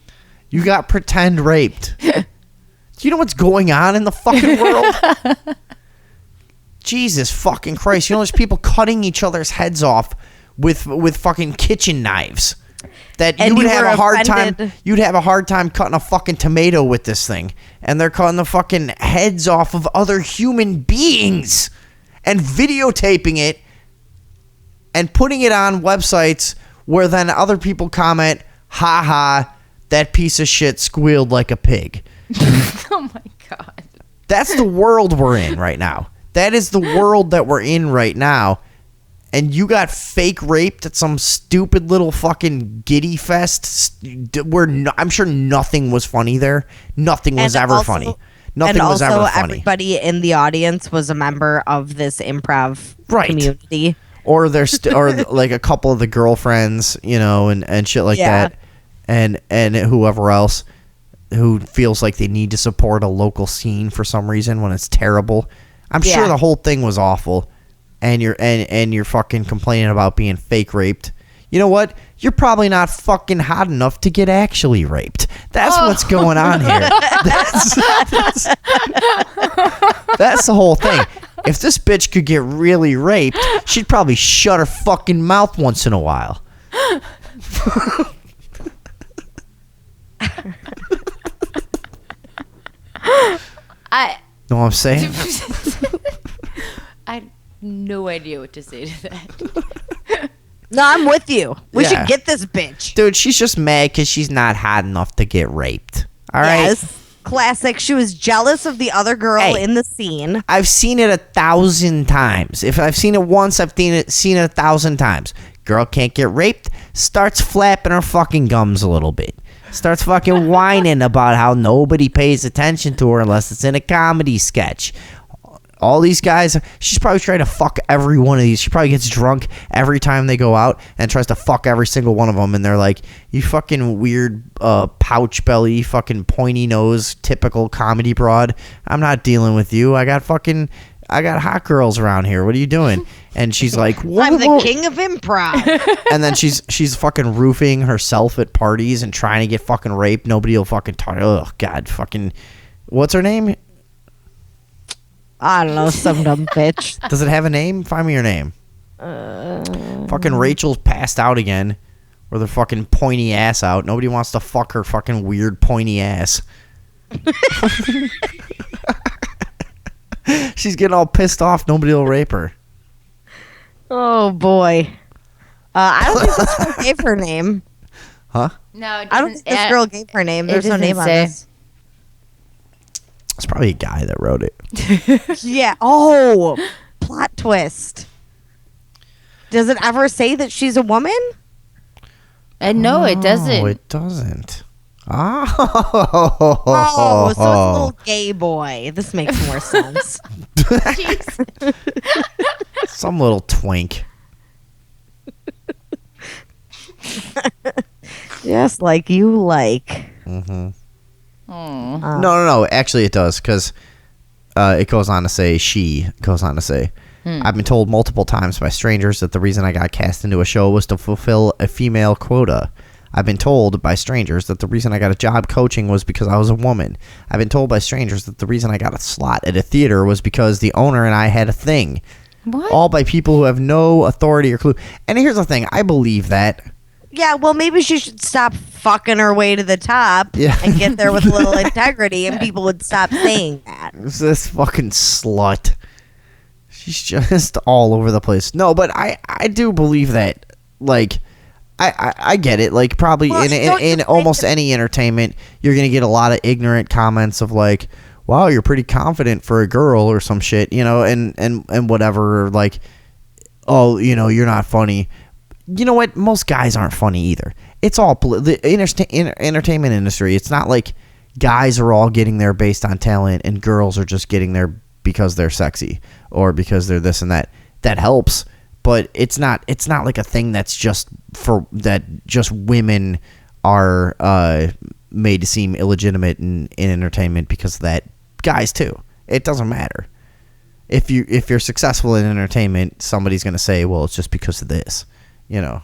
You got pretend raped. Do you know what's going on in the fucking world? Jesus fucking Christ. There's people cutting each other's heads off with fucking kitchen knives. That you would have a hard time. You'd have a hard time cutting a fucking tomato with this thing, and they're cutting the fucking heads off of other human beings and videotaping it and putting it on websites where then other people comment, "Ha ha, that piece of shit squealed like a pig." Oh my god. That's the world we're in right now. That is the world that we're in right now. And you got fake raped at some stupid little fucking giddy fest where I'm sure nothing was funny there. Nothing was ever funny. Nothing was ever funny. Everybody in the audience was a member of this improv community. Or there's or like a couple of the girlfriends, and shit like that. And whoever else who feels like they need to support a local scene for some reason when it's terrible. I'm sure the whole thing was awful. And you're fucking complaining about being fake raped. You know what? You're probably not fucking hot enough to get actually raped. That's what's going on here. That's the whole thing. If this bitch could get really raped, she'd probably shut her fucking mouth once in a while. Know what I'm saying? I no idea what to say to that. No, I'm with you. We should get this bitch. Dude, she's just mad because she's not hot enough to get raped. All right? Yes. Classic. She was jealous of the other girl in the scene. I've seen it 1,000 times. If I've seen it once, I've seen it 1,000 times. Girl can't get raped, starts flapping her fucking gums a little bit. Starts fucking whining about how nobody pays attention to her unless it's in a comedy sketch. All these guys, she's probably trying to fuck every one of these. She probably gets drunk every time they go out and tries to fuck every single one of them. And they're like, you fucking weird pouch belly, fucking pointy nose, typical comedy broad. I'm not dealing with you. I got hot girls around here. What are you doing? And she's like, I'm the king of improv. And then she's fucking roofing herself at parties and trying to get fucking raped. Nobody will fucking talk. Oh, God, fucking, what's her name? I don't know, some dumb bitch. Does it have a name? Find me your name. Fucking Rachel's passed out again. With her fucking pointy ass out. Nobody wants to fuck her fucking weird pointy ass. She's getting all pissed off. Nobody will rape her. Oh boy. I don't think this girl gave her name. Huh? No, I don't think this girl gave her name. There's no name on this. It's probably a guy that wrote it. Yeah. Oh, plot twist. Does it ever say that she's a woman? No, it doesn't. No, it doesn't. Oh, so it's a little gay boy. This makes more sense. Some little twink. Just like you like. Mm-hmm. No. Actually, it does, because it goes on to say, I've been told multiple times by strangers that the reason I got cast into a show was to fulfill a female quota. I've been told by strangers that the reason I got a job coaching was because I was a woman. I've been told by strangers that the reason I got a slot at a theater was because the owner and I had a thing. What? All by people who have no authority or clue. And here's the thing. I believe that. Yeah, well, maybe she should stop fucking her way to the top and get there with a little integrity, and people would stop saying that. This fucking slut. She's just all over the place. No, but I do believe that, like, I get it. Like, probably in almost any entertainment, you're going to get a lot of ignorant comments of, like, wow, you're pretty confident for a girl or some shit, you know, and whatever, like, oh, you know, you're not funny. You know what? Most guys aren't funny either. It's all the entertainment industry. It's not like guys are all getting there based on talent and girls are just getting there because they're sexy or because they're this and that. That helps, but it's not like a thing that's just women are made to seem illegitimate in entertainment because of that. Guys too. It doesn't matter. If you're successful in entertainment, somebody's going to say, well, it's just because of this. You know,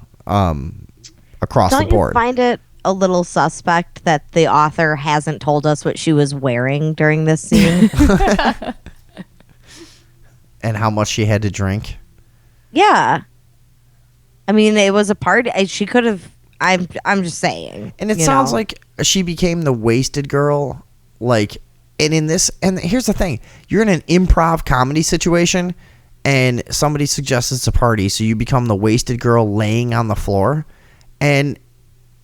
across the board. Don't you find it a little suspect that the author hasn't told us what she was wearing during this scene? And how much she had to drink? Yeah. I mean, it was a party. She could have... I'm just saying. And it sounds like she became the wasted girl. Like, and in this... And here's the thing. You're in an improv comedy situation... and somebody suggests it's a party, so you become the wasted girl laying on the floor. And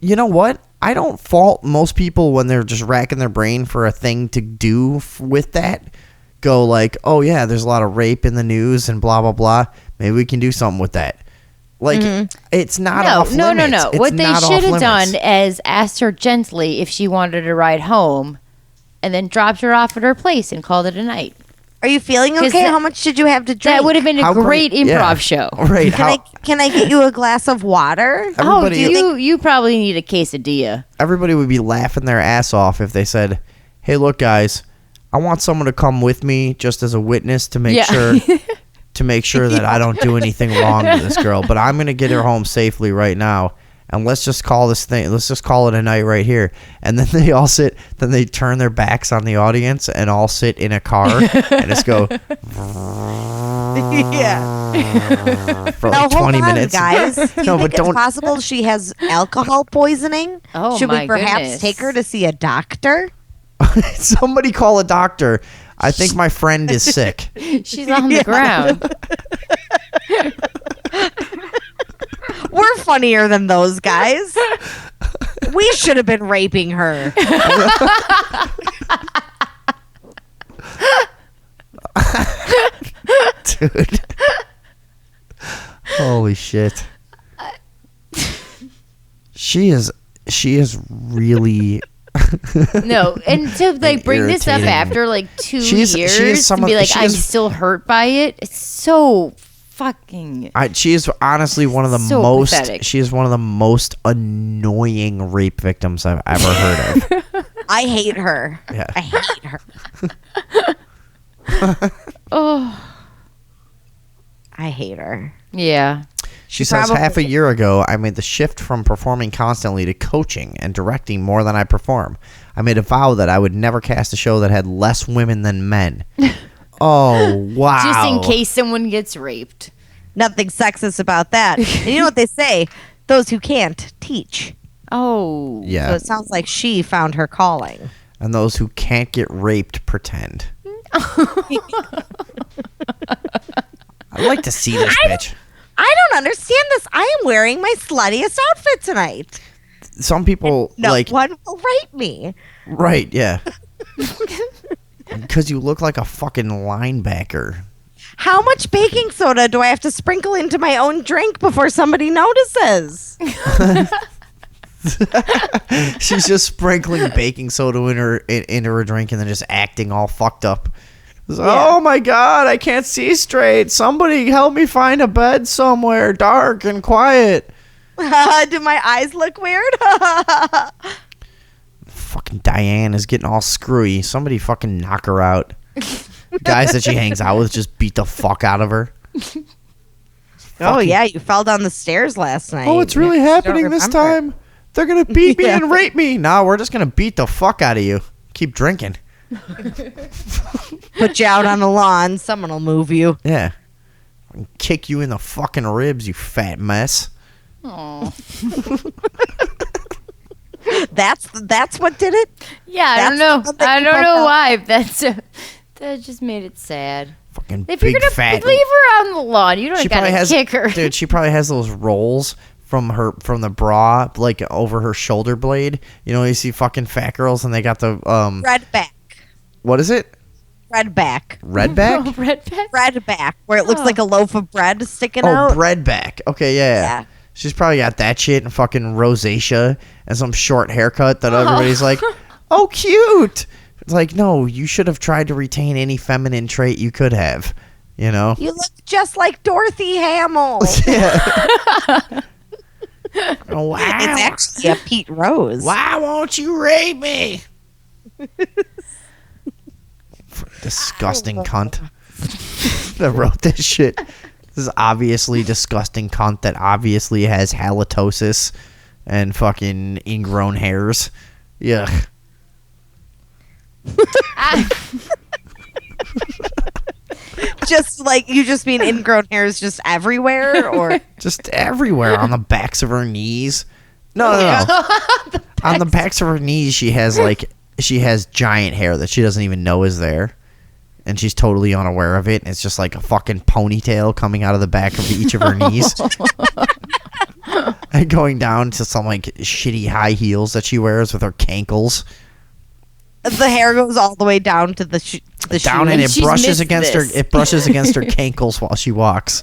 you know what? I don't fault most people when they're just racking their brain for a thing to do with that. Go like, oh yeah, there's a lot of rape in the news and blah, blah, blah. Maybe we can do something with that. Like, it's not off limits. No. It's what they not should have off done limits. is asked her gently if she wanted a ride home and then dropped her off at her place and called it a night. Are you feeling okay? How much did you have to drink? That would have been a great improv show. Right. Can I get you a glass of water? You probably need a quesadilla. Everybody would be laughing their ass off if they said, hey, look, guys, I want someone to come with me just as a witness to make sure that I don't do anything wrong to this girl. But I'm going to get her home safely right now. And let's just call it a night right here. And then they all sit, then they turn their backs on the audience and all sit in a car and just go for like 20 minutes. Guys, do you think it's possible she has alcohol poisoning? Oh, should we perhaps take her to see a doctor? Somebody call a doctor. I think my friend is sick. She's on the ground. We're funnier than those guys. We should have been raping her. Dude. Holy shit. She is really No, and to like bring this up after like 2 years and be like, I'm still hurt by it. It's so fucking. She is honestly one of the so pathetic. She is one of the most annoying rape victims I've ever heard of. I hate her. Yeah. I hate her. Oh, I hate her. Yeah. She says, half a year ago, I made the shift from performing constantly to coaching and directing more than I perform. I made a vow that I would never cast a show that had less women than men. Oh, wow. Just in case someone gets raped. Nothing sexist about that. And you know what they say? Those who can't teach. Oh. Yeah. So it sounds like she found her calling. And those who can't get raped pretend. I'd like to see this bitch. I don't understand this. I am wearing my sluttiest outfit tonight. Some people No like one will rape me. right, yeah. Because you look like a fucking linebacker. How much baking soda do I have to sprinkle into my own drink before somebody notices? She's just sprinkling baking soda into her drink and then just acting all fucked up. Oh my god, I can't see straight. Somebody help me find a bed somewhere dark and quiet. Do my eyes look weird? Fucking Diane is getting all screwy. Somebody fucking knock her out. Guys that she hangs out with just beat the fuck out of her. Oh yeah, you fell down the stairs last night. Oh, it's really happening this time. They're gonna beat me Yeah. and rape me. No, we're just gonna beat the fuck out of you. Keep drinking. Put you out on the lawn. Someone will move you. Yeah. Kick you in the fucking ribs, you fat mess. Aw. That's what did it. Yeah, I don't That's know. what I they don't broke know up. why. That just made it sad. Fucking If you're big gonna fat. leave her on the lawn, you don't She probably gotta has, kick her. dude. She probably has those rolls from the bra, like over her shoulder blade. You know, you see fucking fat girls and they got the Red back. What is it? Red back. Red back? Oh, red back. Red back, where it looks Oh. like a loaf of bread sticking Oh, out. bread back. Okay, yeah. Yeah. She's probably got that shit and fucking rosacea and some short haircut that everybody's like, oh, cute. It's like, no, you should have tried to retain any feminine trait you could have. You know? You look just like Dorothy Hamill. Oh, wow. It's actually a Pete Rose. Why won't you rape me? Disgusting cunt that wrote this shit. This is obviously disgusting cunt that obviously has halitosis and fucking ingrown hairs. Yuck. Just like you just mean ingrown hairs just everywhere, or Just everywhere on the backs of her knees. No. On the backs of her knees, she has giant hair that she doesn't even know is there. And she's totally unaware of it. And it's just like a fucking ponytail coming out of the back of each of her knees. And going down to some like shitty high heels that she wears with her cankles. the hair goes all the way down to the Down shoe. and it She's brushes missed against this. her. It brushes against her cankles while she walks.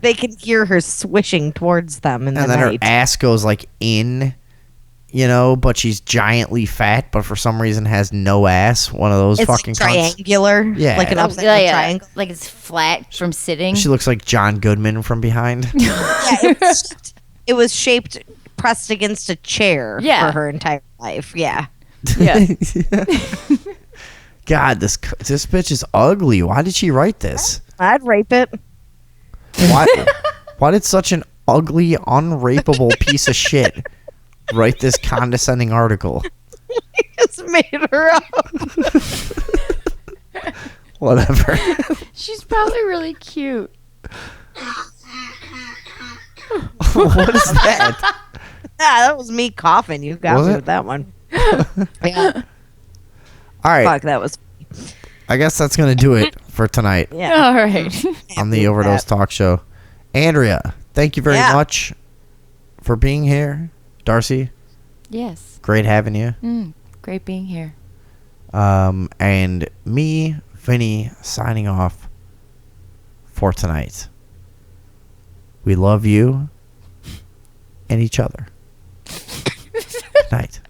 They can hear her swishing towards them in the And then night. her ass goes like in, you know, but she's giantly fat, but for some reason has no ass. One of those It's fucking like cunts. triangular, Yeah. like an Oh, upside down triangle. Like it's flat from sitting. She looks like John Goodman from behind. Yeah, it was shaped pressed against a chair Yeah. for her entire life. Yeah. Yeah. God, this bitch is ugly. Why did she write this? I'd rape it. Why did such an ugly, unrapeable piece of shit write this condescending article? Just made her up. Whatever. She's probably really cute. What is that? Yeah, that was me coughing. You got Was me it? with that one. Yeah. All right. Fuck, that was. I guess that's going to do it for tonight Yeah. All right. on the Overdose Talk Show. Andrea, thank you very Yeah. much for being here. Darcy, Yes. great having you. Great being here. And me, Vinny, signing off for tonight. We love you and each other. Good night.